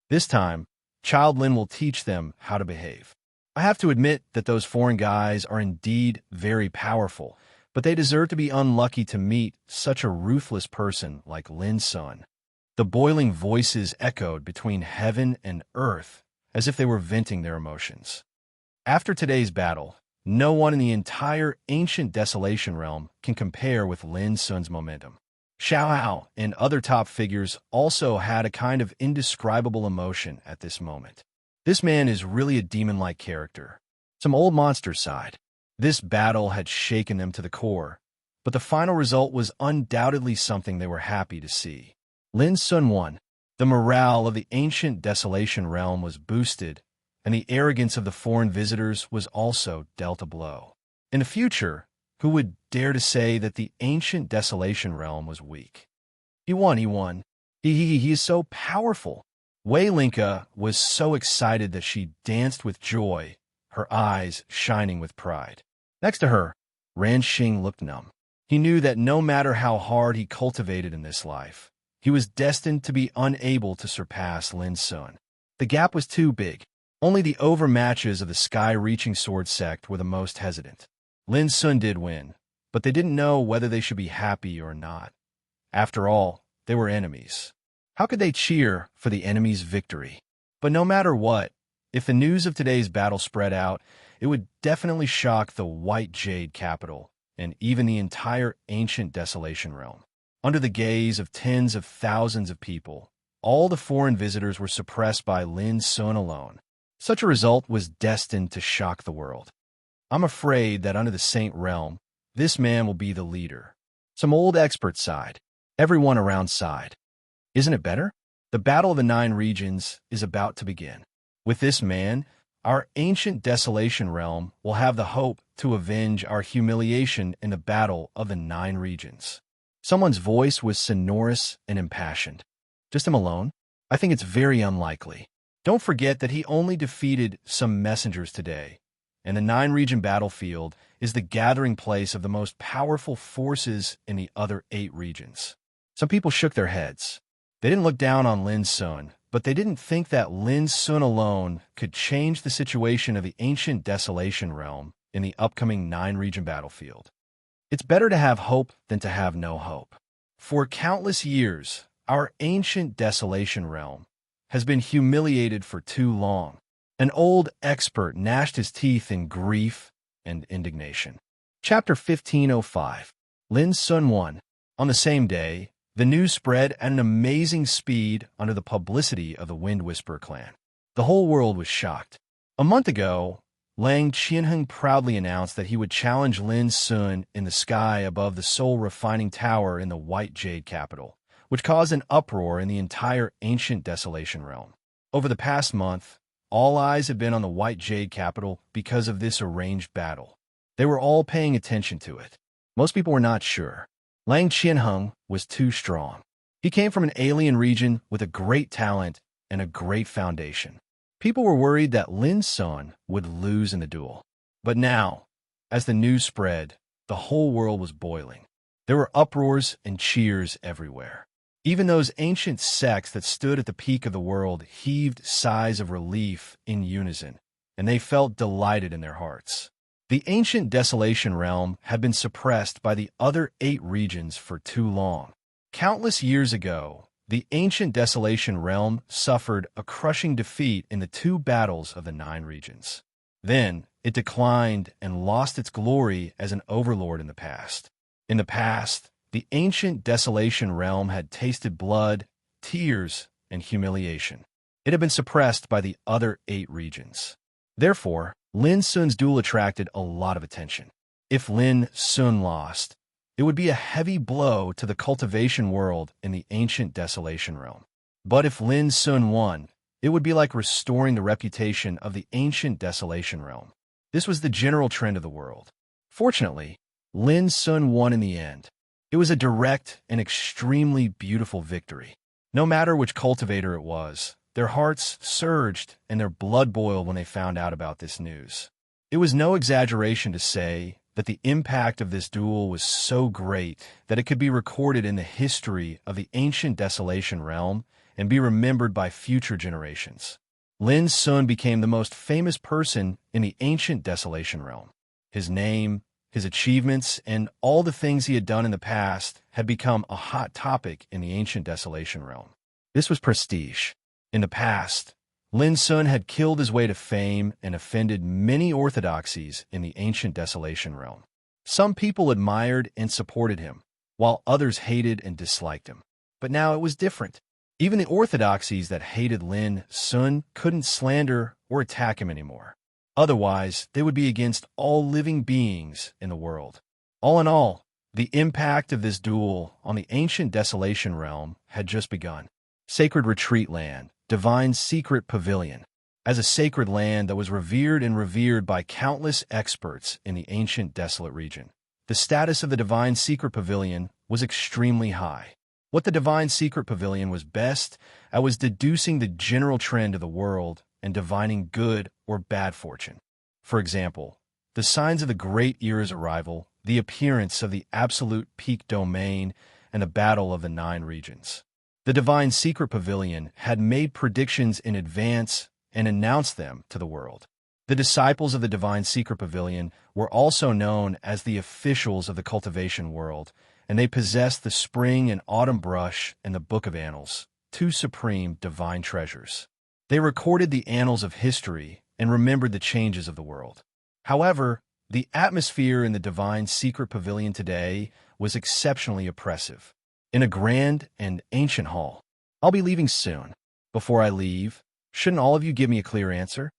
This time, Child Lin will teach them how to behave. I have to admit that those foreign guys are indeed very powerful, but they deserve to be unlucky to meet such a ruthless person like Lin Sun. The boiling voices echoed between heaven and earth as if they were venting their emotions. After today's battle, no one in the entire ancient Desolation realm can compare with Lin Sun's momentum. Xiao and other top figures also had a kind of indescribable emotion at this moment. This man is really a demon-like character. Some old monster side. This battle had shaken them to the core, but the final result was undoubtedly something they were happy to see. Lin Sun won. The morale of the ancient Desolation realm was boosted, and the arrogance of the foreign visitors was also dealt a blow. In the future, who would dare to say that the ancient Desolation realm was weak? He won. He is so powerful. Wei Linka was so excited that she danced with joy, her eyes shining with pride. Next to her, Ran Xing looked numb. He knew that no matter how hard he cultivated in this life, he was destined to be unable to surpass Lin Sun. The gap was too big. Only the overmatches of the sky-reaching sword sect were the most hesitant. Lin Sun did win, but they didn't know whether they should be happy or not. After all, they were enemies. How could they cheer for the enemy's victory? But no matter what, if the news of today's battle spread out, it would definitely shock the White Jade capital and even the entire ancient Desolation realm. Under the gaze of tens of thousands of people, all the foreign visitors were suppressed by Lin Sun alone. Such a result was destined to shock the world. I'm afraid that under the Saint realm, this man will be the leader. Some old experts sighed. Everyone around sighed. Isn't it better? The Battle of the Nine Regions is about to begin. With this man, our ancient Desolation realm will have the hope to avenge our humiliation in the Battle of the Nine Regions. Someone's voice was sonorous and impassioned. Just him alone? I think it's very unlikely. Don't forget that he only defeated some messengers today, and the Nine-region battlefield is the gathering place of the most powerful forces in the other 8 regions. Some people shook their heads. They didn't look down on Lin Sun, but they didn't think that Lin Sun alone could change the situation of the ancient Desolation realm in the upcoming Nine-region battlefield. It's better to have hope than to have no hope. For countless years, our ancient Desolation realm has been humiliated for too long. An old expert gnashed his teeth in grief and indignation. Chapter 1505. Lin Sun won. On the same day, the news spread at an amazing speed under the publicity of the Wind Whisperer clan. The whole world was shocked. A month ago, Lang Qianheng proudly announced that he would challenge Lin Sun in the sky above the Soul Refining Tower in the White Jade capital, which caused an uproar in the entire ancient Desolation realm. Over the past month, all eyes have been on the White Jade capital because of this arranged battle. They were all paying attention to it. Most people were not sure. Lang Qianheng was too strong. He came from an alien region with a great talent and a great foundation. People were worried that Lin Sun would lose in the duel. But now, as the news spread, the whole world was boiling. There were uproars and cheers everywhere. Even those ancient sects that stood at the peak of the world heaved sighs of relief in unison, and they felt delighted in their hearts. The ancient Desolation realm had been suppressed by the other 8 regions for too long. Countless years ago, the ancient Desolation realm suffered a crushing defeat in the 2 battles of the 9 regions. Then, it declined and lost its glory as an overlord in the past. In the past, the ancient Desolation realm had tasted blood, tears, and humiliation. It had been suppressed by the other 8 regions. Therefore, Lin Sun's duel attracted a lot of attention. If Lin Sun lost, it would be a heavy blow to the cultivation world in the ancient Desolation realm. But if Lin Sun won, it would be like restoring the reputation of the ancient Desolation realm. This was the general trend of the world. Fortunately, Lin Sun won in the end. It was a direct and extremely beautiful victory. No matter which cultivator it was, their hearts surged and their blood boiled when they found out about this news. It was no exaggeration to say that the impact of this duel was so great that it could be recorded in the history of the ancient Desolation realm and be remembered by future generations. Lin Sun became the most famous person in the ancient Desolation realm. His name, his achievements, and all the things he had done in the past had become a hot topic in the ancient Desolation realm. This was prestige. In the past, Lin Sun had killed his way to fame and offended many orthodoxies in the ancient Desolation realm. Some people admired and supported him, while others hated and disliked him. But now it was different. Even the orthodoxies that hated Lin Sun couldn't slander or attack him anymore. Otherwise, they would be against all living beings in the world. All in all, the impact of this duel on the ancient Desolation realm had just begun. Sacred Retreat Land, Divine Secret Pavilion. As a sacred land that was revered by countless experts in the ancient Desolate region, the status of the Divine Secret Pavilion was extremely high. What the Divine Secret Pavilion was best at was deducing the general trend of the world and divining good or bad fortune. For example, the signs of the Great Era's arrival, the appearance of the absolute peak domain, and the battle of the 9 regions. The Divine Secret Pavilion had made predictions in advance and announced them to the world. The disciples of the Divine Secret Pavilion were also known as the officials of the cultivation world, and they possessed the spring and autumn brush and the Book of Annals, 2 supreme divine treasures. They recorded the annals of history and remembered the changes of the world. However, the atmosphere in the Divine Secret Pavilion today was exceptionally oppressive. In a grand and ancient hall. I'll be leaving soon. Before I leave, shouldn't all of you give me a clear answer?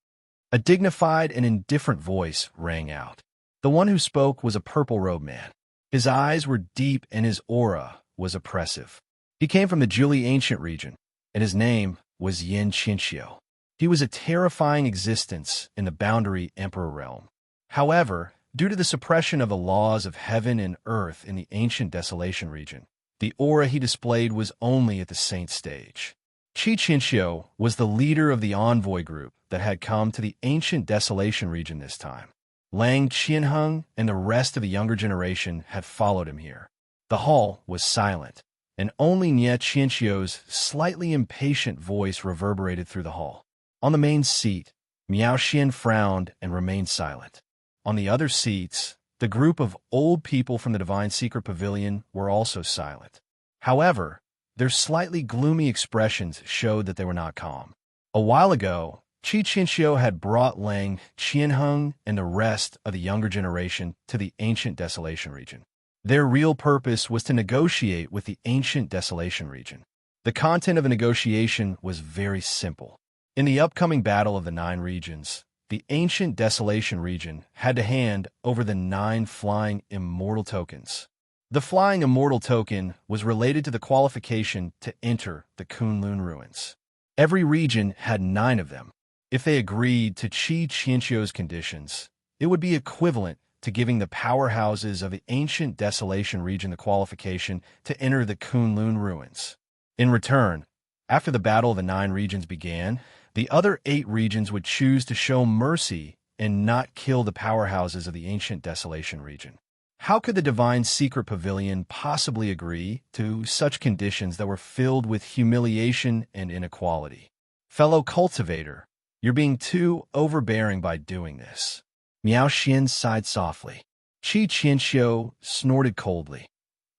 A dignified and indifferent voice rang out. The one who spoke was a purple-robed man. His eyes were deep and his aura was oppressive. He came from the Juli ancient region, and his name was Yin Chinchio. He was a terrifying existence in the Boundary Emperor realm. However, due to the suppression of the laws of heaven and earth in the ancient Desolation region, the aura he displayed was only at the saint stage. Chi Chinchio was the leader of the envoy group that had come to the ancient Desolation region this time. Lang Qianheng and the rest of the younger generation had followed him here. The hall was silent, and only Nie Qianchio's slightly impatient voice reverberated through the hall. On the main seat, Miao Xian frowned and remained silent. On the other seats, the group of old people from the Divine Secret Pavilion were also silent. However, their slightly gloomy expressions showed that they were not calm. A while ago, Chi Chinchio had brought Lang Qianheng and the rest of the younger generation to the ancient Desolation region. Their real purpose was to negotiate with the ancient Desolation region. The content of the negotiation was very simple. In the upcoming battle of the 9 regions, the ancient Desolation region had to hand over the 9 flying immortal tokens. The flying immortal token was related to the qualification to enter the Kunlun ruins. Every region had 9 of them. If they agreed to Chi Qianchio's conditions, it would be equivalent to giving the powerhouses of the ancient Desolation region the qualification to enter the Kunlun ruins. In return, after the battle of the 9 regions began, the other 8 regions would choose to show mercy and not kill the powerhouses of the ancient Desolation region. How could the Divine Secret Pavilion possibly agree to such conditions that were filled with humiliation and inequality? Fellow cultivator, you're being too overbearing by doing this. Miao Xian sighed softly. Chi Qianchio snorted coldly.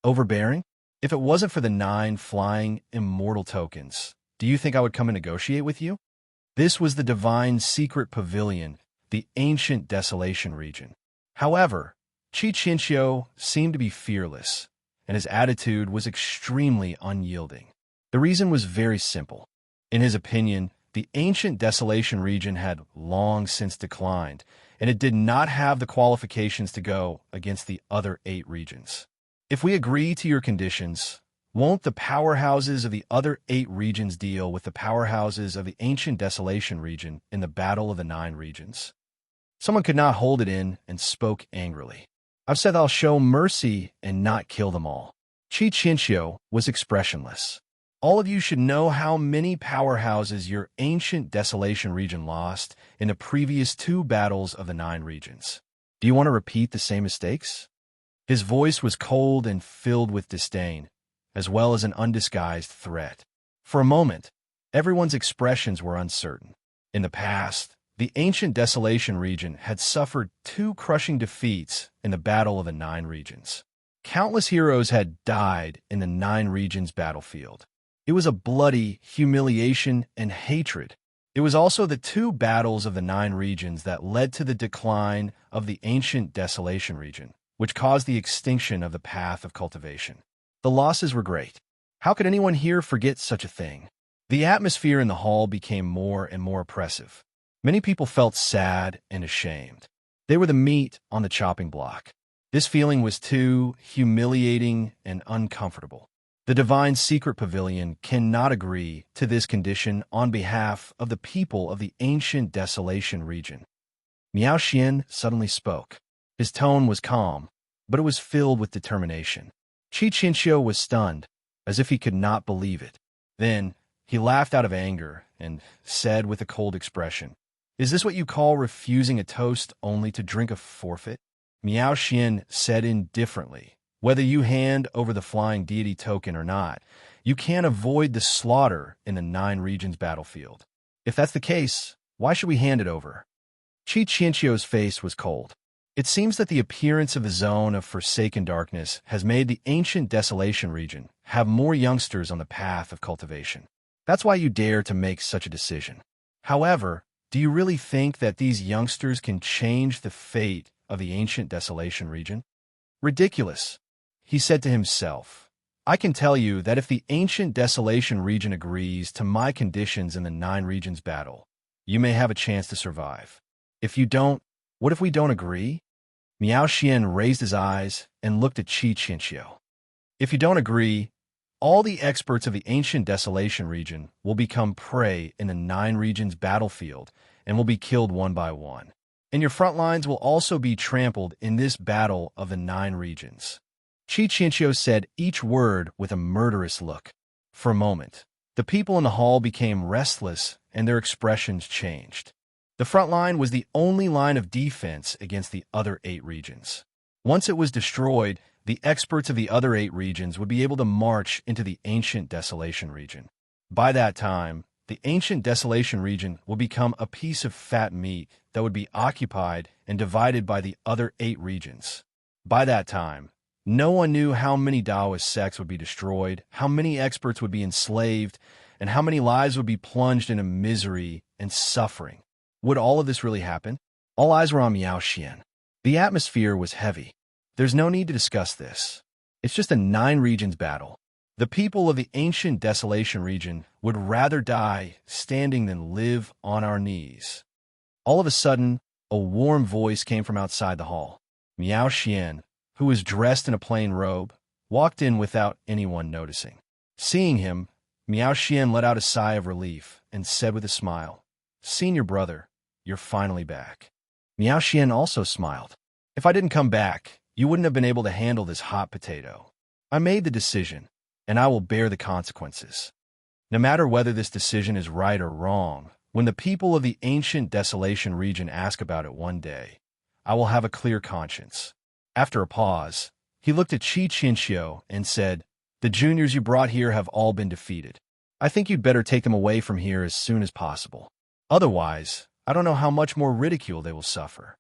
Overbearing? If it wasn't for the 9 flying immortal tokens, do you think I would come and negotiate with you? This was the Divine Secret Pavilion, the ancient Desolation region. However, Chi Qianchio seemed to be fearless, and his attitude was extremely unyielding. The reason was very simple. In his opinion, the ancient Desolation region had long since declined, and it did not have the qualifications to go against the other 8 regions. If we agree to your conditions, won't the powerhouses of the other 8 regions deal with the powerhouses of the ancient Desolation region in the battle of the 9 regions? Someone could not hold it in and spoke angrily. I've said I'll show mercy and not kill them all. Chi Qianchio was expressionless. All of you should know how many powerhouses your ancient Desolation region lost in the previous 2 battles of the 9 regions. Do you want to repeat the same mistakes? His voice was cold and filled with disdain, as well as an undisguised threat. For a moment, everyone's expressions were uncertain. In the past, the ancient Desolation region had suffered two crushing defeats in the Battle of the Nine Regions. Countless heroes had died in the Nine Regions battlefield. It was a bloody humiliation and hatred. It was also the two battles of the Nine Regions that led to the decline of the ancient Desolation region, which caused the extinction of the path of cultivation. The losses were great. How could anyone here forget such a thing? The atmosphere in the hall became more and more oppressive. Many people felt sad and ashamed. They were the meat on the chopping block. This feeling was too humiliating and uncomfortable. The Divine Secret Pavilion cannot agree to this condition on behalf of the people of the ancient Desolation region. Miao Xian suddenly spoke. His tone was calm, but it was filled with determination. Qi Qinxiu was stunned, as if he could not believe it. Then, he laughed out of anger and said with a cold expression, "Is this what you call refusing a toast only to drink a forfeit?" Miao Xian said indifferently, "Whether you hand over the flying deity token or not, you can't avoid the slaughter in the Nine Regions battlefield. If that's the case, why should we hand it over?" Qi Qinxiu's face was cold. It seems that the appearance of the zone of forsaken darkness has made the ancient Desolation region have more youngsters on the path of cultivation. That's why you dare to make such a decision. However, do you really think that these youngsters can change the fate of the ancient Desolation region? Ridiculous, he said to himself. I can tell you that if the ancient Desolation region agrees to my conditions in the Nine Regions battle, you may have a chance to survive. If you don't, what if we don't agree? Miao Xian raised his eyes and looked at Qi Qinxiu. If you don't agree, all the experts of the ancient Desolation region will become prey in the Nine Regions battlefield and will be killed one by one. And your front lines will also be trampled in this battle of the Nine Regions. Qi Qinxiu said each word with a murderous look. For a moment, the people in the hall became restless and their expressions changed. The front line was the only line of defense against the other 8 regions. Once it was destroyed, the experts of the other 8 regions would be able to march into the ancient Desolation region. By that time, the ancient Desolation region will become a piece of fat meat that would be occupied and divided by the other 8 regions. By that time, no one knew how many Taoist sects would be destroyed, how many experts would be enslaved, and how many lives would be plunged into misery and suffering. Would all of this really happen? All eyes were on Miao Xian. The atmosphere was heavy. There's no need to discuss this. It's just a Nine Regions battle. The people of the ancient Desolation region would rather die standing than live on our knees. All of a sudden, a warm voice came from outside the hall. Miao Xian, who was dressed in a plain robe, walked in without anyone noticing. Seeing him, Miao Xian let out a sigh of relief and said with a smile, "Senior brother, you're finally back." Miao Xian also smiled. "If I didn't come back, you wouldn't have been able to handle this hot potato. I made the decision, and I will bear the consequences. No matter whether this decision is right or wrong, when the people of the ancient Desolation region ask about it one day, I will have a clear conscience." After a pause, he looked at Qi Qinxiu and said, "The juniors you brought here have all been defeated. I think you'd better take them away from here as soon as possible. Otherwise, I don't know how much more ridicule they will suffer."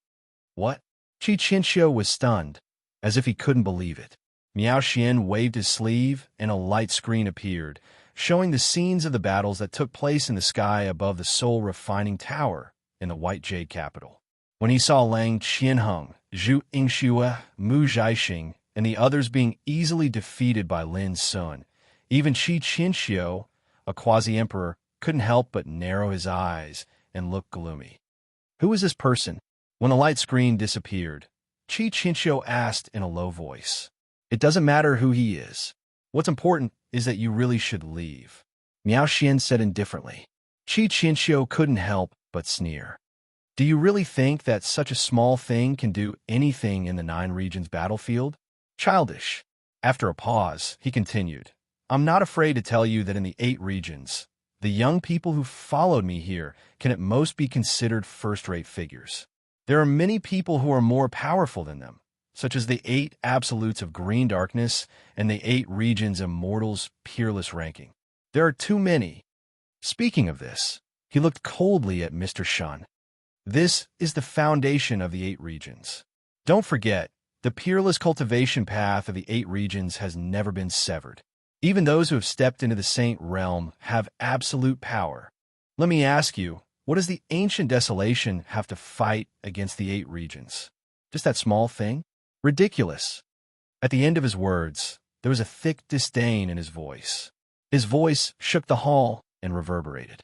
What? Qi Qinxiu was stunned, as if he couldn't believe it. Miao Xian waved his sleeve, and a light screen appeared, showing the scenes of the battles that took place in the sky above the Soul Refining Tower in the White Jade capital. When he saw Lang Qianheng, Zhu Yingxue, Mu Zhaixing, and the others being easily defeated by Lin Sun, even Qi Qinxiu, a quasi-emperor, couldn't help but narrow his eyes and look gloomy. Who is this person? When the light screen disappeared, Qi Qinxiu asked in a low voice. It doesn't matter who he is. What's important is that you really should leave. Miao Xian said indifferently. Qi Qinxiu couldn't help but sneer. Do you really think that such a small thing can do anything in the Nine Regions battlefield? Childish. After a pause, he continued. I'm not afraid to tell you that in the 8 regions, the young people who followed me here can at most be considered first-rate figures. There are many people who are more powerful than them, such as the 8 absolutes of green darkness and the 8 regions immortals peerless ranking. There are too many. Speaking of this, He looked coldly at Mr. Shun. This is the foundation of the 8 regions. Don't forget, the peerless cultivation path of the 8 regions has never been severed. Even those who have stepped into the Saint realm have absolute power. Let me ask you, what does the ancient desolation have to fight against the 8 regions? Just that small thing? Ridiculous. At the end of his words, there was a thick disdain in his voice. His voice shook the hall and reverberated.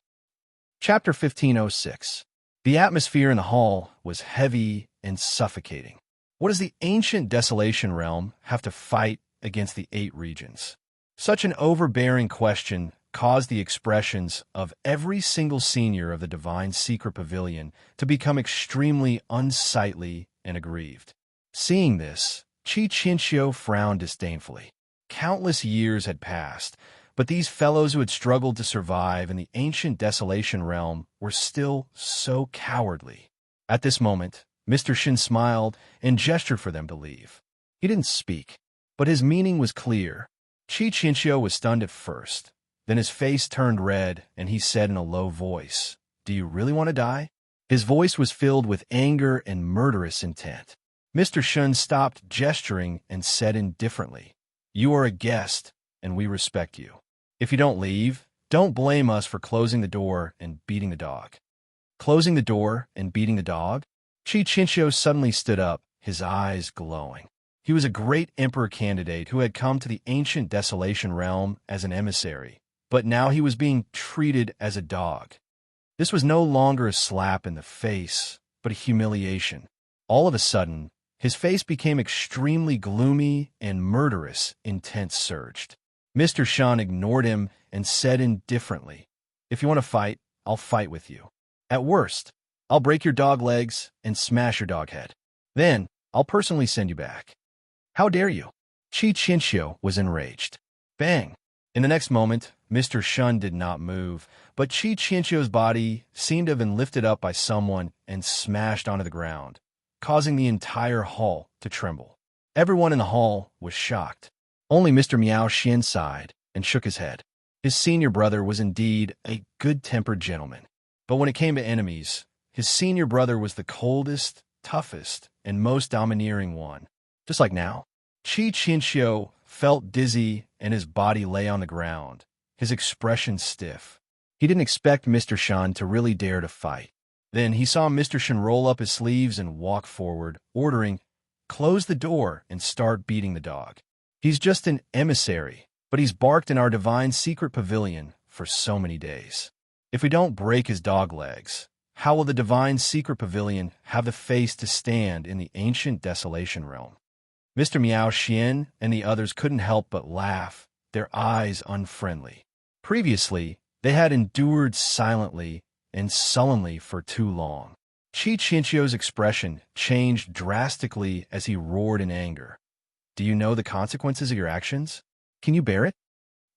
Chapter 1506. The atmosphere in the hall was heavy and suffocating. What does the ancient desolation realm have to fight against the 8 regions? Such an overbearing question caused the expressions of every single senior of the Divine Secret Pavilion to become extremely unsightly and aggrieved. Seeing this, Chi frowned disdainfully. Countless years had passed, but these fellows who had struggled to survive in the ancient desolation realm were still so cowardly. At this moment, Mr. Shin smiled and gestured for them to leave. He didn't speak, but his meaning was clear. Chi was stunned at first. Then his face turned red, and he said in a low voice, "Do you really want to die?" His voice was filled with anger and murderous intent. Mr. Shun stopped gesturing and said indifferently, "You are a guest, and we respect you. If you don't leave, don't blame us for closing the door and beating the dog." Closing the door and beating the dog? Chi suddenly stood up, his eyes glowing. He was a great emperor candidate who had come to the ancient desolation realm as an emissary, but now he was being treated as a dog. This was no longer a slap in the face, but a humiliation. All of a sudden, his face became extremely gloomy and murderous intent surged. Mr. Shan ignored him and said indifferently, "If you want to fight, I'll fight with you. At worst, I'll break your dog legs and smash your dog head. Then, I'll personally send you back." "How dare you?" Chi Chinchio was enraged. Bang! In the next moment, Mr. Shun did not move, but Chi Chinchio's body seemed to have been lifted up by someone and smashed onto the ground, causing the entire hall to tremble. Everyone in the hall was shocked. Only Mr. Miao Xian sighed and shook his head. His senior brother was indeed a good-tempered gentleman, but when it came to enemies, his senior brother was the coldest, toughest, and most domineering one. Just like now, Chi Chinchio felt dizzy and his body lay on the ground, his expression stiff. He didn't expect Mr. Shan to really dare to fight. Then he saw Mr. Shan roll up his sleeves and walk forward, ordering, "Close the door and start beating the dog. He's just an emissary, but he's barked in our divine secret pavilion for so many days. If we don't break his dog legs, how will the divine secret pavilion have the face to stand in the ancient desolation realm?" Mr. Miao Xian and the others couldn't help but laugh, their eyes unfriendly. Previously, they had endured silently and sullenly for too long. Chi Chinchio's expression changed drastically as he roared in anger. "Do you know the consequences of your actions? Can you bear it?"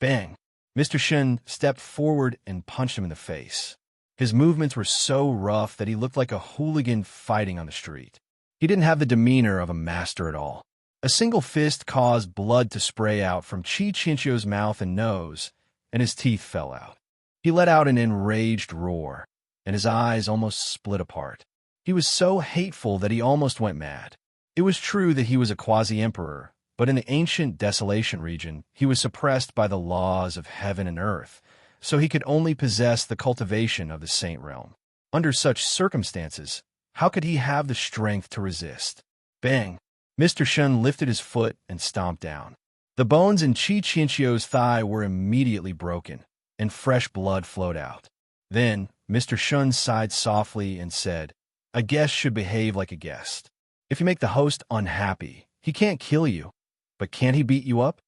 Bang! Mr. Shin stepped forward and punched him in the face. His movements were so rough that he looked like a hooligan fighting on the street. He didn't have the demeanor of a master at all. A single fist caused blood to spray out from Chi Chinchio's mouth and nose, and his teeth fell out. He let out an enraged roar, and his eyes almost split apart. He was so hateful that he almost went mad. It was true that he was a quasi-emperor, but in the ancient desolation region, he was suppressed by the laws of heaven and earth, so he could only possess the cultivation of the saint realm. Under such circumstances, how could he have the strength to resist? Bang! Mr. Shun lifted his foot and stomped down. The bones in Chi Chinchio's thigh were immediately broken, and fresh blood flowed out. Then, Mr. Shun sighed softly and said, "A guest should behave like a guest. If you make the host unhappy, he can't kill you, but can't he beat you up?"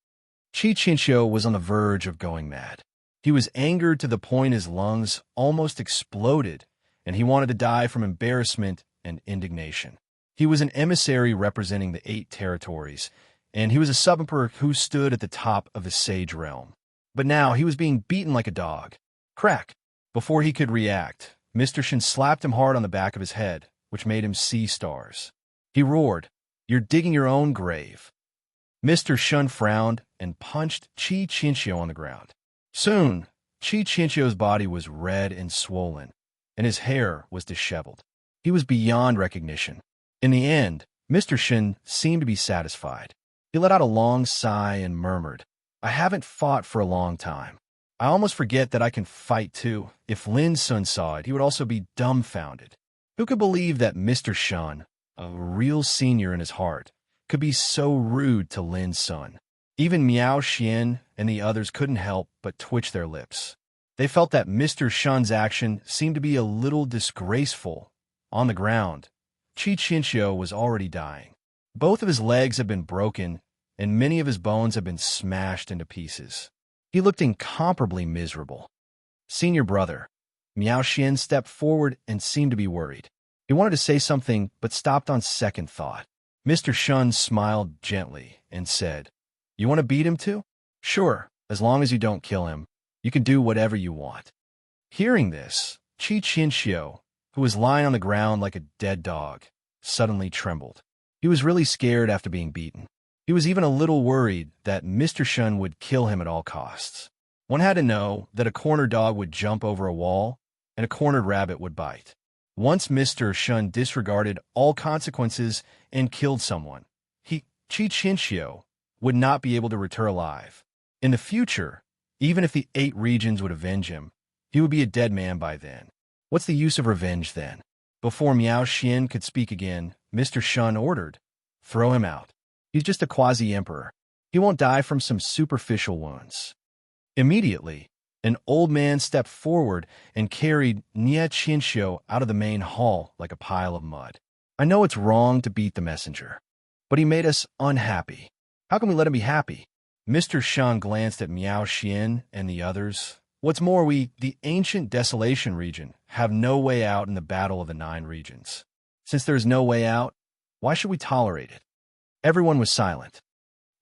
Chi Chinchio was on the verge of going mad. He was angered to the point his lungs almost exploded, and he wanted to die from embarrassment and indignation. He was an emissary representing the 8 territories, and he was a sub-emperor who stood at the top of the sage realm. But now he was being beaten like a dog. Crack! Before he could react, Mr. Shin slapped him hard on the back of his head, which made him see stars. He roared, "You're digging your own grave." Mr. Shun frowned and punched Chi Chinchio on the ground. Soon, Qi Qianqiu's body was red and swollen, and his hair was disheveled. He was beyond recognition. In the end, Mr. Shen seemed to be satisfied. He let out a long sigh and murmured, "I haven't fought for a long time. I almost forget that I can fight too." If Lin Sun saw it, he would also be dumbfounded. Who could believe that Mr. Shen, a real senior in his heart, could be so rude to Lin Sun? Even Miao Xian and the others couldn't help but twitch their lips. They felt that Mr. Shen's action seemed to be a little disgraceful. On the ground, Qi Qianqiu was already dying. Both of his legs had been broken, and many of his bones had been smashed into pieces. He looked incomparably miserable. Senior brother, Miao Xian stepped forward and seemed to be worried. He wanted to say something, but stopped on second thought. Mr. Shen smiled gently and said, "You want to beat him too? Sure, as long as you don't kill him. You can do whatever you want." Hearing this, Qi Qianqiu, who was lying on the ground like a dead dog, suddenly trembled. He was really scared after being beaten. He was even a little worried that Mr. Shen would kill him at all costs. One had to know that a cornered dog would jump over a wall and a cornered rabbit would bite. Once Mr. Shen disregarded all consequences and killed someone, Qi Qianqiu, would not be able to return alive. In the future, even if the 8 regions would avenge him, he would be a dead man by then. What's the use of revenge then? Before Miao Xian could speak again, Mr. Shen ordered, "Throw him out. He's just a quasi-emperor. He won't die from some superficial wounds." Immediately, an old man stepped forward and carried Nie Qianqiu out of the main hall like a pile of mud. "I know it's wrong to beat the messenger, but he made us unhappy. How can we let him be happy?" Mr. Shen glanced at Miao Xian and the others. "What's more, we, the ancient desolation region, have no way out in the battle of the 9 regions. Since there's no way out, why should we tolerate it?" Everyone was silent.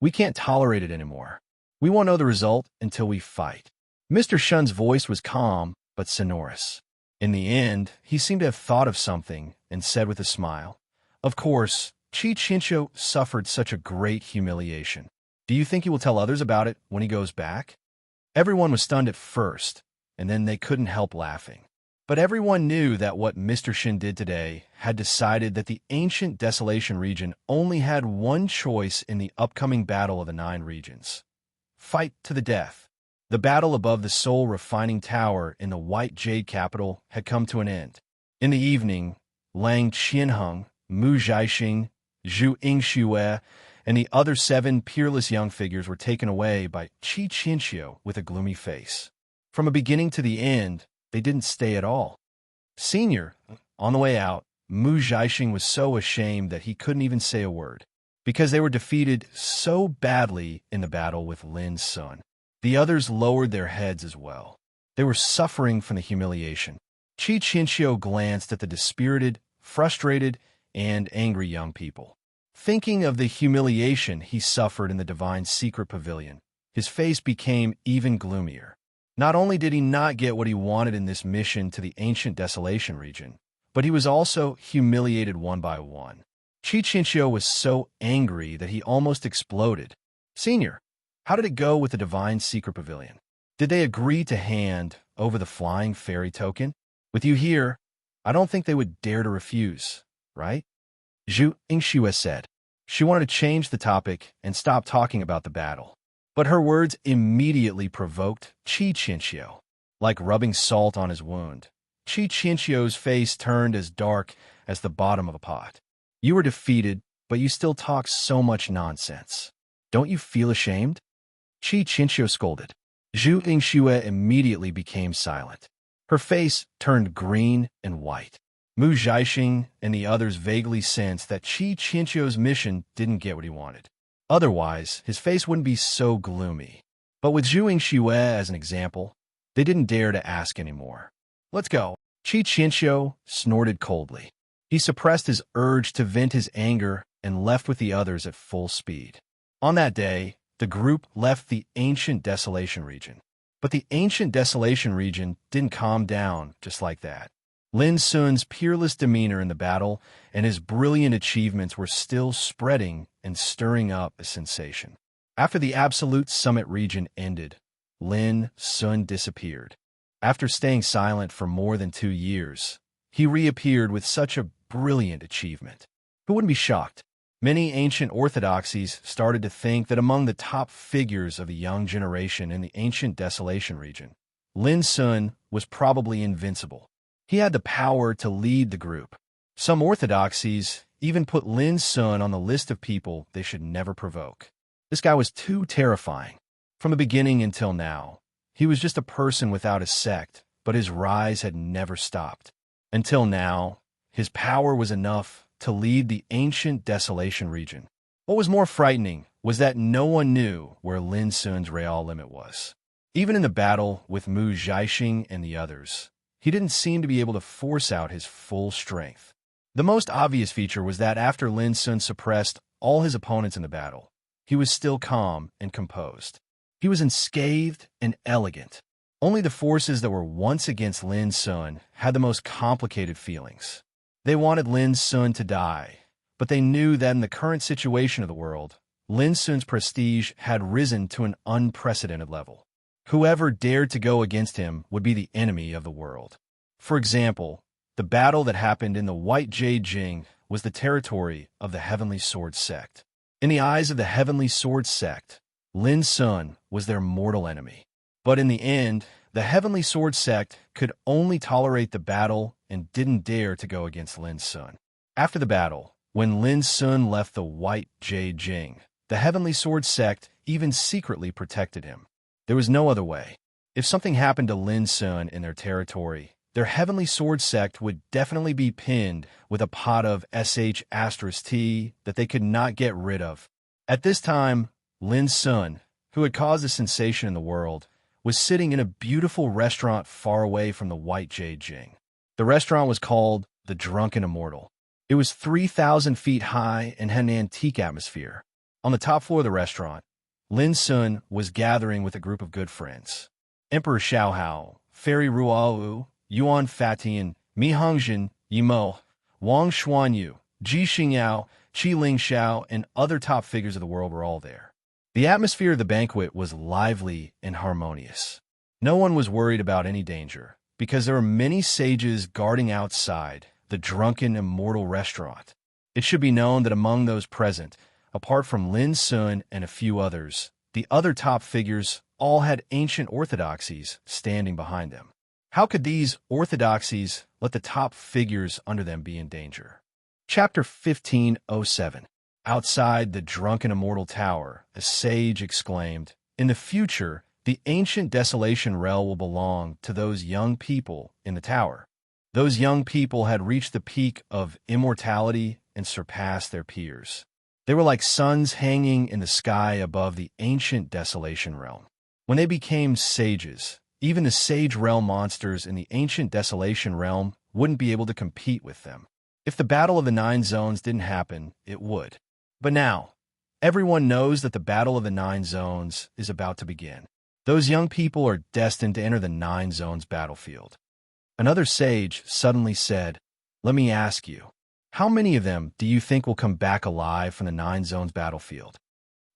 "We can't tolerate it anymore. We won't know the result until we fight." Mr. Shen's voice was calm but sonorous. In the end, he seemed to have thought of something and said with a smile, "Of course, Qi Qianqiu suffered such a great humiliation. Do you think he will tell others about it when he goes back?" Everyone was stunned at first, and then they couldn't help laughing. But everyone knew that what Mr. Shen did today had decided that the ancient desolation region only had one choice in the upcoming battle of the 9 regions. Fight to the death. The battle above the Soul Refining Tower in the White Jade capital had come to an end. In the evening, Lang Qianheng, Mu Zhaixing, Zhu Yingxue, and the other 7 peerless young figures were taken away by Qi Qianqiu with a gloomy face. From a beginning to the end, they didn't stay at all. Senior, on the way out, Mu Zhaixing was so ashamed that he couldn't even say a word, because they were defeated so badly in the battle with Lin Sun. The others lowered their heads as well. They were suffering from the humiliation. Qi Qianqiu glanced at the dispirited, frustrated, and angry young people. Thinking of the humiliation he suffered in the Divine Secret Pavilion, his face became even gloomier. Not only did he not get what he wanted in this mission to the ancient desolation region, but he was also humiliated one by one. Qi Qianqiu was so angry that he almost exploded. "Senior, how did it go with the Divine Secret Pavilion? Did they agree to hand over the flying fairy token? With you here, I don't think they would dare to refuse, right?" Zhu Yingxue said. She wanted to change the topic and stop talking about the battle. But her words immediately provoked Qi Qianqiu. Like rubbing salt on his wound, Qi Qianqiu's face turned as dark as the bottom of a pot. "You were defeated, but you still talk so much nonsense. Don't you feel ashamed?" Qi Qianqiu scolded. Zhu Yingxue immediately became silent. Her face turned green and white. Mu Zhaixing and the others vaguely sensed that Qi Qianqiu's mission didn't get what he wanted. Otherwise, his face wouldn't be so gloomy. But with Zhu Yingxue as an example, they didn't dare to ask anymore. "Let's go." Qi Qianqiu snorted coldly. He suppressed his urge to vent his anger and left with the others at full speed. On that day, the group left the ancient desolation region. But the ancient desolation region didn't calm down just like that. Lin Sun's peerless demeanor in the battle and his brilliant achievements were still spreading and stirring up a sensation. After the Absolute Summit region ended, Lin Sun disappeared. After staying silent for more than 2 years, he reappeared with such a brilliant achievement. Who wouldn't be shocked? Many ancient orthodoxies started to think that among the top figures of the young generation in the ancient Desolation region, Lin Sun was probably invincible. He had the power to lead the group. Some orthodoxies even put Lin Sun on the list of people they should never provoke. This guy was too terrifying. From the beginning until now, he was just a person without a sect, but his rise had never stopped. Until now, his power was enough to lead the ancient Desolation region. What was more frightening was that no one knew where Lin Sun's real limit was. Even in the battle with Mu Zhaixing and the others, he didn't seem to be able to force out his full strength. The most obvious feature was that after Lin Sun suppressed all his opponents in the battle, he was still calm and composed. He was unscathed and elegant. Only the forces that were once against Lin Sun had the most complicated feelings. They wanted Lin Sun to die, but they knew that in the current situation of the world, Lin Sun's prestige had risen to an unprecedented level. Whoever dared to go against him would be the enemy of the world. For example, the battle that happened in the White Jade Jing was the territory of the Heavenly Sword Sect. In the eyes of the Heavenly Sword Sect, Lin Sun was their mortal enemy. But in the end, the Heavenly Sword Sect could only tolerate the battle and didn't dare to go against Lin Sun. After the battle, when Lin Sun left the White Jade Jing, the Heavenly Sword Sect even secretly protected him. There was no other way. If something happened to Lin Sun in their territory, their Heavenly Sword Sect would definitely be pinned with a pot of sh*t that they could not get rid of. At this time, Lin Sun, who had caused a sensation in the world, was sitting in a beautiful restaurant far away from the White Jade Jing. The restaurant was called the Drunken Immortal. It was 3,000 feet high and had an antique atmosphere. On the top floor of the restaurant, Lin Sun was gathering with a group of good friends. Emperor Xiaohao, Fairy Ruowu, Yuan Fatian, Mi Hongzhen, Yimo, Wang Xuanyu, Ji Xingyao, Qi Lingxiao, and other top figures of the world were all there. The atmosphere of the banquet was lively and harmonious. No one was worried about any danger, because there were many sages guarding outside the Drunken Immortal restaurant. It should be known that among those present, apart from Lin Sun and a few others, the other top figures all had ancient orthodoxies standing behind them. How could these orthodoxies let the top figures under them be in danger? Chapter 1507. Outside the Drunken Immortal Tower, a sage exclaimed, "In the future, the ancient Desolation realm will belong to those young people in the tower." Those young people had reached the peak of immortality and surpassed their peers. They were like suns hanging in the sky above the ancient Desolation realm. When they became sages, even the sage realm monsters in the ancient Desolation realm wouldn't be able to compete with them. If the Battle of the Nine Zones didn't happen, it would. But now, everyone knows that the Battle of the Nine Zones is about to begin. Those young people are destined to enter the Nine Zones battlefield. Another sage suddenly said, "Let me ask you, how many of them do you think will come back alive from the Nine Zones battlefield?"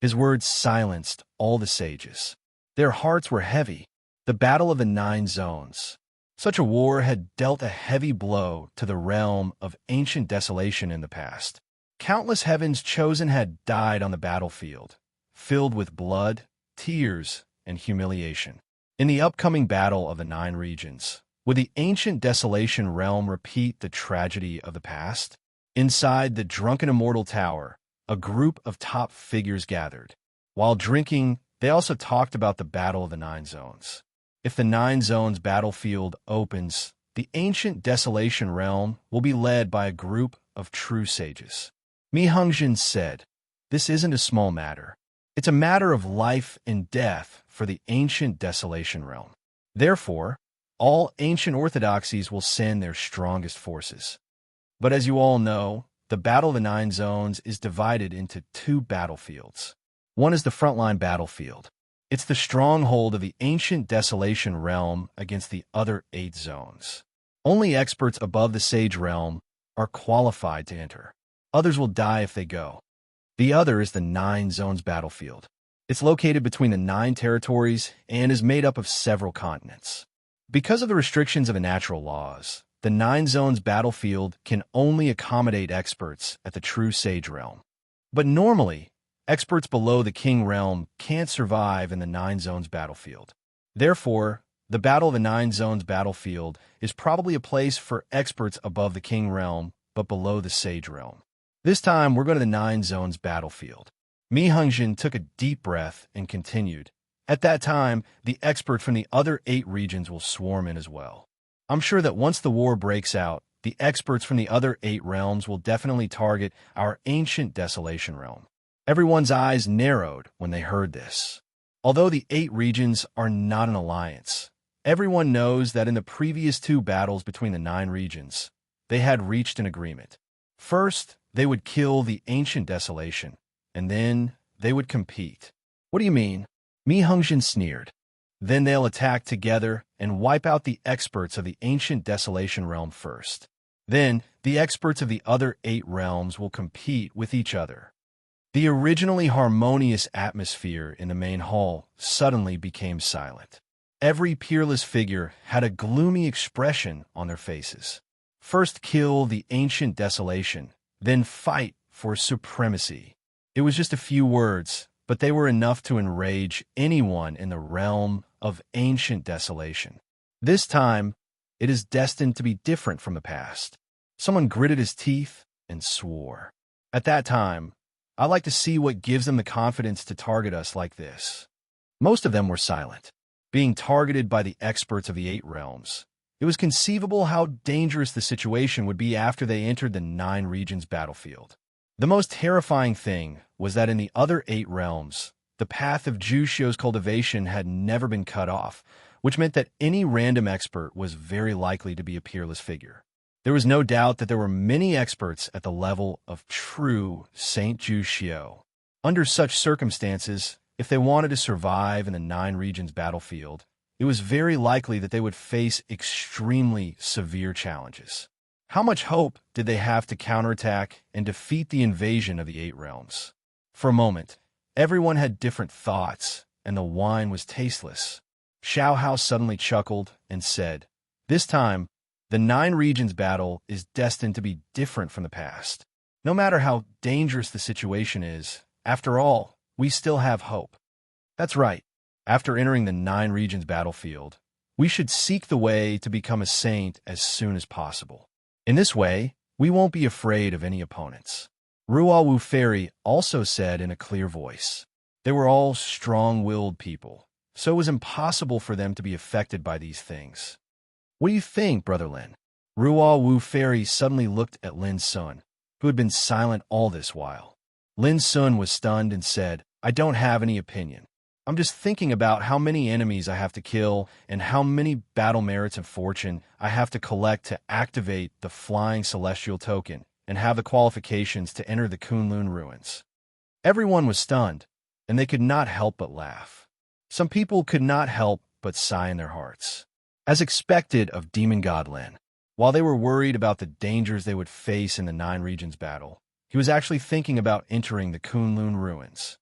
His words silenced all the sages. Their hearts were heavy. The Battle of the Nine Zones. Such a war had dealt a heavy blow to the realm of ancient Desolation in the past. Countless heavens chosen had died on the battlefield, filled with blood, tears, and humiliation. In the upcoming Battle of the Nine Regions, would the ancient Desolation realm repeat the tragedy of the past? Inside the Drunken Immortal Tower, a group of top figures gathered. While drinking, they also talked about the Battle of the Nine Zones. If the Nine Zones battlefield opens, the ancient Desolation realm will be led by a group of true sages. Mi Hongzhen said, "This isn't a small matter. It's a matter of life and death for the ancient Desolation realm. Therefore, all ancient orthodoxies will send their strongest forces." But as you all know, the Battle of the Nine Zones is divided into two battlefields. One is the frontline battlefield. It's the stronghold of the ancient Desolation realm against the other 8 zones. Only experts above the Sage realm are qualified to enter. Others will die if they go. The other is the Nine Zones battlefield. It's located between the 9 territories and is made up of several continents. Because of the restrictions of the natural laws, the 9 zones battlefield can only accommodate experts at the true Sage realm. But normally, experts below the King realm can't survive in the 9 zones battlefield. Therefore, the Battle of the 9 zones battlefield is probably a place for experts above the King realm but below the Sage realm. This time, we're going to the 9 zones battlefield. Mi Hungjin took a deep breath and continued. At that time, the expert from the other 8 regions will swarm in as well. I'm sure that once the war breaks out, the experts from the other 8 realms will definitely target our ancient desolation realm. Everyone's eyes narrowed when they heard this. Although the 8 regions are not an alliance, everyone knows that in the previous 2 battles between the 9 regions, they had reached an agreement. First, they would kill the ancient desolation, and then they would compete. What do you mean? Mi Hungjin sneered. Then they'll attack together and wipe out the experts of the ancient desolation realm first. Then, the experts of the other 8 realms will compete with each other. The originally harmonious atmosphere in the main hall suddenly became silent. Every peerless figure had a gloomy expression on their faces. First kill the ancient desolation, then fight for supremacy. It was just a few words, but they were enough to enrage anyone in the realm of ancient desolation. This time, it is destined to be different from the past. Someone gritted his teeth and swore. At that time, I like to see what gives them the confidence to target us like this. Most of them were silent, being targeted by the experts of the 8 realms. It was conceivable how dangerous the situation would be after they entered the 9 regions battlefield. The most terrifying thing was that in the other 8 realms, the path of Jushio's cultivation had never been cut off, which meant that any random expert was very likely to be a peerless figure. There was no doubt that there were many experts at the level of true Saint Jushio. Under such circumstances, if they wanted to survive in the 9 regions battlefield, it was very likely that they would face extremely severe challenges. How much hope did they have to counterattack and defeat the invasion of the 8 realms? For a moment, everyone had different thoughts, and the wine was tasteless. Xiao Hao suddenly chuckled and said, "This time, the 9 regions battle is destined to be different from the past. No matter how dangerous the situation is, after all, we still have hope." That's right. After entering the 9 regions battlefield, we should seek the way to become a saint as soon as possible. In this way, we won't be afraid of any opponents. Ruo Wu Fairy also said in a clear voice. They were all strong-willed people, so it was impossible for them to be affected by these things. "What do you think, Brother Lin?" Ruo Wu Fairy suddenly looked at Lin Sun, who had been silent all this while. Lin Sun was stunned and said, "I don't have any opinion. I'm just thinking about how many enemies I have to kill and how many battle merits and fortune I have to collect to activate the flying celestial token and have the qualifications to enter the Kunlun ruins." Everyone was stunned, and they could not help but laugh. Some people could not help but sigh in their hearts. As expected of Demon God Lin, while they were worried about the dangers they would face in the 9 regions battle, he was actually thinking about entering the Kunlun ruins.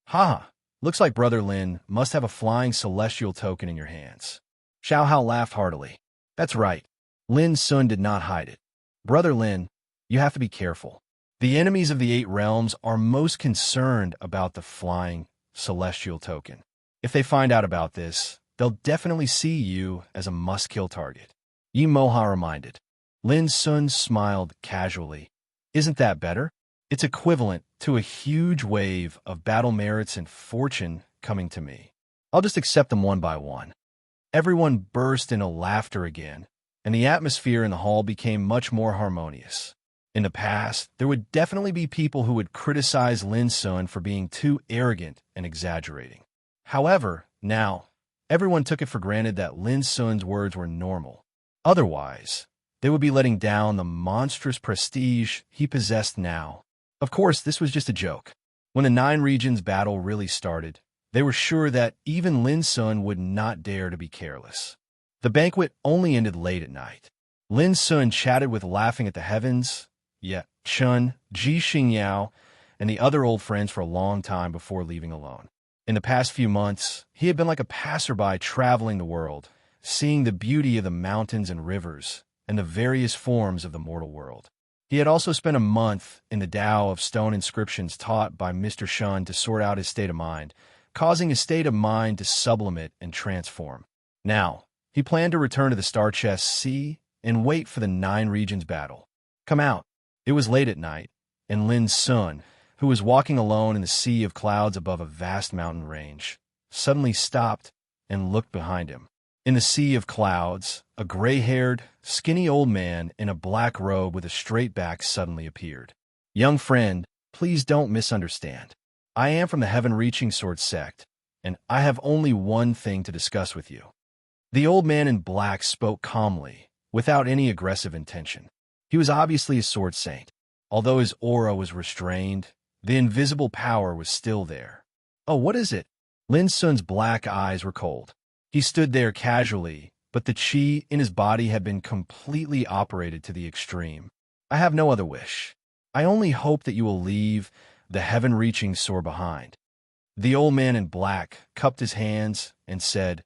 "Ha! Looks like Brother Lin must have a flying celestial token in your hands." Xiao Hao laughed heartily. "That's right. Lin Sun did not hide it. Brother Lin, you have to be careful. The enemies of the 8 realms are most concerned about the flying celestial token. If they find out about this, they'll definitely see you as a must-kill target." Yi Moha reminded. Lin Sun smiled casually. "Isn't that better? It's equivalent to a huge wave of battle merits and fortune coming to me. I'll just accept them one by one." Everyone burst into laughter again, and the atmosphere in the hall became much more harmonious. In the past, there would definitely be people who would criticize Lin Sun for being too arrogant and exaggerating. However, now, everyone took it for granted that Lin Sun's words were normal. Otherwise, they would be letting down the monstrous prestige he possessed now. Of course, this was just a joke. When the 9 regions battle really started, they were sure that even Lin Sun would not dare to be careless. The banquet only ended late at night. Lin Sun chatted with Laughing at the Heavens, Ye Chun, Ji Xingyao, and the other old friends for a long time before leaving alone. In the past few months, he had been like a passerby traveling the world, seeing the beauty of the mountains and rivers and the various forms of the mortal world. He had also spent a month in the Tao of stone inscriptions taught by Mr. Shun to sort out his state of mind, causing his state of mind to sublimate and transform. Now, he planned to return to the Star Chest Sea and wait for the 9 regions battle. Come out. It was late at night, and Lin Sun, who was walking alone in the sea of clouds above a vast mountain range, suddenly stopped and looked behind him. In the sea of clouds, a gray-haired, skinny old man in a black robe with a straight back suddenly appeared. Young friend, please don't misunderstand. I am from the Heaven-Reaching Sword sect, and I have only one thing to discuss with you. The old man in black spoke calmly, without any aggressive intention. He was obviously a sword saint. Although his aura was restrained, the invisible power was still there. Oh, what is it? Lin Sun's black eyes were cold. He stood there casually, but the chi in his body had been completely operated to the extreme. I have no other wish. I only hope that you will leave the heaven-reaching sword behind. The old man in black cupped his hands and said,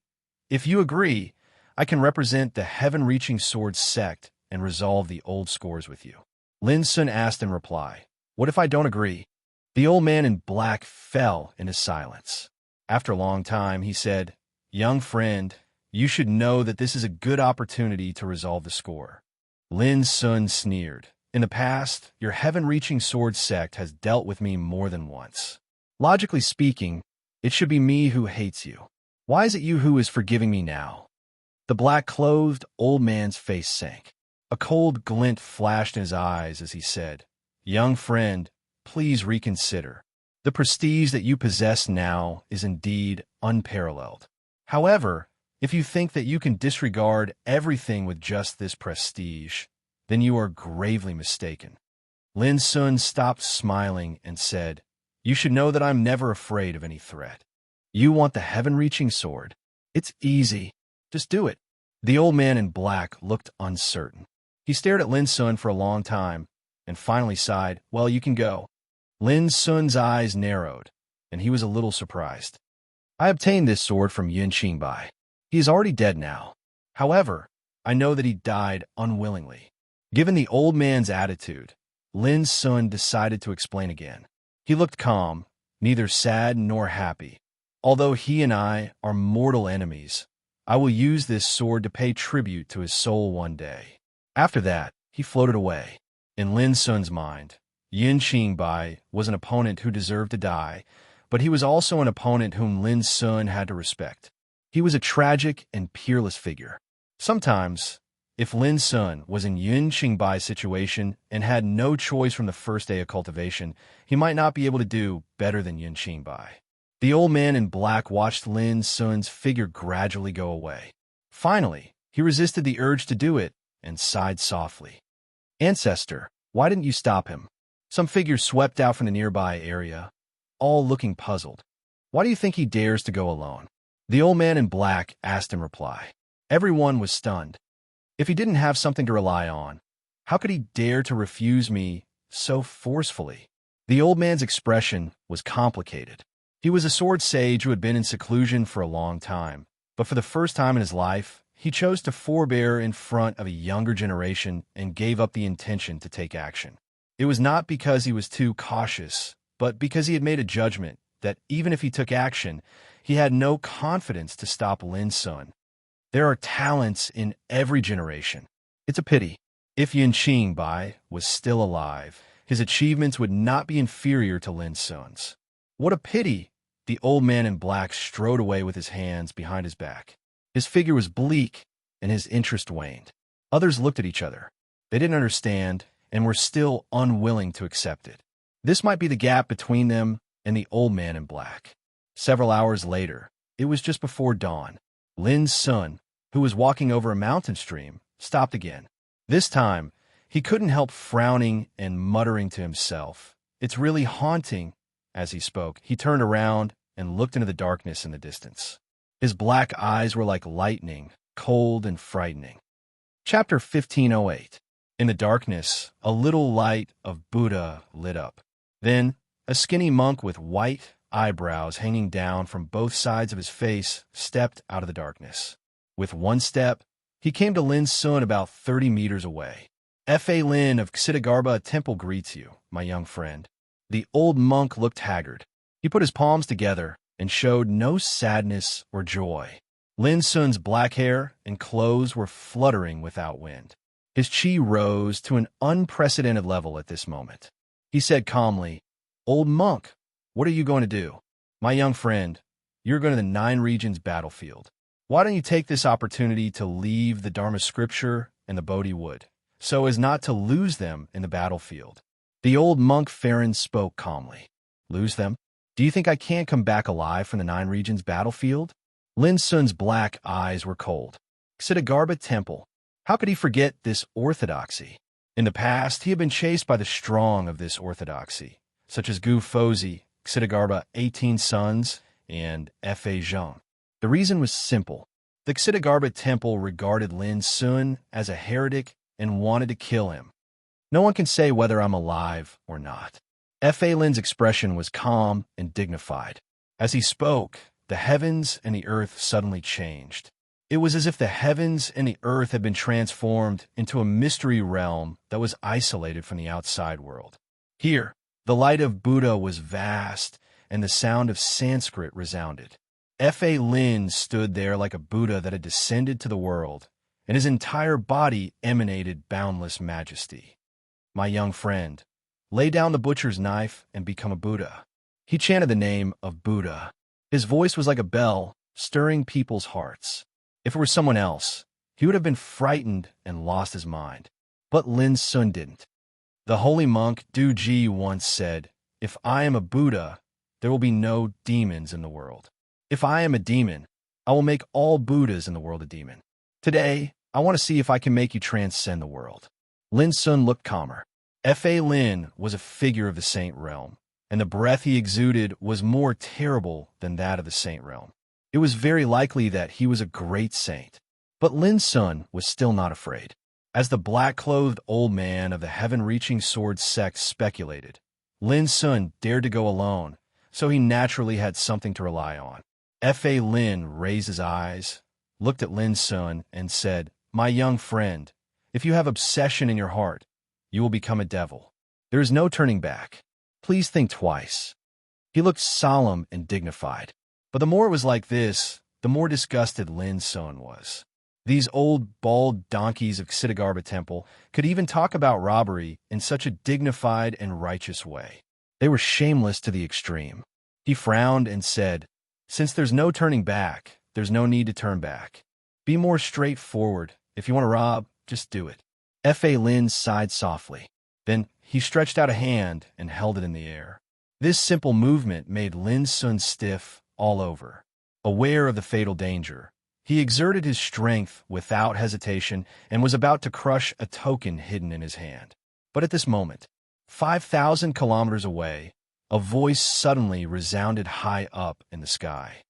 If you agree, I can represent the heaven-reaching sword sect and resolve the old scores with you. Lin Sun asked in reply, What if I don't agree? The old man in black fell into silence. After a long time, he said, Young friend, you should know that this is a good opportunity to resolve the score. Lin Sun sneered. In the past, your heaven-reaching sword sect has dealt with me more than once. Logically speaking, it should be me who hates you. Why is it you who is forgiving me now? The black-clothed old man's face sank. A cold glint flashed in his eyes as he said, Young friend, please reconsider. The prestige that you possess now is indeed unparalleled. However, if you think that you can disregard everything with just this prestige, then you are gravely mistaken. Lin Sun stopped smiling and said, You should know that I'm never afraid of any threat. You want the heaven-reaching sword? It's easy. Just do it. The old man in black looked uncertain. He stared at Lin Sun for a long time and finally sighed, Well, you can go. Lin Sun's eyes narrowed, and he was a little surprised. I obtained this sword from Yun Qingbai. He is already dead now. However, I know that he died unwillingly. Given the old man's attitude, Lin Sun decided to explain again. He looked calm, neither sad nor happy. Although he and I are mortal enemies, I will use this sword to pay tribute to his soul one day. After that, he floated away. In Lin Sun's mind, Yun Qingbai was an opponent who deserved to die, but he was also an opponent whom Lin Sun had to respect. He was a tragic and peerless figure. Sometimes, if Lin Sun was in Yun Qingbai's situation and had no choice from the first day of cultivation, he might not be able to do better than Yun Qingbai. The old man in black watched Lin Sun's figure gradually go away. Finally, he resisted the urge to do it and sighed softly. Ancestor, why didn't you stop him? Some figures swept out from the nearby area, all looking puzzled. Why do you think he dares to go alone? The old man in black asked in reply. Everyone was stunned. If he didn't have something to rely on, how could he dare to refuse me so forcefully? The old man's expression was complicated. He was a sword sage who had been in seclusion for a long time, but for the first time in his life, he chose to forbear in front of a younger generation and gave up the intention to take action. It was not because he was too cautious, but because he had made a judgment that even if he took action, he had no confidence to stop Lin Sun. There are talents in every generation. It's a pity. If Yun Qingbai was still alive, his achievements would not be inferior to Lin Sun's. What a pity! The old man in black strode away with his hands behind his back. His figure was bleak, and his interest waned. Others looked at each other. They didn't understand and were still unwilling to accept it. This might be the gap between them and the old man in black. Several hours later, it was just before dawn. Lin Sun, who was walking over a mountain stream, stopped again. This time, he couldn't help frowning and muttering to himself. It's really haunting. As he spoke, he turned around and looked into the darkness in the distance. His black eyes were like lightning, cold and frightening. Chapter 1508. In the darkness, a little light of Buddha lit up. Then, a skinny monk with white, eyebrows hanging down from both sides of his face, stepped out of the darkness. With one step, he came to Lin Sun about 30 meters away. Fa Lin of Ksitigarbha Temple greets you, my young friend. The old monk looked haggard. He put his palms together and showed no sadness or joy. Lin Sun's black hair and clothes were fluttering without wind. His chi rose to an unprecedented level at this moment. He said calmly, "Old monk, what are you going to do? My young friend, you're going to the 9 regions battlefield. Why don't you take this opportunity to leave the Dharma scripture and the Bodhi wood, so as not to lose them in the battlefield?" The old monk Farron spoke calmly. "Lose them? Do you think I can't come back alive from the 9 regions battlefield?" Lin Sun's black eyes were cold. Ksitigarbha Temple. How could he forget this orthodoxy? In the past, he had been chased by the strong of this orthodoxy, such as Gu Fozi, Ksitigarbha 18 Sons, and Fa Zheng. The reason was simple. The Ksitigarbha Temple regarded Lin Sun as a heretic and wanted to kill him. No one can say whether I'm alive or not. Fa Lin's expression was calm and dignified. As he spoke, the heavens and the earth suddenly changed. It was as if the heavens and the earth had been transformed into a mystery realm that was isolated from the outside world. Here, the light of Buddha was vast, and the sound of Sanskrit resounded. Fa Lin stood there like a Buddha that had descended to the world, and his entire body emanated boundless majesty. "My young friend, lay down the butcher's knife and become a Buddha." He chanted the name of Buddha. His voice was like a bell, stirring people's hearts. If it were someone else, he would have been frightened and lost his mind. But Lin Sun didn't. The holy monk Du Ji once said, "If I am a Buddha, there will be no demons in the world. If I am a demon, I will make all Buddhas in the world a demon. Today, I want to see if I can make you transcend the world." Lin Sun looked calmer. Fa Lin was a figure of the saint realm, and the breath he exuded was more terrible than that of the saint realm. It was very likely that he was a great saint. But Lin Sun was still not afraid. As the black-clothed old man of the heaven-reaching sword sect speculated, Lin Sun dared to go alone, so he naturally had something to rely on. Fa Lin raised his eyes, looked at Lin Sun, and said, "My young friend, if you have obsession in your heart, you will become a devil. There is no turning back. Please think twice." He looked solemn and dignified. But the more it was like this, the more disgusted Lin Sun was. These old, bald donkeys of Ksitigarbha Temple could even talk about robbery in such a dignified and righteous way. They were shameless to the extreme. He frowned and said, "Since there's no turning back, there's no need to turn back. Be more straightforward. If you want to rob, just do it." Fa Lin sighed softly. Then he stretched out a hand and held it in the air. This simple movement made Lin Sun stiff all over. Aware of the fatal danger, he exerted his strength without hesitation and was about to crush a token hidden in his hand. But at this moment, 5,000 kilometers away, a voice suddenly resounded high up in the sky.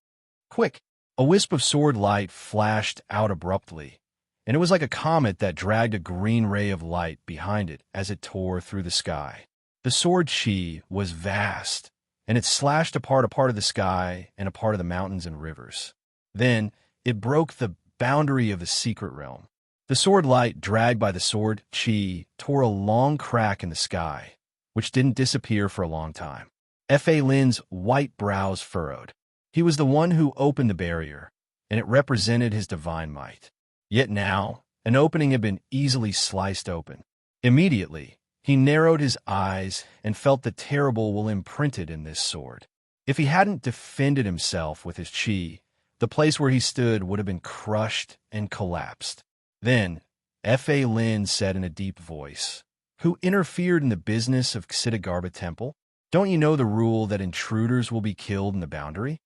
"Quick!" A wisp of sword light flashed out abruptly, and it was like a comet that dragged a green ray of light behind it as it tore through the sky. The sword chi was vast, and it slashed apart a part of the sky and a part of the mountains and rivers. Then it broke the boundary of the secret realm. The sword light, dragged by the sword chi, tore a long crack in the sky, which didn't disappear for a long time. Fa Lin's white brows furrowed. He was the one who opened the barrier, and it represented his divine might. Yet now, an opening had been easily sliced open. Immediately, he narrowed his eyes and felt the terrible will imprinted in this sword. If he hadn't defended himself with his chi, the place where he stood would have been crushed and collapsed. Then, Fa Lin said in a deep voice, "Who interfered in the business of Ksitigarbha Temple? Don't you know the rule that intruders will be killed in the boundary?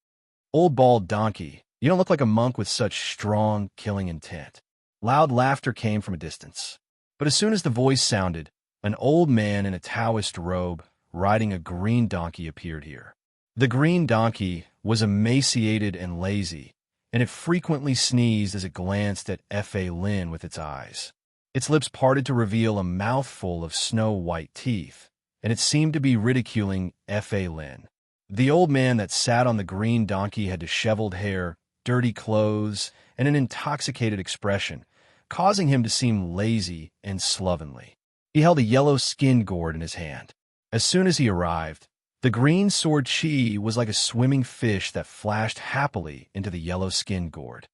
Old bald donkey, you don't look like a monk with such strong, killing intent." Loud laughter came from a distance. But as soon as the voice sounded, an old man in a Taoist robe, riding a green donkey, appeared here. The green donkey was emaciated and lazy, and it frequently sneezed as it glanced at Fa Lin with its eyes. Its lips parted to reveal a mouthful of snow-white teeth, and it seemed to be ridiculing Fa Lin. The old man that sat on the green donkey had disheveled hair, dirty clothes, and an intoxicated expression, causing him to seem lazy and slovenly. He held a yellow skin gourd in his hand. As soon as he arrived, the green sword chi was like a swimming fish that flashed happily into the yellow skin gourd.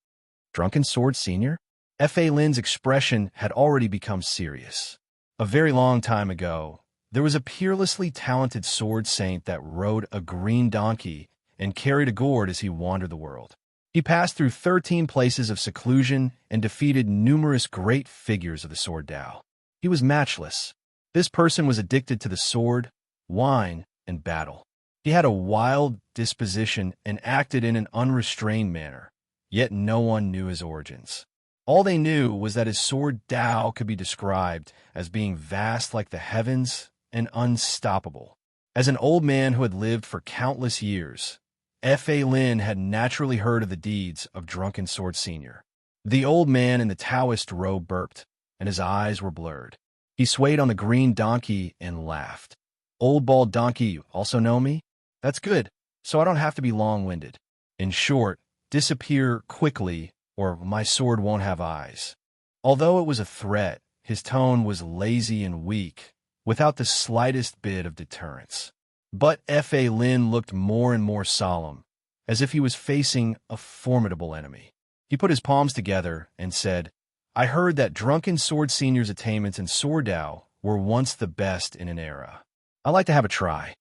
Drunken Sword Senior? F.A. Lin's expression had already become serious. A very long time ago, there was a peerlessly talented sword saint that rode a green donkey and carried a gourd as he wandered the world. He passed through 13 places of seclusion and defeated numerous great figures of the sword Tao. He was matchless. This person was addicted to the sword, wine, and battle. He had a wild disposition and acted in an unrestrained manner, yet no one knew his origins. All they knew was that his sword Tao could be described as being vast like the heavens and unstoppable. As an old man who had lived for countless years, F.A. Lin had naturally heard of the deeds of Drunken Sword Senior. The old man in the Taoist robe burped, and his eyes were blurred. He swayed on the green donkey and laughed. Old bald donkey, you also know me? That's good, so I don't have to be long-winded. In short, disappear quickly, or my sword won't have eyes. Although it was a threat, his tone was lazy and weak, without the slightest bit of deterrence. But F.A. Lin looked more and more solemn, as if he was facing a formidable enemy. He put his palms together and said, I heard that Drunken Sword Senior's attainments in sword Tao were once the best in an era. I'd like to have a try.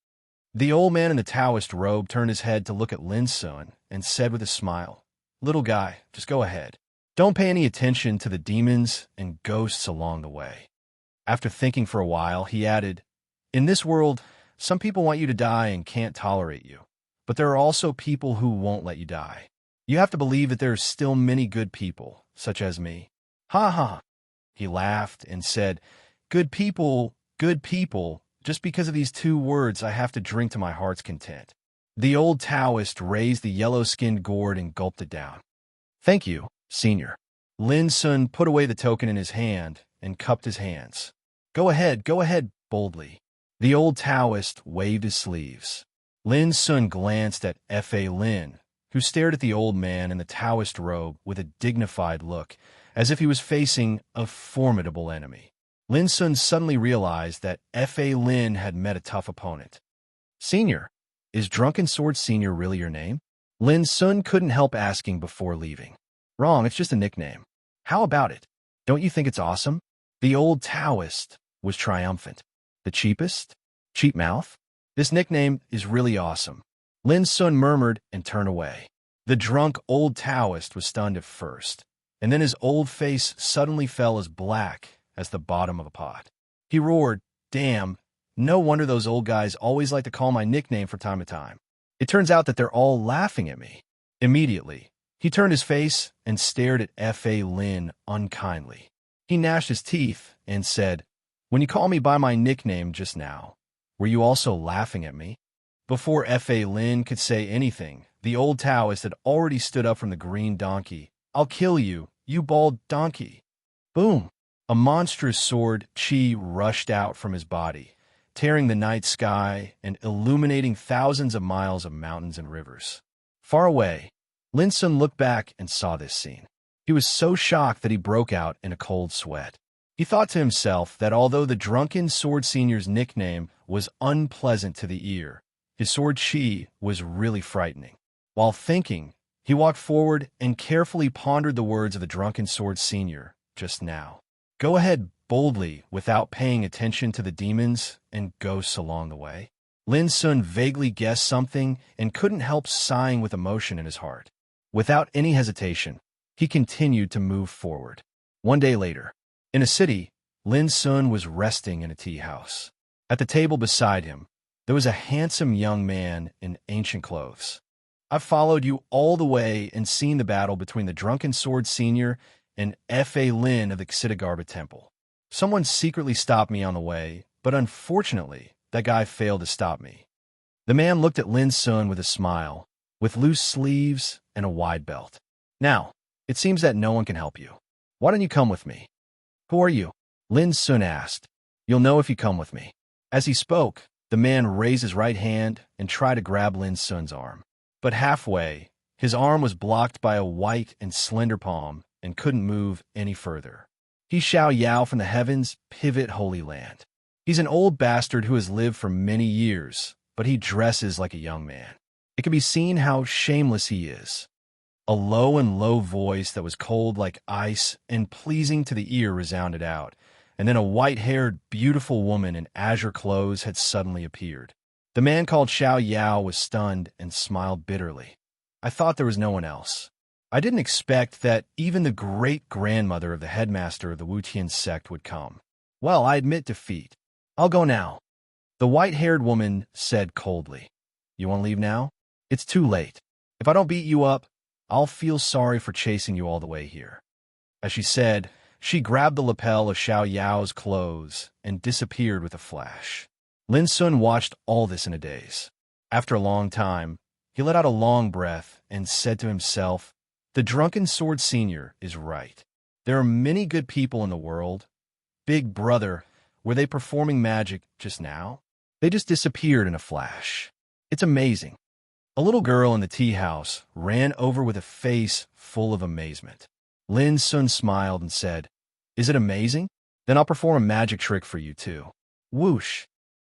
The old man in the Taoist robe turned his head to look at Lin Sun and said with a smile, Little guy, just go ahead. Don't pay any attention to the demons and ghosts along the way. After thinking for a while, he added, In this world, some people want you to die and can't tolerate you. But there are also people who won't let you die. You have to believe that there are still many good people, such as me. Ha ha. He laughed and said, good people, just because of these two words I have to drink to my heart's content. The old Taoist raised the yellow-skinned gourd and gulped it down. Thank you, Senior. Lin Sun put away the token in his hand and cupped his hands. Go ahead, boldly. The old Taoist waved his sleeves. Lin Sun glanced at F.A. Lin, who stared at the old man in the Taoist robe with a dignified look, as if he was facing a formidable enemy. Lin Sun suddenly realized that F.A. Lin had met a tough opponent. Senior, is Drunken Sword Senior really your name? Lin Sun couldn't help asking before leaving. Wrong, it's just a nickname. How about it? Don't you think it's awesome? The old Taoist was triumphant. The cheapest? Cheap mouth? This nickname is really awesome. Lin Sun murmured and turned away. The drunk old Taoist was stunned at first, and then his old face suddenly fell as black as the bottom of a pot. He roared, Damn, no wonder those old guys always like to call my nickname from time to time. It turns out that they're all laughing at me. Immediately, he turned his face and stared at F.A. Lin unkindly. He gnashed his teeth and said, When you called me by my nickname just now, were you also laughing at me? Before F.A. Lin could say anything, the old Taoist had already stood up from the green donkey. I'll kill you, you bald donkey. Boom! A monstrous sword chi rushed out from his body, tearing the night sky and illuminating thousands of miles of mountains and rivers. Far away, Lin Sun looked back and saw this scene. He was so shocked that he broke out in a cold sweat. He thought to himself that although the Drunken Sword Senior's nickname was unpleasant to the ear, his sword chi was really frightening. While thinking, he walked forward and carefully pondered the words of the Drunken Sword Senior just now. Go ahead boldly without paying attention to the demons and ghosts along the way. Lin Sun vaguely guessed something and couldn't help sighing with emotion in his heart. Without any hesitation, he continued to move forward. One day later, in a city, Lin Sun was resting in a tea house. At the table beside him, there was a handsome young man in ancient clothes. I've followed you all the way and seen the battle between the Drunken Sword Senior and F.A. Lin of the Ksitigarbha Temple. Someone secretly stopped me on the way, but unfortunately, that guy failed to stop me. The man looked at Lin Sun with a smile, with loose sleeves and a wide belt. Now, it seems that no one can help you. Why don't you come with me? Who are you? Lin Sun asked. You'll know if you come with me. As he spoke, The man raised his right hand and tried to grab Lin Sun's arm. But halfway, his arm was blocked by a white and slender palm and couldn't move any further. He's Xiao Yao from the heavens, pivot Holy Land. He's an old bastard who has lived for many years, but he dresses like a young man. It can be seen how shameless he is. A low voice that was cold like ice and pleasing to the ear resounded out, and then a white-haired, beautiful woman in azure clothes had suddenly appeared. The man called Xiao Yao was stunned and smiled bitterly. I thought there was no one else. I didn't expect that even the great-grandmother of the headmaster of the Wutian sect would come. Well, I admit defeat. I'll go now. The white-haired woman said coldly. You want to leave now? It's too late. If I don't beat you up, I'll feel sorry for chasing you all the way here. As she said, she grabbed the lapel of Xiao Yao's clothes and disappeared with a flash. Lin Sun watched all this in a daze. After a long time, he let out a long breath and said to himself, the drunken sword senior is right. There are many good people in the world. Big brother, were they performing magic just now? They just disappeared in a flash. It's amazing. A little girl in the tea house ran over with a face full of amazement. Lin Sun smiled and said, is it amazing? Then I'll perform a magic trick for you too. Whoosh!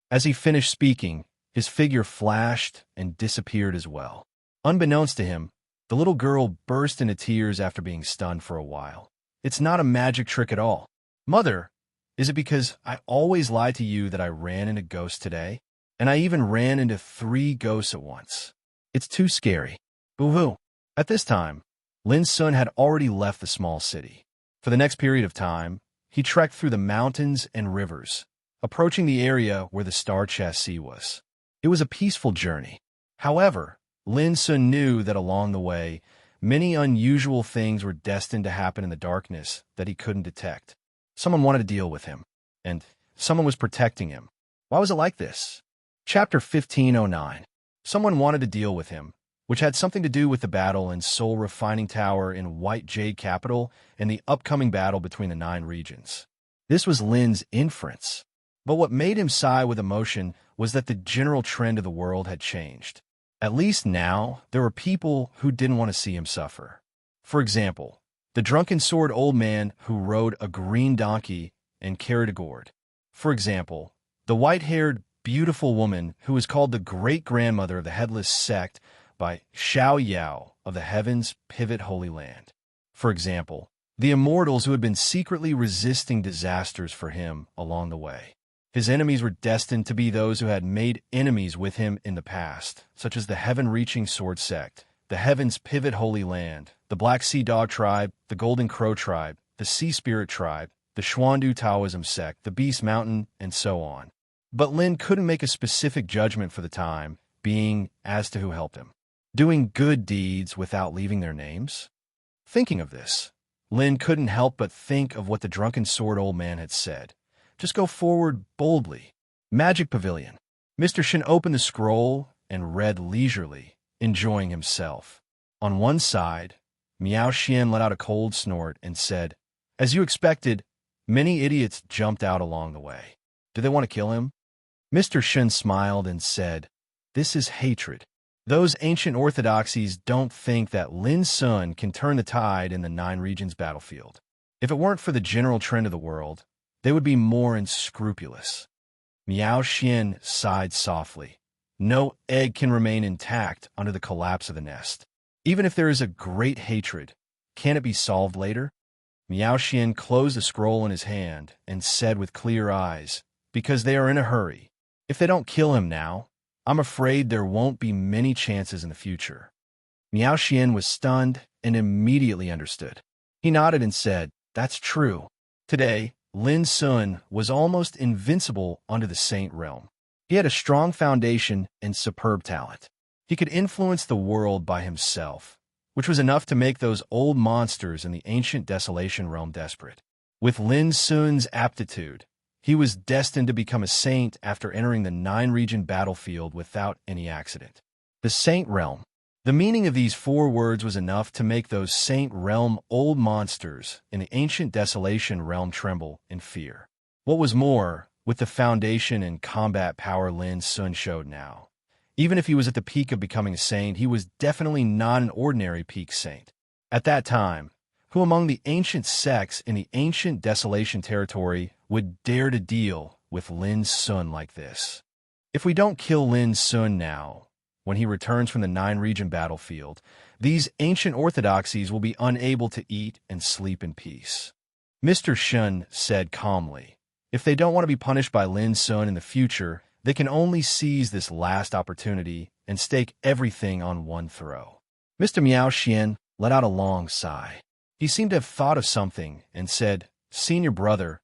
As he finished speaking, his figure flashed and disappeared as well. Unbeknownst to him, the little girl burst into tears after being stunned for a while. It's not a magic trick at all. Mother, is it because I always lie to you that I ran into ghosts today? And I even ran into 3 ghosts at once. It's too scary. Boo-hoo. At this time, Lin Sun had already left the small city. For the next period of time, he trekked through the mountains and rivers, approaching the area where the Star Chest Sea was. It was a peaceful journey. However, Lin Sun knew that along the way, many unusual things were destined to happen in the darkness that he couldn't detect. Someone wanted to deal with him, and someone was protecting him. Why was it like this? Chapter 1509. Someone wanted to deal with him, which had something to do with the battle in Soul Refining Tower in White Jade Capital and the upcoming battle between the 9 regions. This was Lin's inference. But what made him sigh with emotion was that the general trend of the world had changed. At least now, there were people who didn't want to see him suffer. For example, the drunken sword old man who rode a green donkey and carried a gourd. For example, the white-haired, beautiful woman who was called the great-grandmother of the headless sect by Xiao Yao of the heavens pivot Holy Land. For example, the immortals who had been secretly resisting disasters for him along the way. His enemies were destined to be those who had made enemies with him in the past, such as the heaven-reaching sword sect, the heavens pivot Holy Land, the Black Sea Dog tribe, the Golden Crow tribe, the Sea Spirit tribe, the Xuandu Taoism sect, the Beast Mountain, and so on. But Lin couldn't make a specific judgment for the time being as to who helped him. Doing good deeds without leaving their names? Thinking of this, Lin couldn't help but think of what the drunken sword old man had said. Just go forward boldly. Magic Pavilion. Mr. Shin opened the scroll and read leisurely, enjoying himself. On one side, Miao Xian let out a cold snort and said, as you expected, many idiots jumped out along the way. Do they want to kill him? Mr. Shin smiled and said, this is hatred. Those ancient orthodoxies don't think that Lin Sun can turn the tide in the 9 regions battlefield. If it weren't for the general trend of the world, they would be more unscrupulous. Miao Xian sighed softly. No egg can remain intact under the collapse of the nest. Even if there is a great hatred, can it be solved later? Miao Xian closed the scroll in his hand and said with clear eyes, because they are in a hurry. If they don't kill him now, I'm afraid there won't be many chances in the future. Miao Xian was stunned and immediately understood. He nodded and said, that's true. Today, Lin Sun was almost invincible under the Saint realm. He had a strong foundation and superb talent. He could influence the world by himself, which was enough to make those old monsters in the ancient Desolation realm desperate. With Lin Sun's aptitude, he was destined to become a saint after entering the 9-region battlefield without any accident. The Saint realm. The meaning of these 4 words was enough to make those Saint realm old monsters in the ancient Desolation realm tremble in fear. What was more, with the foundation and combat power Lin Sun showed now. Even if he was at the peak of becoming a saint, he was definitely not an ordinary peak saint. At that time, who among the ancient sects in the ancient Desolation territory would dare to deal with Lin Sun like this? If we don't kill Lin Sun now, when he returns from the nine-region battlefield, these ancient orthodoxies will be unable to eat and sleep in peace. Mr. Shun said calmly, if they don't want to be punished by Lin Sun in the future, they can only seize this last opportunity and stake everything on one throw. Mr. Miao Xian let out a long sigh. He seemed to have thought of something and said, Senior brother,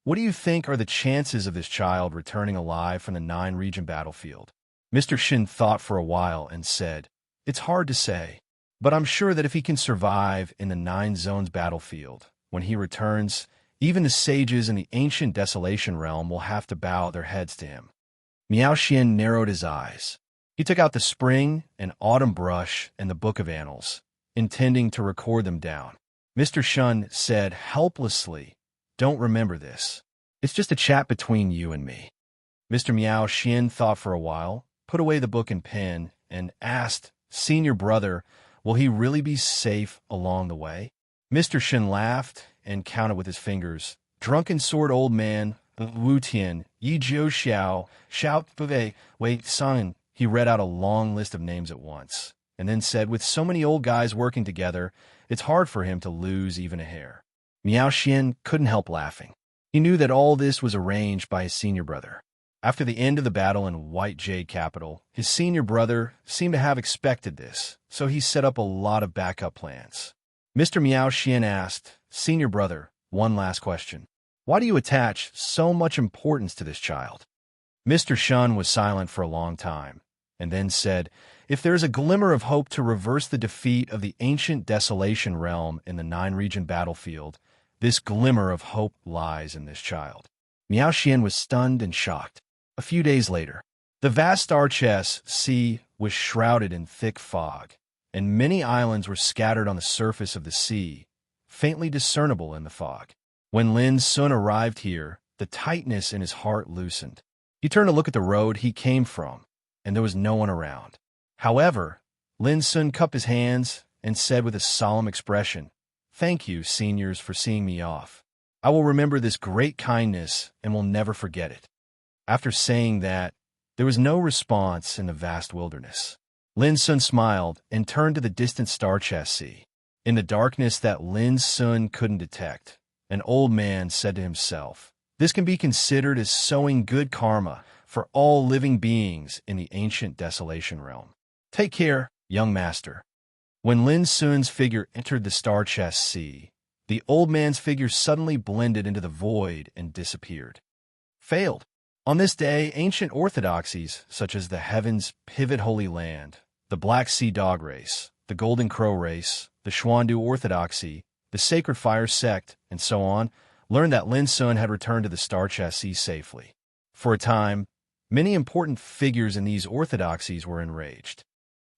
what do you think are the chances of this child returning alive from the nine-region battlefield? Mr. Shin thought for a while and said, it's hard to say, but I'm sure that if he can survive in the nine zones battlefield, when he returns, even the sages in the ancient Desolation realm will have to bow their heads to him. Miao Xian narrowed his eyes. He took out the spring and autumn brush and the Book of Annals, intending to record them down. Mr. Shun said helplessly, don't remember this. It's just a chat between you and me. Mr. Miao Xian thought for a while, put away the book and pen, and asked, Senior brother, will he really be safe along the way? Mr. Shin laughed and counted with his fingers. Drunken sword old man, Wu Tian, Yi Jiu Xiao, Xiao Pave, Wei Sun. He read out a long list of names at once, and then said, with so many old guys working together, it's hard for him to lose even a hair. Miao Xian couldn't help laughing. He knew that all this was arranged by his senior brother. After the end of the battle in White Jade Capital, his senior brother seemed to have expected this, so he set up a lot of backup plans. Mr. Miao Xian asked, Senior brother, one last question. Why do you attach so much importance to this child? Mr. Shun was silent for a long time, and then said, if there is a glimmer of hope to reverse the defeat of the ancient Desolation realm in the nine-region battlefield, this glimmer of hope lies in this child. Miao Xian was stunned and shocked. A few days later, the vast star chess sea was shrouded in thick fog, and many islands were scattered on the surface of the sea, faintly discernible in the fog. When Lin Sun arrived here, the tightness in his heart loosened. He turned to look at the road he came from, and there was no one around. However, Lin Sun cupped his hands and said with a solemn expression, Thank you, seniors, for seeing me off. I will remember this great kindness and will never forget it. After saying that, there was no response in the vast wilderness. Lin Sun smiled and turned to the distant star chess sea. In the darkness that Lin Sun couldn't detect, an old man said to himself, this can be considered as sowing good karma for all living beings in the ancient Desolation realm. Take care, young master. When Lin Sun's figure entered the star chess sea, the old man's figure suddenly blended into the void and disappeared. Failed. On this day, ancient orthodoxies, such as the Heaven's Pivot Holy Land, the Black Sea Dog Race, the Golden Crow Race, the Xuandu Orthodoxy, the Sacred Fire Sect, and so on, learned that Lin Sun had returned to the star chess sea safely. For a time, many important figures in these orthodoxies were enraged.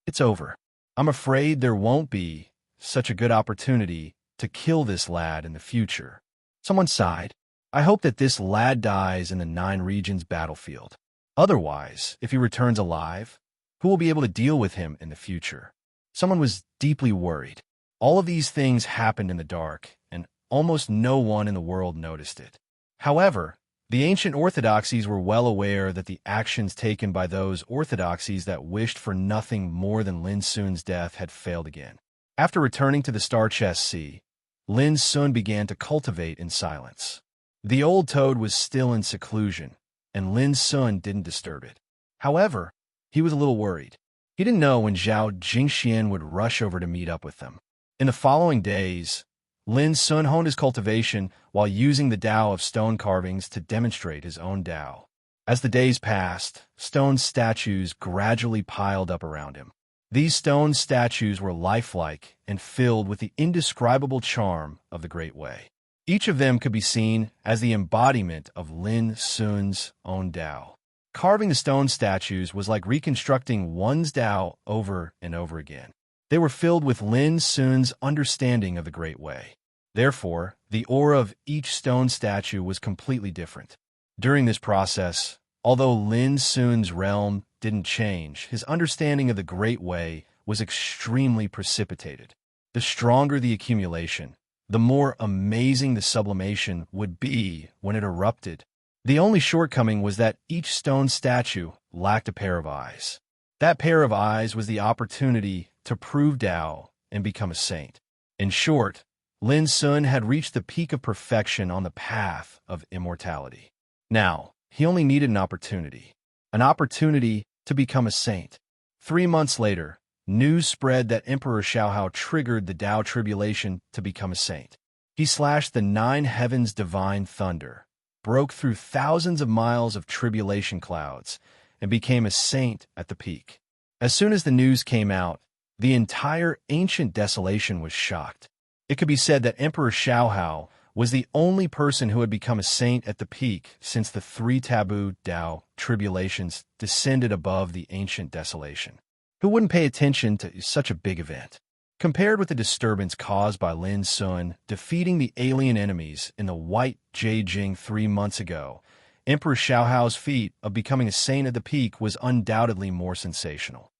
It's over. I'm afraid there won't be such a good opportunity to kill this lad in the future. Someone sighed. I hope that this lad dies in the nine regions battlefield. Otherwise, if he returns alive, who will be able to deal with him in the future? Someone was deeply worried. All of these things happened in the dark, and almost no one in the world noticed it. However, the ancient orthodoxies were well aware that the actions taken by those orthodoxies that wished for nothing more than Lin Sun's death had failed again. After returning to the star chess sea, Lin Sun began to cultivate in silence. The old toad was still in seclusion, and Lin Sun didn't disturb it. However, he was a little worried. He didn't know when Zhao Jingxian would rush over to meet up with them. In the following days, Lin Sun honed his cultivation while using the Tao of stone carvings to demonstrate his own Tao. As the days passed, stone statues gradually piled up around him. These stone statues were lifelike and filled with the indescribable charm of the Great Way. Each of them could be seen as the embodiment of Lin Sun's own Tao. Carving the stone statues was like reconstructing one's Tao over and over again. They were filled with Lin Sun's understanding of the Great Way. Therefore, the aura of each stone statue was completely different. During this process, although Lin Sun's realm didn't change, his understanding of the Great Way was extremely precipitated. The stronger the accumulation, the more amazing the sublimation would be when it erupted. The only shortcoming was that each stone statue lacked a pair of eyes. That pair of eyes was the opportunity to prove Tao and become a saint. In short, Lin Sun had reached the peak of perfection on the path of immortality. Now, he only needed an opportunity to become a saint. 3 months later, news spread that Emperor Xiaohao triggered the Tao tribulation to become a saint. He slashed the 9 heavens' divine thunder, broke through thousands of miles of tribulation clouds, and became a saint at the peak. As soon as the news came out, the entire ancient desolation was shocked. It could be said that Emperor Xiaohao was the only person who had become a saint at the peak since the 3 taboo Tao tribulations descended above the ancient desolation. Who wouldn't pay attention to such a big event? Compared with the disturbance caused by Lin Sun defeating the alien enemies in the White Jing 3 months ago, Emperor Xiaohao's feat of becoming a saint at the peak was undoubtedly more sensational.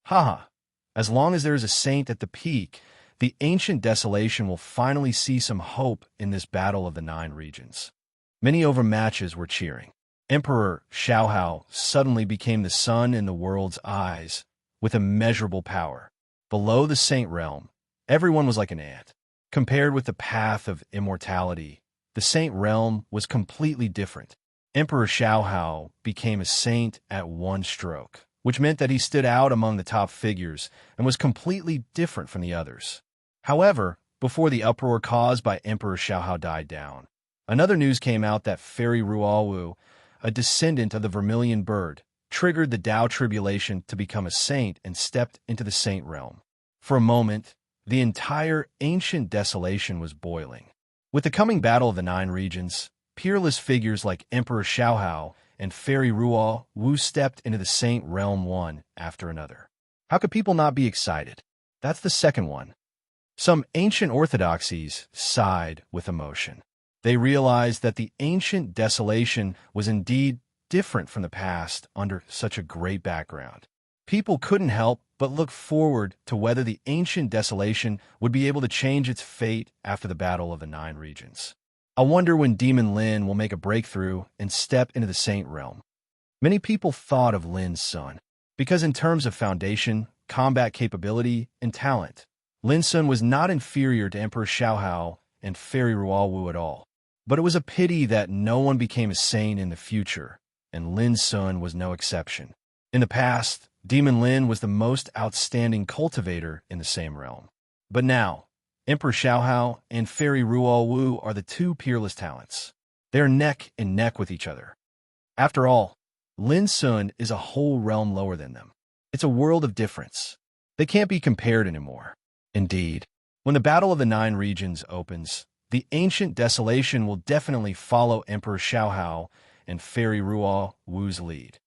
Haha, as long as there is a saint at the peak, the ancient desolation will finally see some hope in this battle of the 9 regions. Many overmatches were cheering. Emperor Xiaohao suddenly became the sun in the world's eyes, with immeasurable power. Below the saint realm, everyone was like an ant. Compared with the path of immortality, the saint realm was completely different. Emperor Xiaohao became a saint at one stroke, which meant that he stood out among the top figures and was completely different from the others. However, before the uproar caused by Emperor Xiaohao died down, another news came out that Fairy Ruowu, a descendant of the vermilion bird, triggered the Tao tribulation to become a saint and stepped into the saint realm. For a moment, the entire ancient desolation was boiling. With the coming battle of the 9 regions, peerless figures like Emperor Xiaohao and Fairy Ruowu stepped into the saint realm one after another. How could people not be excited? That's the second one. Some ancient orthodoxies sighed with emotion. They realized that the ancient desolation was indeed different from the past under such a great background. People couldn't help but look forward to whether the ancient desolation would be able to change its fate after the battle of the 9 regions. I wonder when Demon Lin will make a breakthrough and step into the saint realm. Many people thought of Lin Sun, because in terms of foundation, combat capability, and talent, Lin Sun was not inferior to Emperor Xiaohao and Fairy Ruowu at all. But it was a pity that no one became a saint in the future, and Lin Sun was no exception. In the past, Demon Lin was the most outstanding cultivator in the same realm. But now, Emperor Xiaohao and Fairy Ruowu are the 2 peerless talents. They are neck and neck with each other. After all, Lin Sun is a whole realm lower than them. It's a world of difference. They can't be compared anymore. Indeed, when the Battle of the 9 Regions opens, the ancient desolation will definitely follow Emperor Xiaohao and Fairy Ruowu's lead.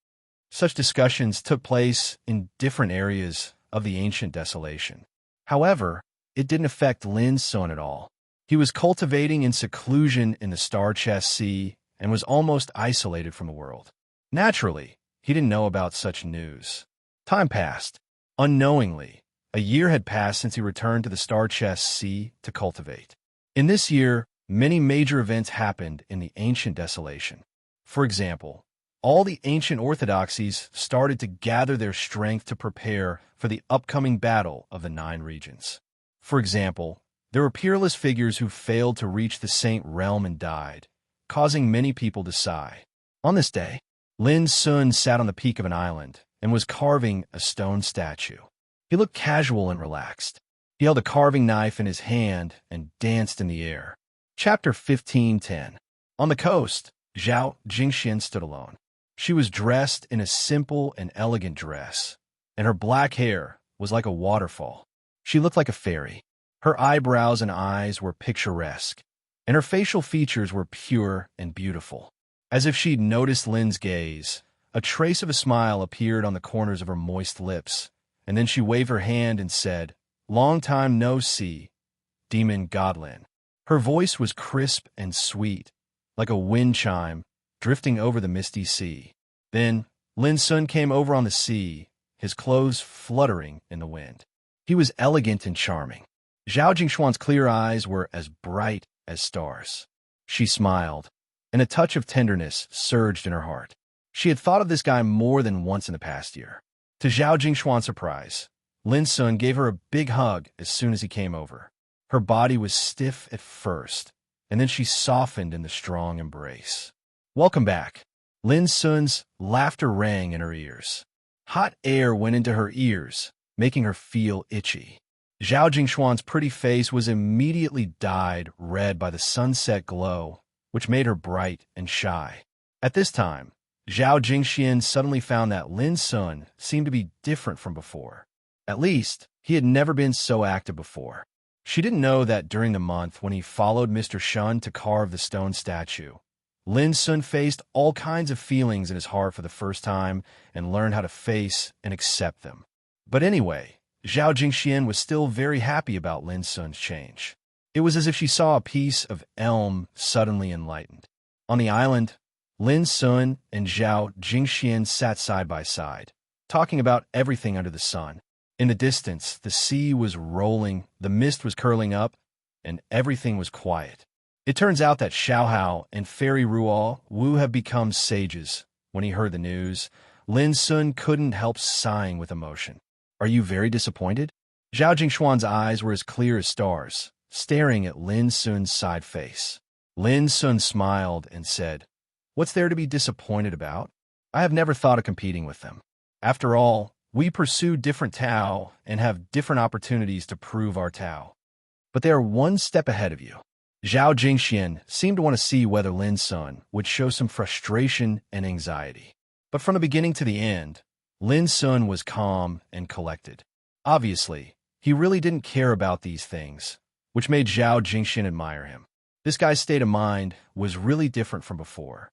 Such discussions took place in different areas of the ancient desolation. However, it didn't affect Lin Sun at all. He was cultivating in seclusion in the Star Chest Sea and was almost isolated from the world. Naturally, he didn't know about such news. Time passed. Unknowingly, a year had passed since he returned to the Star Chest Sea to cultivate. In this year, many major events happened in the ancient desolation. For example, all the ancient orthodoxies started to gather their strength to prepare for the upcoming battle of the 9 regions. For example, there were peerless figures who failed to reach the saint realm and died, causing many people to sigh. On this day, Lin Sun sat on the peak of an island and was carving a stone statue. He looked casual and relaxed. He held a carving knife in his hand and danced in the air. Chapter 15:10. On the coast, Zhao Jingxian stood alone. She was dressed in a simple and elegant dress, and her black hair was like a waterfall. She looked like a fairy. Her eyebrows and eyes were picturesque, and her facial features were pure and beautiful. As if she'd noticed Lin's gaze, a trace of a smile appeared on the corners of her moist lips, and then she waved her hand and said, "Long time no see, Demon Godlin." Her voice was crisp and sweet, like a wind chime, drifting over the misty sea. Then, Lin Sun came over on the sea, his clothes fluttering in the wind. He was elegant and charming. Zhao Jingxuan's clear eyes were as bright as stars. She smiled, and a touch of tenderness surged in her heart. She had thought of this guy more than once in the past year. To Zhao Jingxuan's surprise, Lin Sun gave her a big hug as soon as he came over. Her body was stiff at first, and then she softened in the strong embrace. "Welcome back." Lin Sun's laughter rang in her ears. Hot air went into her ears, making her feel itchy. Zhao Jingxuan's pretty face was immediately dyed red by the sunset glow, which made her bright and shy. At this time, Zhao Jingxian suddenly found that Lin Sun seemed to be different from before. At least, he had never been so active before. She didn't know that during the month when he followed Mr. Shun to carve the stone statue, Lin Sun faced all kinds of feelings in his heart for the first time and learned how to face and accept them. But anyway, Zhao Jingxian was still very happy about Lin Sun's change. It was as if she saw a piece of elm suddenly enlightened. On the island, Lin Sun and Zhao Jingxian sat side by side, talking about everything under the sun. In the distance, the sea was rolling, the mist was curling up, and everything was quiet. It turns out that Xiaohao and Fairy Ruo Wu have become sages. When he heard the news, Lin Sun couldn't help sighing with emotion. "Are you very disappointed?" Zhao Jingxuan's eyes were as clear as stars, staring at Lin Sun's side face. Lin Sun smiled and said, "What's there to be disappointed about? I have never thought of competing with them. After all, we pursue different Tao and have different opportunities to prove our Tao. But they are one step ahead of you." Zhao Jingxian seemed to want to see whether Lin Sun would show some frustration and anxiety. But from the beginning to the end, Lin Sun was calm and collected. Obviously, he really didn't care about these things, which made Zhao Jingxian admire him. This guy's state of mind was really different from before.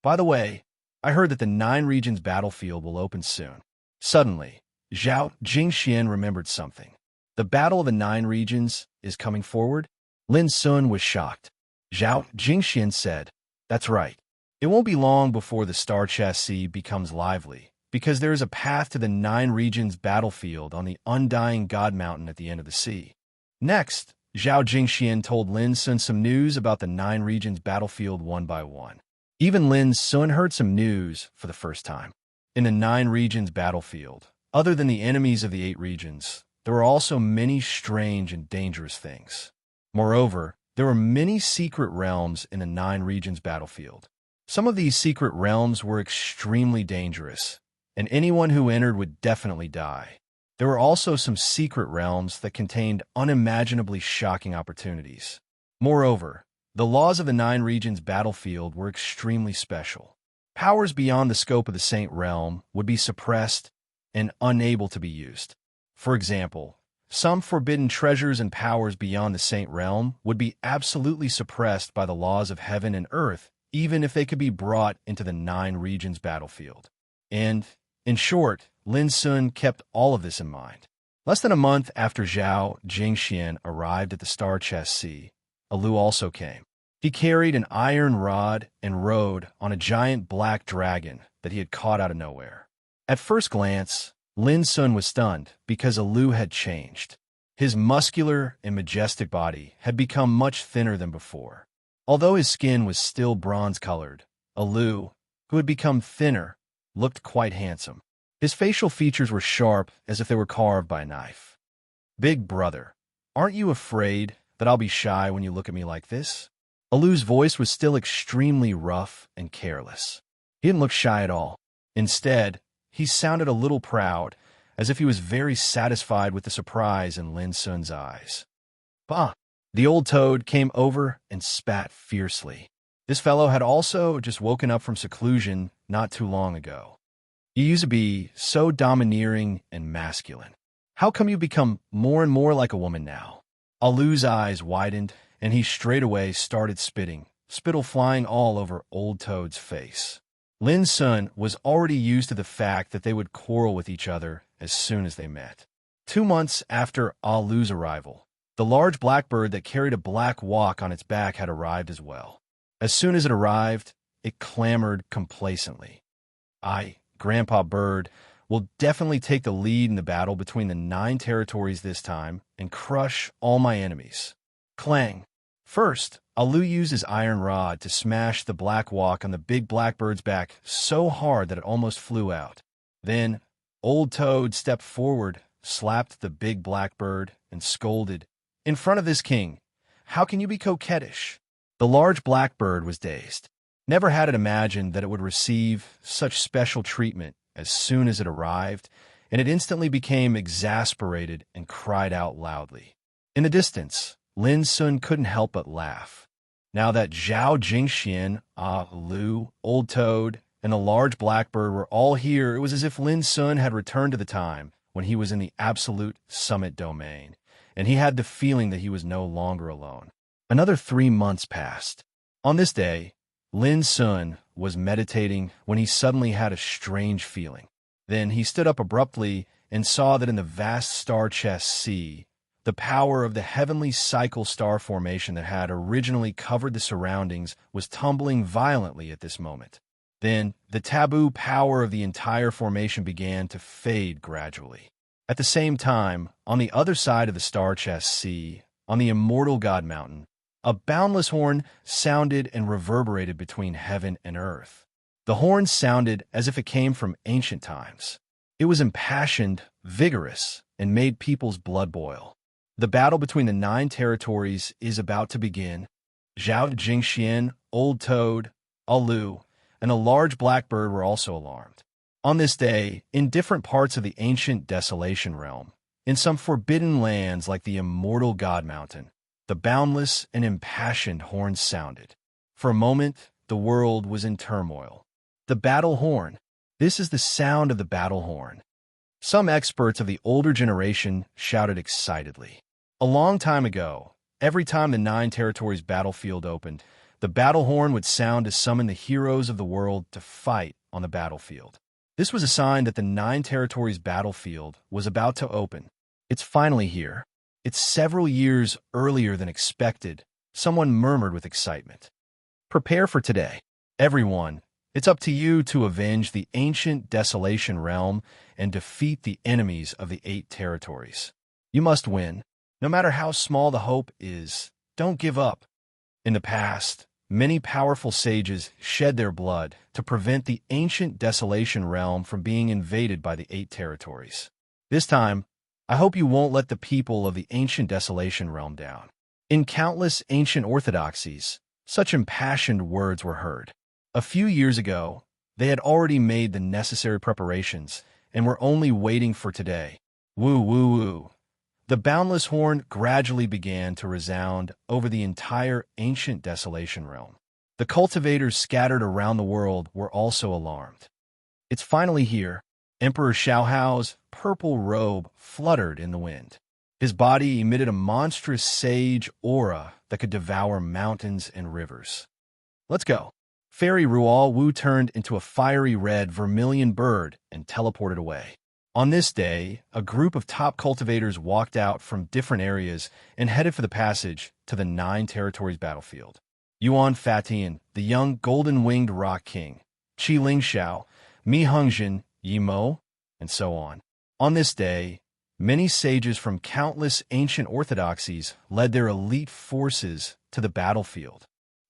"By the way, I heard that the 9 regions battlefield will open soon." Suddenly, Zhao Jingxian remembered something. "The Battle of the 9 regions is coming forward?" Lin Sun was shocked. Zhao Jingxian said, "That's right. It won't be long before the Star Chassis becomes lively, because there is a path to the 9 regions battlefield on the Undying God Mountain at the end of the sea." Next, Zhao Jingxian told Lin Sun some news about the 9 regions battlefield one by one. Even Lin Sun heard some news for the first time. In the 9 regions battlefield, other than the enemies of the 8 regions, there were also many strange and dangerous things. Moreover, there were many secret realms in the 9 regions battlefield. Some of these secret realms were extremely dangerous, and anyone who entered would definitely die. There were also some secret realms that contained unimaginably shocking opportunities. Moreover, the laws of the 9 regions battlefield were extremely special. Powers beyond the scope of the Saint Realm would be suppressed and unable to be used. For example, some forbidden treasures and powers beyond the Saint Realm would be absolutely suppressed by the laws of heaven and earth, even if they could be brought into the 9 regions battlefield. And, in short, Lin Sun kept all of this in mind. Less than a month after Zhao Jingxian arrived at the Star Chassis, Alu also came. He carried an iron rod and rode on a giant black dragon that he had caught out of nowhere. At first glance, Lin Sun was stunned because Alu had changed. His muscular and majestic body had become much thinner than before. Although his skin was still bronze-colored, Alu, who had become thinner, looked quite handsome. His facial features were sharp as if they were carved by a knife. "Big brother, aren't you afraid that I'll be shy when you look at me like this?" Alu's voice was still extremely rough and careless. He didn't look shy at all. Instead, he sounded a little proud, as if he was very satisfied with the surprise in Lin Sun's eyes. "Bah!" The old toad came over and spat fiercely. This fellow had also just woken up from seclusion not too long ago. "You used to be so domineering and masculine. How come you become more and more like a woman now?" Alu's eyes widened, and he straightaway started spitting, spittle flying all over Old Toad's face. Lin Sun was already used to the fact that they would quarrel with each other as soon as they met. 2 months after Alu's arrival, the large blackbird that carried a black walk on its back had arrived as well. As soon as it arrived, it clamored complacently. Grandpa Bird, will definitely take the lead in the battle between the 9 territories this time and crush all my enemies. Clang! First, Alu used his iron rod to smash the black walk on the big blackbird's back so hard that it almost flew out. Then, Old Toad stepped forward, slapped the big blackbird, and scolded, "In front of this king, how can you be coquettish?" The large blackbird was dazed. Never had it imagined that it would receive such special treatment as soon as it arrived, and it instantly became exasperated and cried out loudly. In the distance, Lin Sun couldn't help but laugh. Now that Zhao Jingxian, Lu, Old Toad, and the large blackbird were all here, it was as if Lin Sun had returned to the time when he was in the absolute summit domain, and he had the feeling that he was no longer alone. Another 3 months passed. On this day, Lin Sun was meditating when he suddenly had a strange feeling. Then he stood up abruptly and saw that in the vast star-chest sea, the power of the heavenly cycle star formation that had originally covered the surroundings was tumbling violently at this moment. Then the taboo power of the entire formation began to fade gradually. At the same time, on the other side of the star-chest sea, on the immortal God Mountain, a boundless horn sounded and reverberated between heaven and earth. The horn sounded as if it came from ancient times. It was impassioned, vigorous, and made people's blood boil. The battle between the 9 territories is about to begin. Zhao Jingxian, Old Toad, Alu, and a large blackbird were also alarmed. On this day, in different parts of the ancient Desolation Realm, in some forbidden lands like the immortal God Mountain, the boundless and impassioned horn sounded. For a moment, the world was in turmoil. The battle horn. This is the sound of the battle horn. Some experts of the older generation shouted excitedly. A long time ago, every time the 9 territories battlefield opened, the battle horn would sound to summon the heroes of the world to fight on the battlefield. This was a sign that the 9 territories battlefield was about to open. It's finally here. It's several years earlier than expected, someone murmured with excitement. Prepare for today. Everyone, it's up to you to avenge the ancient Desolation Realm and defeat the enemies of the 8 territories. You must win. No matter how small the hope is, don't give up. In the past, many powerful sages shed their blood to prevent the ancient Desolation Realm from being invaded by the 8 territories. This time, I hope you won't let the people of the ancient Desolation Realm down. In countless ancient orthodoxies, such impassioned words were heard. A few years ago, they had already made the necessary preparations and were only waiting for today. Woo, woo, woo. The boundless horn gradually began to resound over the entire ancient Desolation Realm. The cultivators scattered around the world were also alarmed. It's finally here. Emperor Xiaohao's purple robe fluttered in the wind. His body emitted a monstrous sage aura that could devour mountains and rivers. Let's go. Fairy Rual Wu turned into a fiery red vermilion bird and teleported away. On this day, a group of top cultivators walked out from different areas and headed for the passage to the 9 territories battlefield. Yuan Fatian, the young golden-winged rock king, Qi Lingxiao, Mi Hongjin, Yi Mo, and so on. On this day, many sages from countless ancient orthodoxies led their elite forces to the battlefield.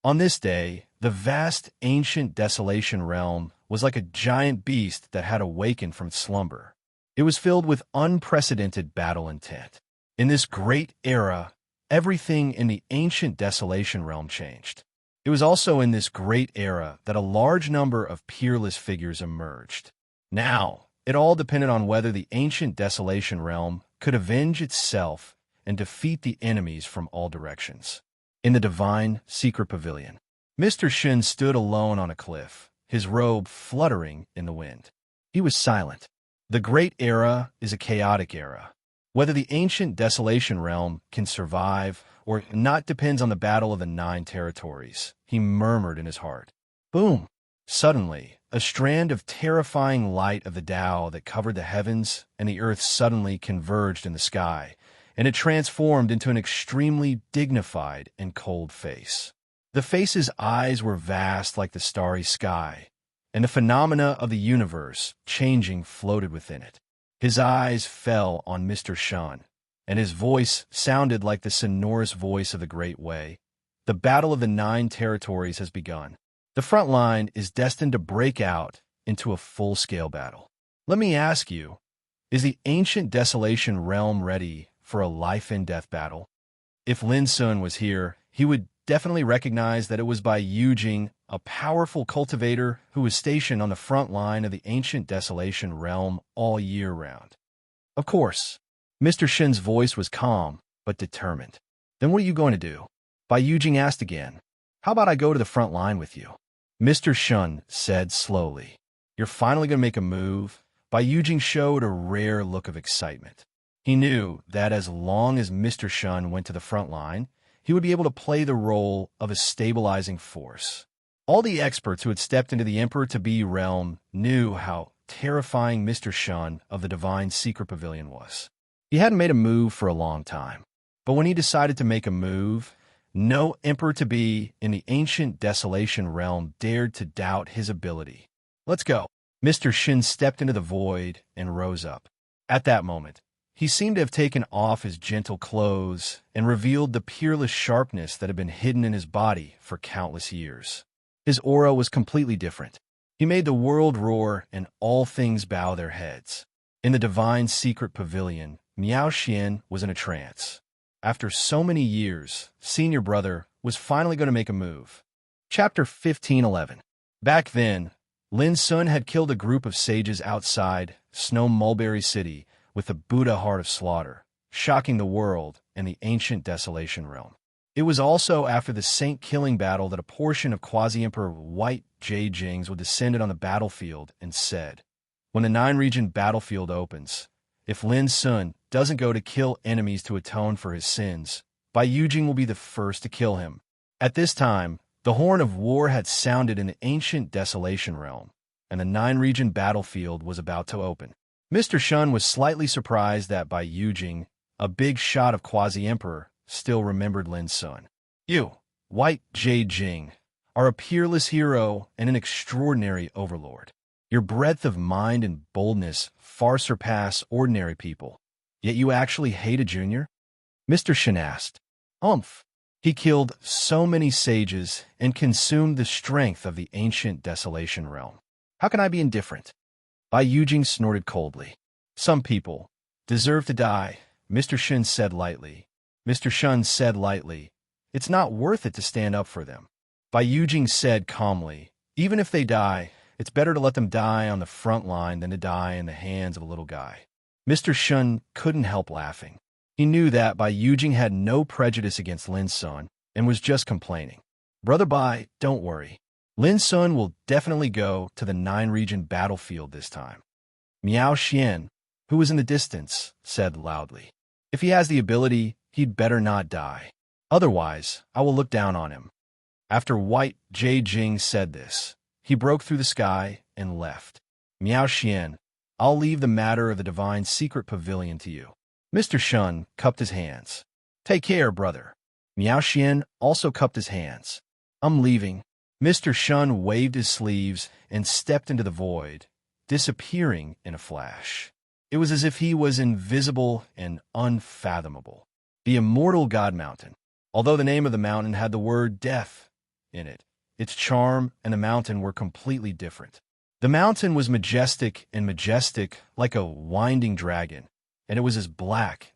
On this day, the vast ancient Desolation Realm was like a giant beast that had awakened from slumber. It was filled with unprecedented battle intent. In this great era, everything in the ancient Desolation Realm changed. It was also in this great era that a large number of peerless figures emerged. Now, it all depended on whether the ancient Desolation Realm could avenge itself and defeat the enemies from all directions. In the divine secret pavilion, Mr. Shin stood alone on a cliff, his robe fluttering in the wind. He was silent. The great era is a chaotic era. Whether the ancient Desolation Realm can survive or not depends on the battle of the 9 territories, he murmured in his heart. Boom! Suddenly, a strand of terrifying light of the Tao that covered the heavens and the earth suddenly converged in the sky, and it transformed into an extremely dignified and cold face. The face's eyes were vast like the starry sky, and the phenomena of the universe changing floated within it. His eyes fell on Mr. Shun, and his voice sounded like the sonorous voice of the Great Way. The Battle of the Nine Territories has begun. The front line is destined to break out into a full-scale battle. Let me ask you, is the ancient Desolation realm ready for a life-and-death battle? If Lin Sun was here, he would definitely recognize that it was by Yujing, a powerful cultivator who was stationed on the front line of the ancient Desolation realm all year round. Of course, Mr. Shin's voice was calm but determined. Then what are you going to do? Bai Yujing asked again. How about I go to the front line with you? Mr. Shun said slowly. You're finally going to make a move? Bai Yujing showed a rare look of excitement. He knew that as long as Mr. Shun went to the front line, he would be able to play the role of a stabilizing force. All the experts who had stepped into the Emperor-to-be realm knew how terrifying Mr. Shun of the Divine Secret Pavilion was. He hadn't made a move for a long time, but when he decided to make a move, no Emperor-to-be in the ancient Desolation realm dared to doubt his ability. Let's go. Mr. Shin stepped into the void and rose up. At that moment, he seemed to have taken off his gentle clothes and revealed the peerless sharpness that had been hidden in his body for countless years. His aura was completely different. He made the world roar and all things bow their heads. In the Divine Secret Pavilion, Miao Xian was in a trance. After so many years, Senior Brother was finally going to make a move. Chapter 1511. Back then, Lin Sun had killed a group of sages outside Snow Mulberry City with the Buddha Heart of Slaughter, shocking the world and the ancient Desolation realm. It was also after the Saint-Killing battle that a portion of Quasi-Emperor White Jade Jings would descended on the battlefield and said, when the nine-region battlefield opens, if Lin Sun doesn't go to kill enemies to atone for his sins, Bai Yujing will be the first to kill him. At this time, the horn of war had sounded in the ancient Desolation realm, and the nine-region battlefield was about to open. Mr. Shun was slightly surprised that Bai Yujing, a big shot of Quasi-Emperor, still remembered Lin Sun. You, White Jade Jing, are a peerless hero and an extraordinary overlord. Your breadth of mind and boldness far surpass ordinary people. Yet you actually hate a junior? Mr. Shin asked. He killed so many sages and consumed the strength of the ancient Desolation realm. How can I be indifferent? Bai Yujing snorted coldly. Some people deserve to die, Mr. Shin said lightly. Mr. Shun said lightly, it's not worth it to stand up for them. Bai Yujing said calmly, even if they die, it's better to let them die on the front line than to die in the hands of a little guy. Mr. Shun couldn't help laughing. He knew that Bai Yujing had no prejudice against Lin Sun and was just complaining. Brother Bai, don't worry. Lin Sun will definitely go to the nine-region battlefield this time. Miao Xian, who was in the distance, said loudly, if he has the ability, he'd better not die. Otherwise, I will look down on him. After White Jade Jing said this, he broke through the sky and left. Miao Xian, I'll leave the matter of the Divine Secret Pavilion to you. Mr. Shun cupped his hands. Take care, brother. Miao Xian also cupped his hands. I'm leaving. Mr. Shun waved his sleeves and stepped into the void, disappearing in a flash. It was as if he was invisible and unfathomable. The Immortal God Mountain. Although the name of the mountain had the word death in it, its charm and the mountain were completely different. The mountain was majestic like a winding dragon, and it was as black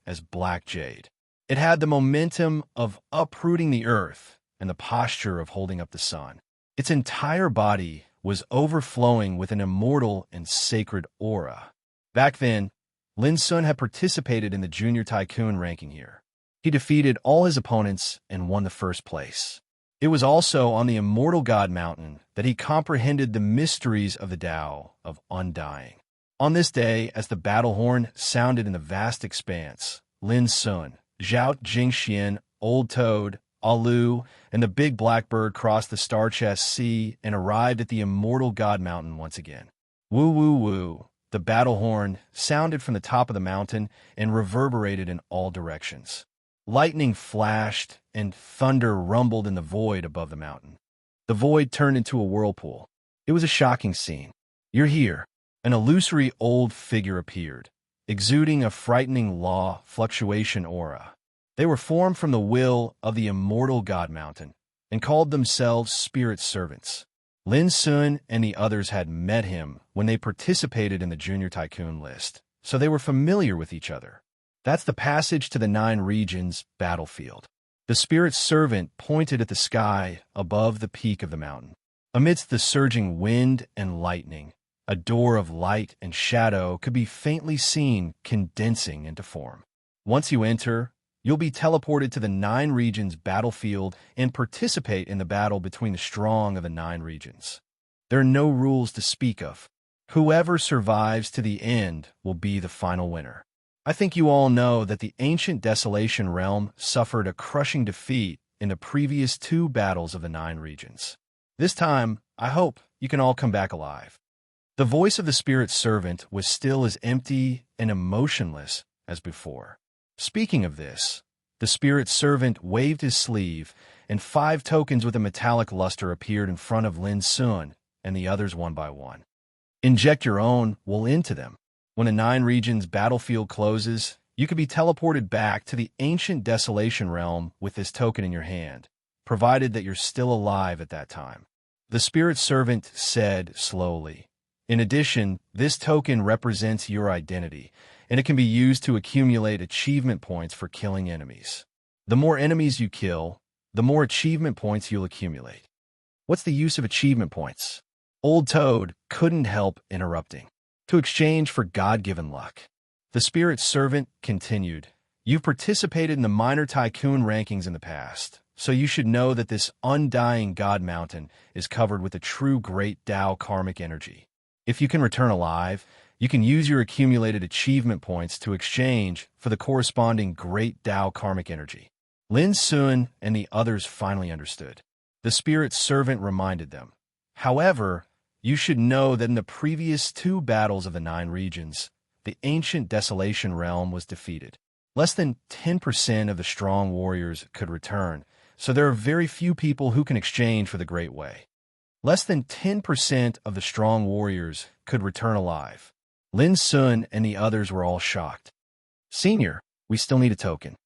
jade. It had the momentum of uprooting the earth and the posture of holding up the sun. Its entire body was overflowing with an immortal and sacred aura. Back then, Lin Sun had participated in the Junior Tycoon ranking here. He defeated all his opponents and won the first place. It was also on the Immortal God Mountain that he comprehended the mysteries of the Tao of Undying. On this day, as the battle horn sounded in the vast expanse, Lin Sun, Zhao Jingxian, Old Toad, Alu, and the big blackbird crossed the star-chest sea and arrived at the Immortal God Mountain once again. Woo woo woo, the battle horn sounded from the top of the mountain and reverberated in all directions. Lightning flashed, and thunder rumbled in the void above the mountain. The void turned into a whirlpool. It was a shocking scene. "You're here." An illusory old figure appeared, exuding a frightening law fluctuation aura. They were formed from the will of the immortal God Mountain and called themselves spirit servants. Lin Sun and the others had met him when they participated in the Junior Tycoon list, so they were familiar with each other. That's the passage to the 9 regions battlefield. The spirit servant pointed at the sky above the peak of the mountain. Amidst the surging wind and lightning, a door of light and shadow could be faintly seen condensing into form. Once you enter, you'll be teleported to the 9 regions battlefield and participate in the battle between the strong of the 9 regions. There are no rules to speak of. Whoever survives to the end will be the final winner. I think you all know that the ancient Desolation Realm suffered a crushing defeat in the previous 2 battles of the 9 regions. This time, I hope you can all come back alive. The voice of the spirit servant was still as empty and emotionless as before. Speaking of this, the spirit servant waved his sleeve, and 5 tokens with a metallic luster appeared in front of Lin Sun and the others one by one. Inject your own will into them. When the 9 regions battlefield closes, you can be teleported back to the ancient Desolation Realm with this token in your hand, provided that you're still alive at that time. The spirit servant said slowly. In addition, this token represents your identity, and it can be used to accumulate achievement points for killing enemies. The more enemies you kill, the more achievement points you'll accumulate. What's the use of achievement points? Old Toad couldn't help interrupting. To exchange for God-given luck. The spirit servant continued. You've participated in the minor tycoon rankings in the past, so you should know that this undying God Mountain is covered with a true great Tao karmic energy. If you can return alive, you can use your accumulated achievement points to exchange for the corresponding great Tao karmic energy. Lin Sun and the others finally understood. The spirit servant reminded them. However, you should know that in the previous 2 battles of the 9 regions, the ancient Desolation Realm was defeated. Less than 10% of the strong warriors could return, so there are very few people who can exchange for the Great Way. Less than 10% of the strong warriors could return alive. Lin Sun and the others were all shocked. Senior, we still need a token.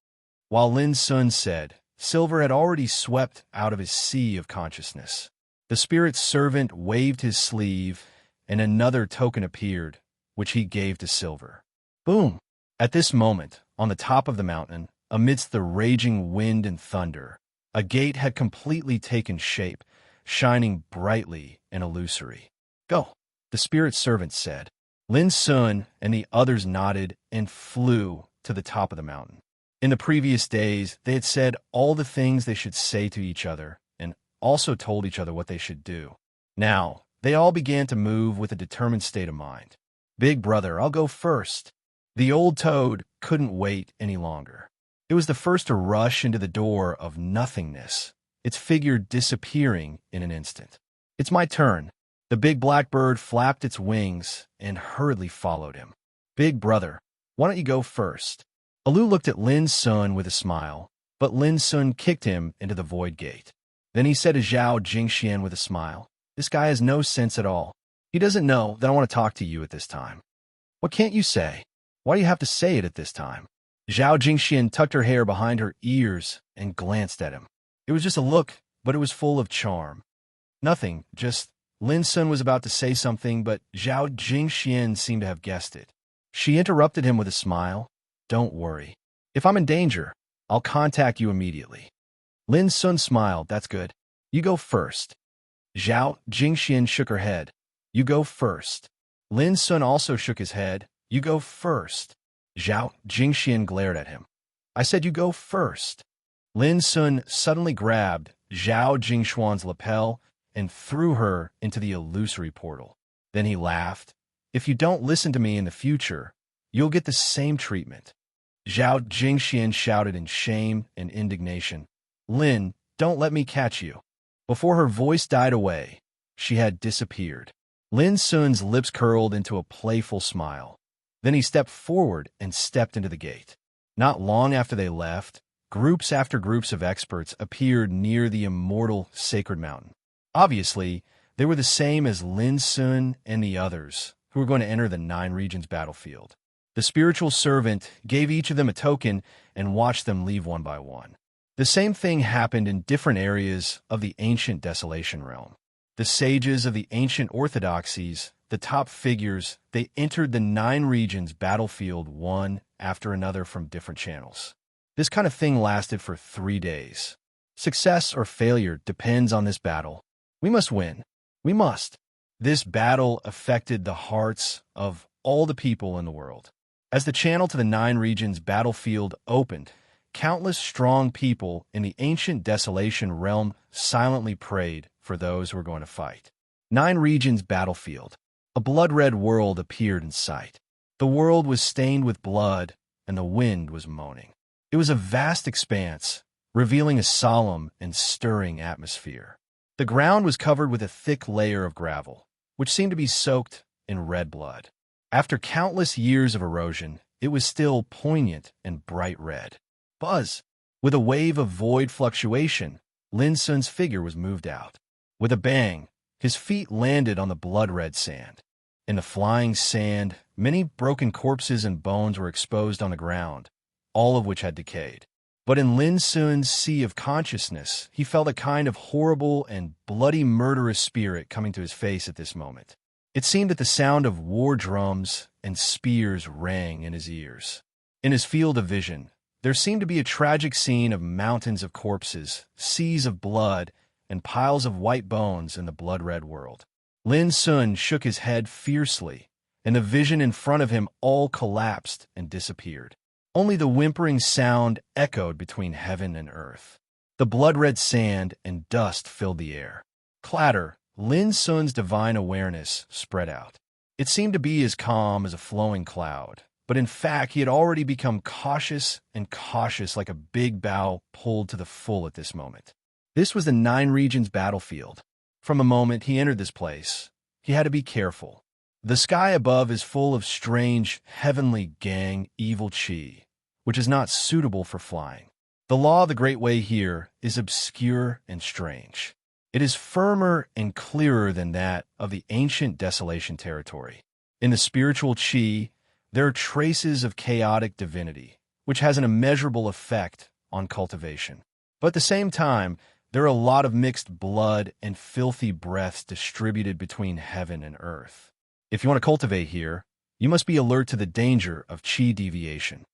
While Lin Sun said, Silver had already swept out of his sea of consciousness. The spirit servant waved his sleeve, and another token appeared, which he gave to Silver. Boom! At this moment, on the top of the mountain, amidst the raging wind and thunder, a gate had completely taken shape, shining brightly and illusory. Go, the spirit servant said. Lin Sun and the others nodded and flew to the top of the mountain. In the previous days, they had said all the things they should say to each other, and also told each other what they should do. Now, they all began to move with a determined state of mind. Big brother, I'll go first. The old toad couldn't wait any longer. It was the first to rush into the door of nothingness, its figure disappearing in an instant. It's my turn. The big black bird flapped its wings and hurriedly followed him. Big brother, why don't you go first? Alu looked at Lin Sun with a smile, but Lin Sun kicked him into the void gate. Then he said to Zhao Jingxian with a smile, This guy has no sense at all. He doesn't know that I want to talk to you at this time. What can't you say? Why do you have to say it at this time? Zhao Jingxian tucked her hair behind her ears and glanced at him. It was just a look, but it was full of charm. Nothing, just Lin Sun was about to say something, but Zhao Jingxian seemed to have guessed it. She interrupted him with a smile. Don't worry. If I'm in danger, I'll contact you immediately. Lin Sun smiled. That's good. You go first. Zhao Jingxian shook her head. You go first. Lin Sun also shook his head. You go first. Zhao Jingxian glared at him. I said you go first. Lin Sun suddenly grabbed Zhao Jingshuan's lapel and threw her into the illusory portal. Then he laughed. If you don't listen to me in the future, you'll get the same treatment. Zhao Jingxian shouted in shame and indignation. Lin, don't let me catch you. Before her voice died away, she had disappeared. Lin Sun's lips curled into a playful smile. Then he stepped forward and stepped into the gate. Not long after they left, Groups after groups of experts appeared near the immortal sacred mountain. Obviously, they were the same as Lin Sun and the others who were going to enter the Nine Regions battlefield. The spiritual servant gave each of them a token and watched them leave one by one. The same thing happened in different areas of the ancient desolation realm. The sages of the ancient orthodoxies, the top figures, they entered the Nine Regions battlefield one after another from different channels. This kind of thing lasted for 3 days. Success or failure depends on this battle. We must win. We must. This battle affected the hearts of all the people in the world. As the channel to the Nine Regions battlefield opened, countless strong people in the ancient desolation realm silently prayed for those who were going to fight. Nine Regions battlefield. A blood-red world appeared in sight. The world was stained with blood, and the wind was moaning. It was a vast expanse, revealing a solemn and stirring atmosphere. The ground was covered with a thick layer of gravel, which seemed to be soaked in red blood. After countless years of erosion, it was still poignant and bright red. Buzz! With a wave of void fluctuation, Lin Sun's figure was moved out. With a bang, his feet landed on the blood-red sand. In the flying sand, many broken corpses and bones were exposed on the ground, all of which had decayed. But in Lin Sun's sea of consciousness, he felt a kind of horrible and bloody murderous spirit coming to his face at this moment. It seemed that the sound of war drums and spears rang in his ears. In his field of vision, there seemed to be a tragic scene of mountains of corpses, seas of blood, and piles of white bones in the blood-red world. Lin Sun shook his head fiercely, and the vision in front of him all collapsed and disappeared. Only the whimpering sound echoed between heaven and earth. The blood-red sand and dust filled the air. Clatter! Lin Sun's divine awareness spread out. It seemed to be as calm as a flowing cloud, but in fact he had already become cautious and cautious like a big bow pulled to the full at this moment. This was the Nine Regions battlefield. From the moment he entered this place, he had to be careful. The sky above is full of strange, heavenly gang evil chi, which is not suitable for flying. The law of the Great Way here is obscure and strange. It is firmer and clearer than that of the ancient desolation territory. In the spiritual chi, there are traces of chaotic divinity, which has an immeasurable effect on cultivation. But at the same time, there are a lot of mixed blood and filthy breaths distributed between heaven and earth. If you want to cultivate here, you must be alert to the danger of chi deviation.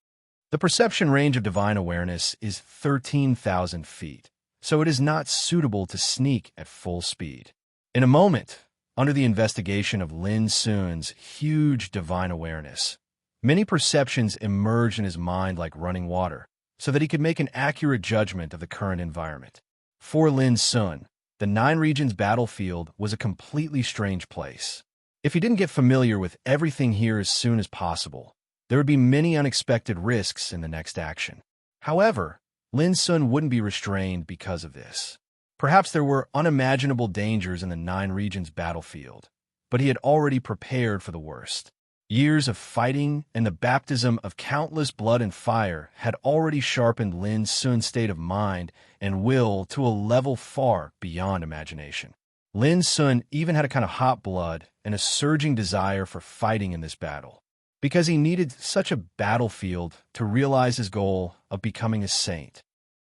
The perception range of divine awareness is 13,000 feet, so it is not suitable to sneak at full speed. In a moment, under the investigation of Lin Sun's huge divine awareness, many perceptions emerged in his mind like running water, so that he could make an accurate judgment of the current environment. For Lin Sun, the Nine Regions battlefield was a completely strange place. If he didn't get familiar with everything here as soon as possible, there would be many unexpected risks in the next action. However, Lin Sun wouldn't be restrained because of this. Perhaps there were unimaginable dangers in the Nine Regions battlefield, but he had already prepared for the worst. Years of fighting and the baptism of countless blood and fire had already sharpened Lin Sun's state of mind and will to a level far beyond imagination. Lin Sun even had a kind of hot blood and a surging desire for fighting in this battle, because he needed such a battlefield to realize his goal of becoming a saint.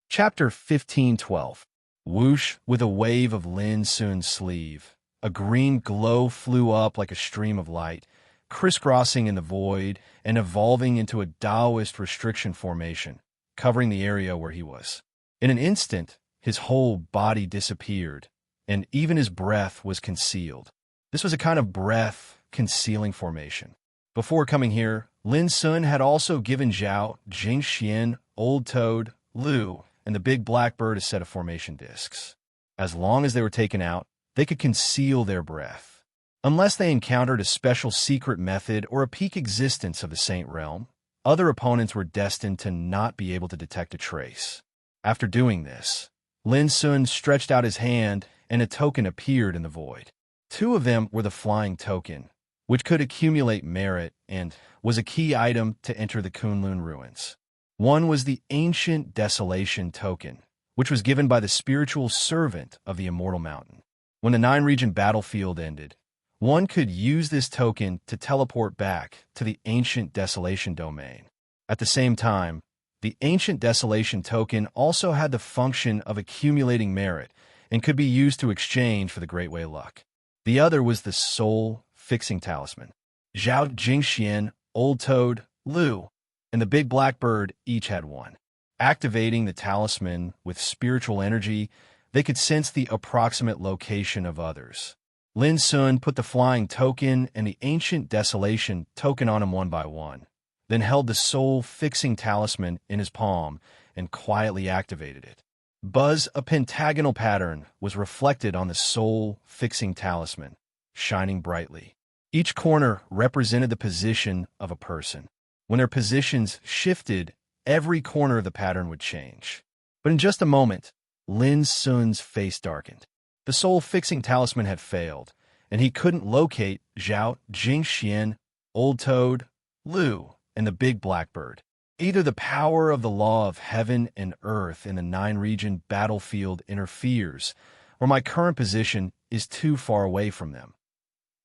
Chapter 15:12. Whoosh! With a wave of Lin Sun's sleeve, a green glow flew up like a stream of light, crisscrossing in the void and evolving into a Taoist restriction formation, covering the area where he was. In an instant, his whole body disappeared, and even his breath was concealed. This was a kind of breath-concealing formation. Before coming here, Lin Sun had also given Zhao, Jingxian, Old Toad, Lu, and the big blackbird a set of formation discs. As long as they were taken out, they could conceal their breath. Unless they encountered a special secret method or a peak existence of the Saint Realm, other opponents were destined to not be able to detect a trace. After doing this, Lin Sun stretched out his hand and a token appeared in the void. Two of them were the flying token, which could accumulate merit and was a key item to enter the Kunlun ruins. One was the ancient desolation token, which was given by the spiritual servant of the immortal mountain. When the nine-region battlefield ended, one could use this token to teleport back to the ancient desolation domain. At the same time, the ancient desolation token also had the function of accumulating merit and could be used to exchange for the Great Way luck. The other was the soul fixing talisman. Zhao Jingxian, Old Toad, Lu, and the Big Blackbird each had one. Activating the talisman with spiritual energy, they could sense the approximate location of others. Lin Sun put the flying token and the ancient desolation token on him one by one, then held the soul-fixing talisman in his palm and quietly activated it. Buzz, a pentagonal pattern, was reflected on the soul-fixing talisman, shining brightly. Each corner represented the position of a person. When their positions shifted, every corner of the pattern would change. But in just a moment, Lin Sun's face darkened. The soul-fixing talisman had failed, and he couldn't locate Zhao Jingxian, Old Toad, Lu, and the Big Blackbird. Either the power of the law of heaven and earth in the nine-region battlefield interferes, or my current position is too far away from them.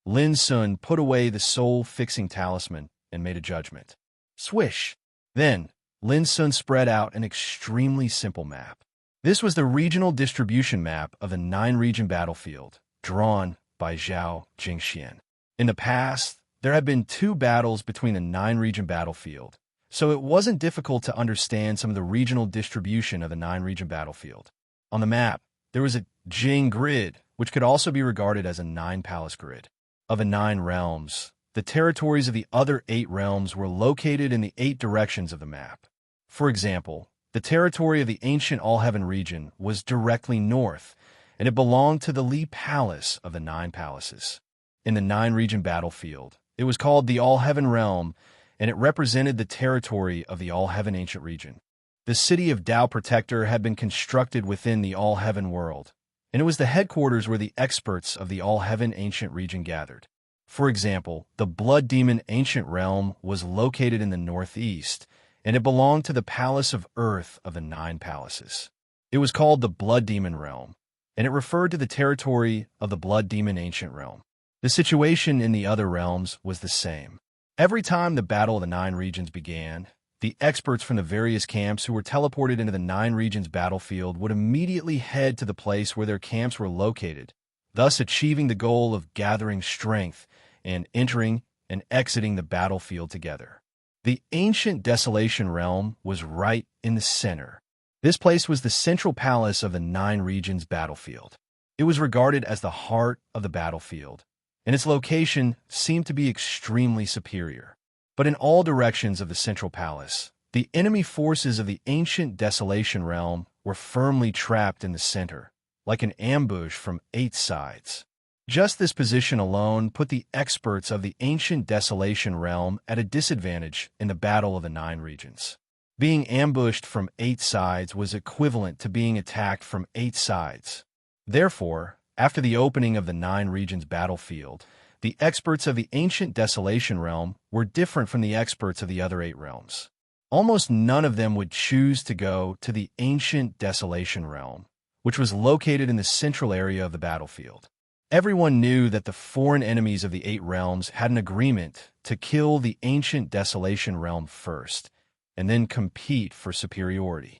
Lin Sun put away the soul-fixing talisman and made a judgment. Swish! Then, Lin Sun spread out an extremely simple map. This was the regional distribution map of the nine-region battlefield, drawn by Zhao Jingxian. In the past, there had been 2 battles between the nine-region battlefield, so it wasn't difficult to understand some of the regional distribution of the nine-region battlefield. On the map, there was a Jing grid, which could also be regarded as a 9-palace grid. Of the 9 realms, the territories of the other 8 realms were located in the 8 directions of the map. For example, the territory of the ancient All-Heaven region was directly north, and it belonged to the Li Palace of the 9 palaces. In the 9-region battlefield, it was called the All-Heaven realm, and it represented the territory of the All-Heaven ancient region. The city of Tao Protector had been constructed within the All-Heaven world, and it was the headquarters where the experts of the All-Heaven ancient region gathered. For example, the Blood Demon ancient realm was located in the northeast, and it belonged to the Palace of Earth of the 9 palaces. It was called the Blood Demon realm, and it referred to the territory of the Blood Demon ancient realm. The situation in the other realms was the same. Every time the Battle of the 9 regions began, the experts from the various camps who were teleported into the 9 regions battlefield would immediately head to the place where their camps were located, thus achieving the goal of gathering strength and entering and exiting the battlefield together. The ancient Desolation realm was right in the center. This place was the central palace of the 9 regions battlefield. It was regarded as the heart of the battlefield, and its location seemed to be extremely superior. But in all directions of the central palace, the enemy forces of the ancient Desolation realm were firmly trapped in the center, like an ambush from 8 sides. Just this position alone put the experts of the ancient Desolation realm at a disadvantage in the Battle of the 9 regions. Being ambushed from 8 sides was equivalent to being attacked from 8 sides. Therefore, after the opening of the 9 regions battlefield, the experts of the ancient Desolation realm were different from the experts of the other 8 realms. Almost none of them would choose to go to the ancient Desolation realm, which was located in the central area of the battlefield. Everyone knew that the foreign enemies of the 8 realms had an agreement to kill the ancient Desolation realm first, and then compete for superiority.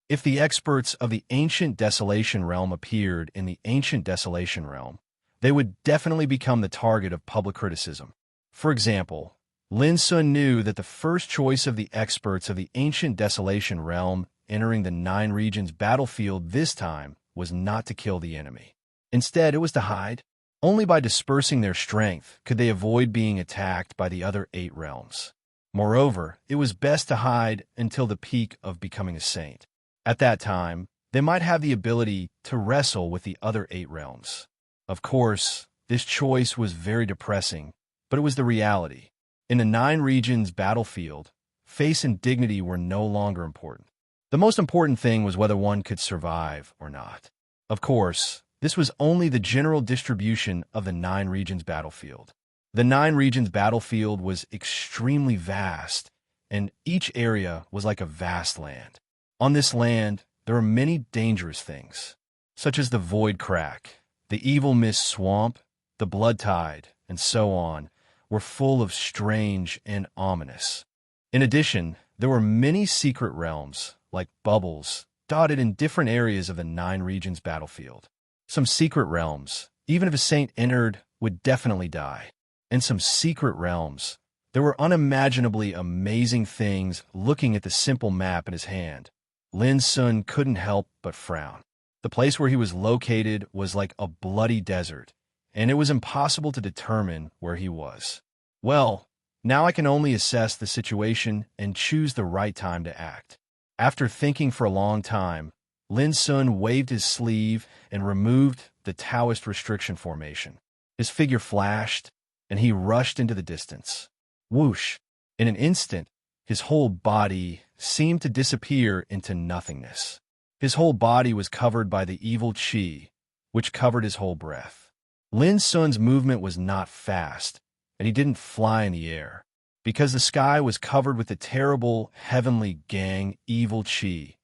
If the experts of the ancient Desolation realm appeared in the ancient Desolation realm, they would definitely become the target of public criticism. For example, Lin Sun knew that the first choice of the experts of the ancient Desolation realm entering the 9 regions battlefield this time was not to kill the enemy. Instead, it was to hide. Only by dispersing their strength could they avoid being attacked by the other 8 realms. Moreover, it was best to hide until the peak of becoming a saint. At that time, they might have the ability to wrestle with the other 8 realms. Of course, this choice was very depressing, but it was the reality. In the 9 regions battlefield, face and dignity were no longer important. The most important thing was whether one could survive or not. Of course, this was only the general distribution of the 9 regions battlefield. The 9 regions battlefield was extremely vast, and each area was like a vast land. On this land, there were many dangerous things, such as the void crack, the evil mist swamp, the blood tide, and so on, were full of strange and ominous. In addition, there were many secret realms, like bubbles, dotted in different areas of the 9 regions battlefield. Some secret realms, even if a saint entered, would definitely die. In some secret realms, there were unimaginably amazing things. Looking at the simple map in his hand, Lin Sun couldn't help but frown. The place where he was located was like a bloody desert, and it was impossible to determine where he was. Well, now I can only assess the situation and choose the right time to act. After thinking for a long time, Lin Sun waved his sleeve and removed the Taoist restriction formation. His figure flashed, and he rushed into the distance. Whoosh! In an instant, his whole body seemed to disappear into nothingness. His whole body was covered by the evil qi, which covered his whole breath. Lin Sun's movement was not fast, and he didn't fly in the air, because the sky was covered with the terrible, heavenly gang evil qi.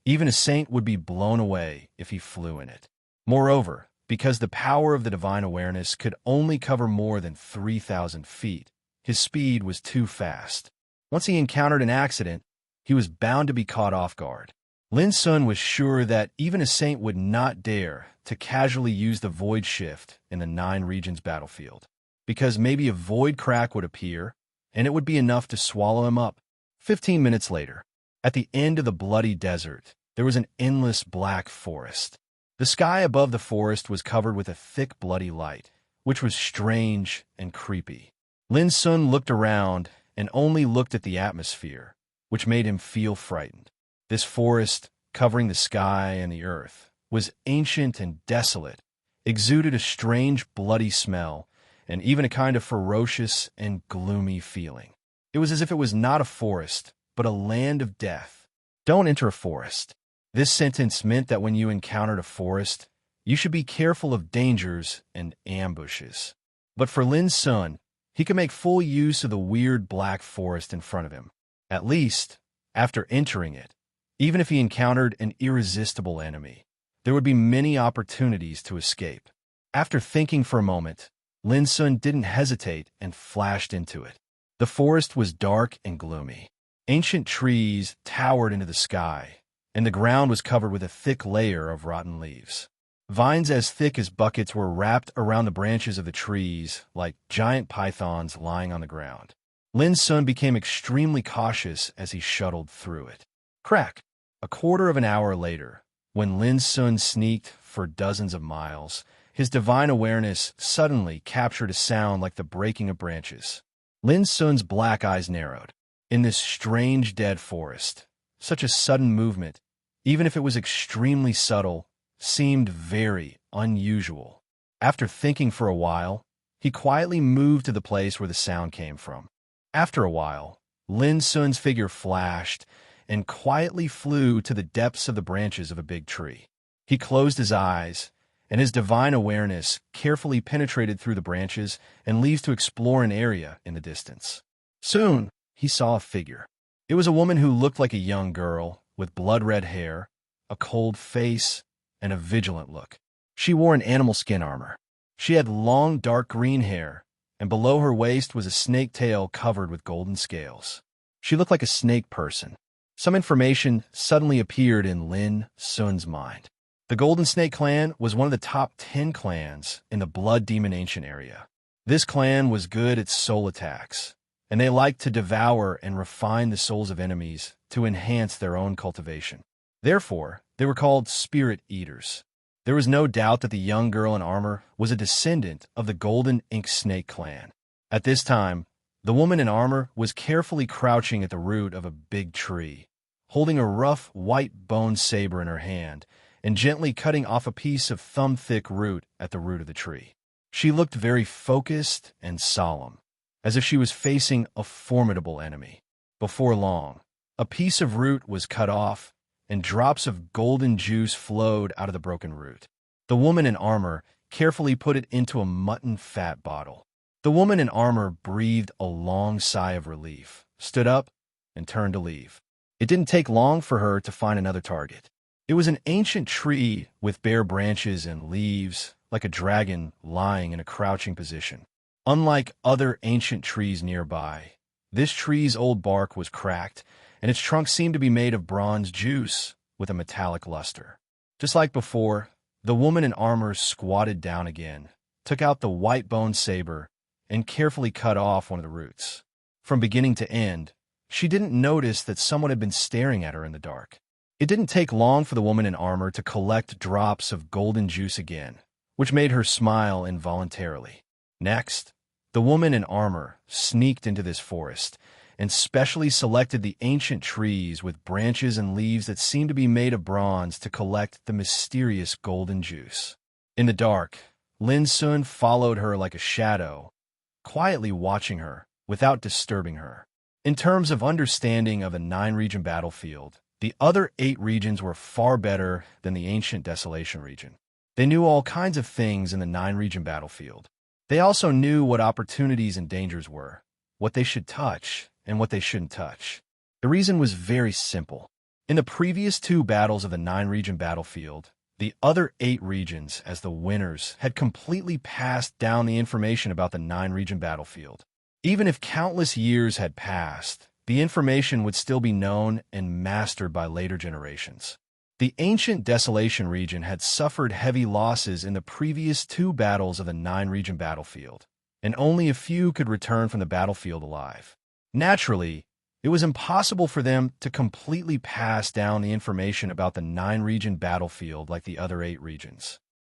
Even a saint would be blown away if he flew in it. Moreover, because the power of the divine awareness could only cover more than 3,000 feet, his speed was too fast. Once he encountered an accident, he was bound to be caught off guard. Lin Sun was sure that even a saint would not dare to casually use the void shift in the 9 regions battlefield, because maybe a void crack would appear, and it would be enough to swallow him up. 15 minutes later, at the end of the bloody desert, there was an endless black forest. The sky above the forest was covered with a thick bloody light, which was strange and creepy. Lin Sun looked around and only looked at the atmosphere, which made him feel frightened. This forest, covering the sky and the earth, was ancient and desolate, exuded a strange bloody smell, and even a kind of ferocious and gloomy feeling. It was as if it was not a forest, but a land of death. Don't enter a forest. This sentence meant that when you encountered a forest, you should be careful of dangers and ambushes. But for Lin Sun, he could make full use of the weird black forest in front of him. At least, after entering it, even if he encountered an irresistible enemy, there would be many opportunities to escape. After thinking for a moment, Lin Sun didn't hesitate and flashed into it. The forest was dark and gloomy. Ancient trees towered into the sky, and the ground was covered with a thick layer of rotten leaves. Vines as thick as buckets were wrapped around the branches of the trees like giant pythons lying on the ground. Lin Sun became extremely cautious as he shuttled through it. Crack! A quarter of an hour later, when Lin Sun sneaked for dozens of miles, his divine awareness suddenly captured a sound like the breaking of branches. Lin Sun's black eyes narrowed. In this strange dead forest, such a sudden movement, even if it was extremely subtle, seemed very unusual. After thinking for a while, he quietly moved to the place where the sound came from. After a while, Lin Sun's figure flashed and quietly flew to the depths of the branches of a big tree. He closed his eyes, and his divine awareness carefully penetrated through the branches and leaves to explore an area in the distance. Soon, he saw a figure. It was a woman who looked like a young girl, with blood-red hair, a cold face, and a vigilant look. She wore an animal skin armor. She had long, dark green hair, and below her waist was a snake tail covered with golden scales. She looked like a snake person. Some information suddenly appeared in Lin Sun's mind. The Golden Snake Clan was one of the top 10 clans in the Blood Demon Ancient area. This clan was good at soul attacks, and they liked to devour and refine the souls of enemies to enhance their own cultivation. Therefore, they were called Spirit Eaters. There was no doubt that the young girl in armor was a descendant of the Golden Ink Snake Clan. At this time, the woman in armor was carefully crouching at the root of a big tree, holding a rough white bone saber in her hand and gently cutting off a piece of thumb-thick root at the root of the tree. She looked very focused and solemn, as if she was facing a formidable enemy. Before long, a piece of root was cut off, and drops of golden juice flowed out of the broken root. The woman in armor carefully put it into a mutton fat bottle. The woman in armor breathed a long sigh of relief, stood up, and turned to leave. It didn't take long for her to find another target. It was an ancient tree with bare branches and leaves, like a dragon lying in a crouching position. Unlike other ancient trees nearby, this tree's old bark was cracked, and its trunk seemed to be made of bronze juice with a metallic luster. Just like before, the woman in armor squatted down again, took out the white bone saber, and carefully cut off one of the roots. From beginning to end, she didn't notice that someone had been staring at her in the dark. It didn't take long for the woman in armor to collect drops of golden juice again, which made her smile involuntarily. Next, the woman in armor sneaked into this forest and specially selected the ancient trees with branches and leaves that seemed to be made of bronze to collect the mysterious golden juice. In the dark, Lin Sun followed her like a shadow, quietly watching her without disturbing her. In terms of understanding of a 9-region battlefield, the other 8 regions were far better than the ancient Desolation region. They knew all kinds of things in the 9-region battlefield. They also knew what opportunities and dangers were, what they should touch, and what they shouldn't touch. The reason was very simple. In the previous 2 battles of the 9-region battlefield, the other 8 regions, as the winners, had completely passed down the information about the 9-region battlefield. Even if countless years had passed, the information would still be known and mastered by later generations. The ancient Desolation region had suffered heavy losses in the previous 2 battles of the 9-region battlefield, and only a few could return from the battlefield alive. Naturally, it was impossible for them to completely pass down the information about the 9-region battlefield like the other 8 regions.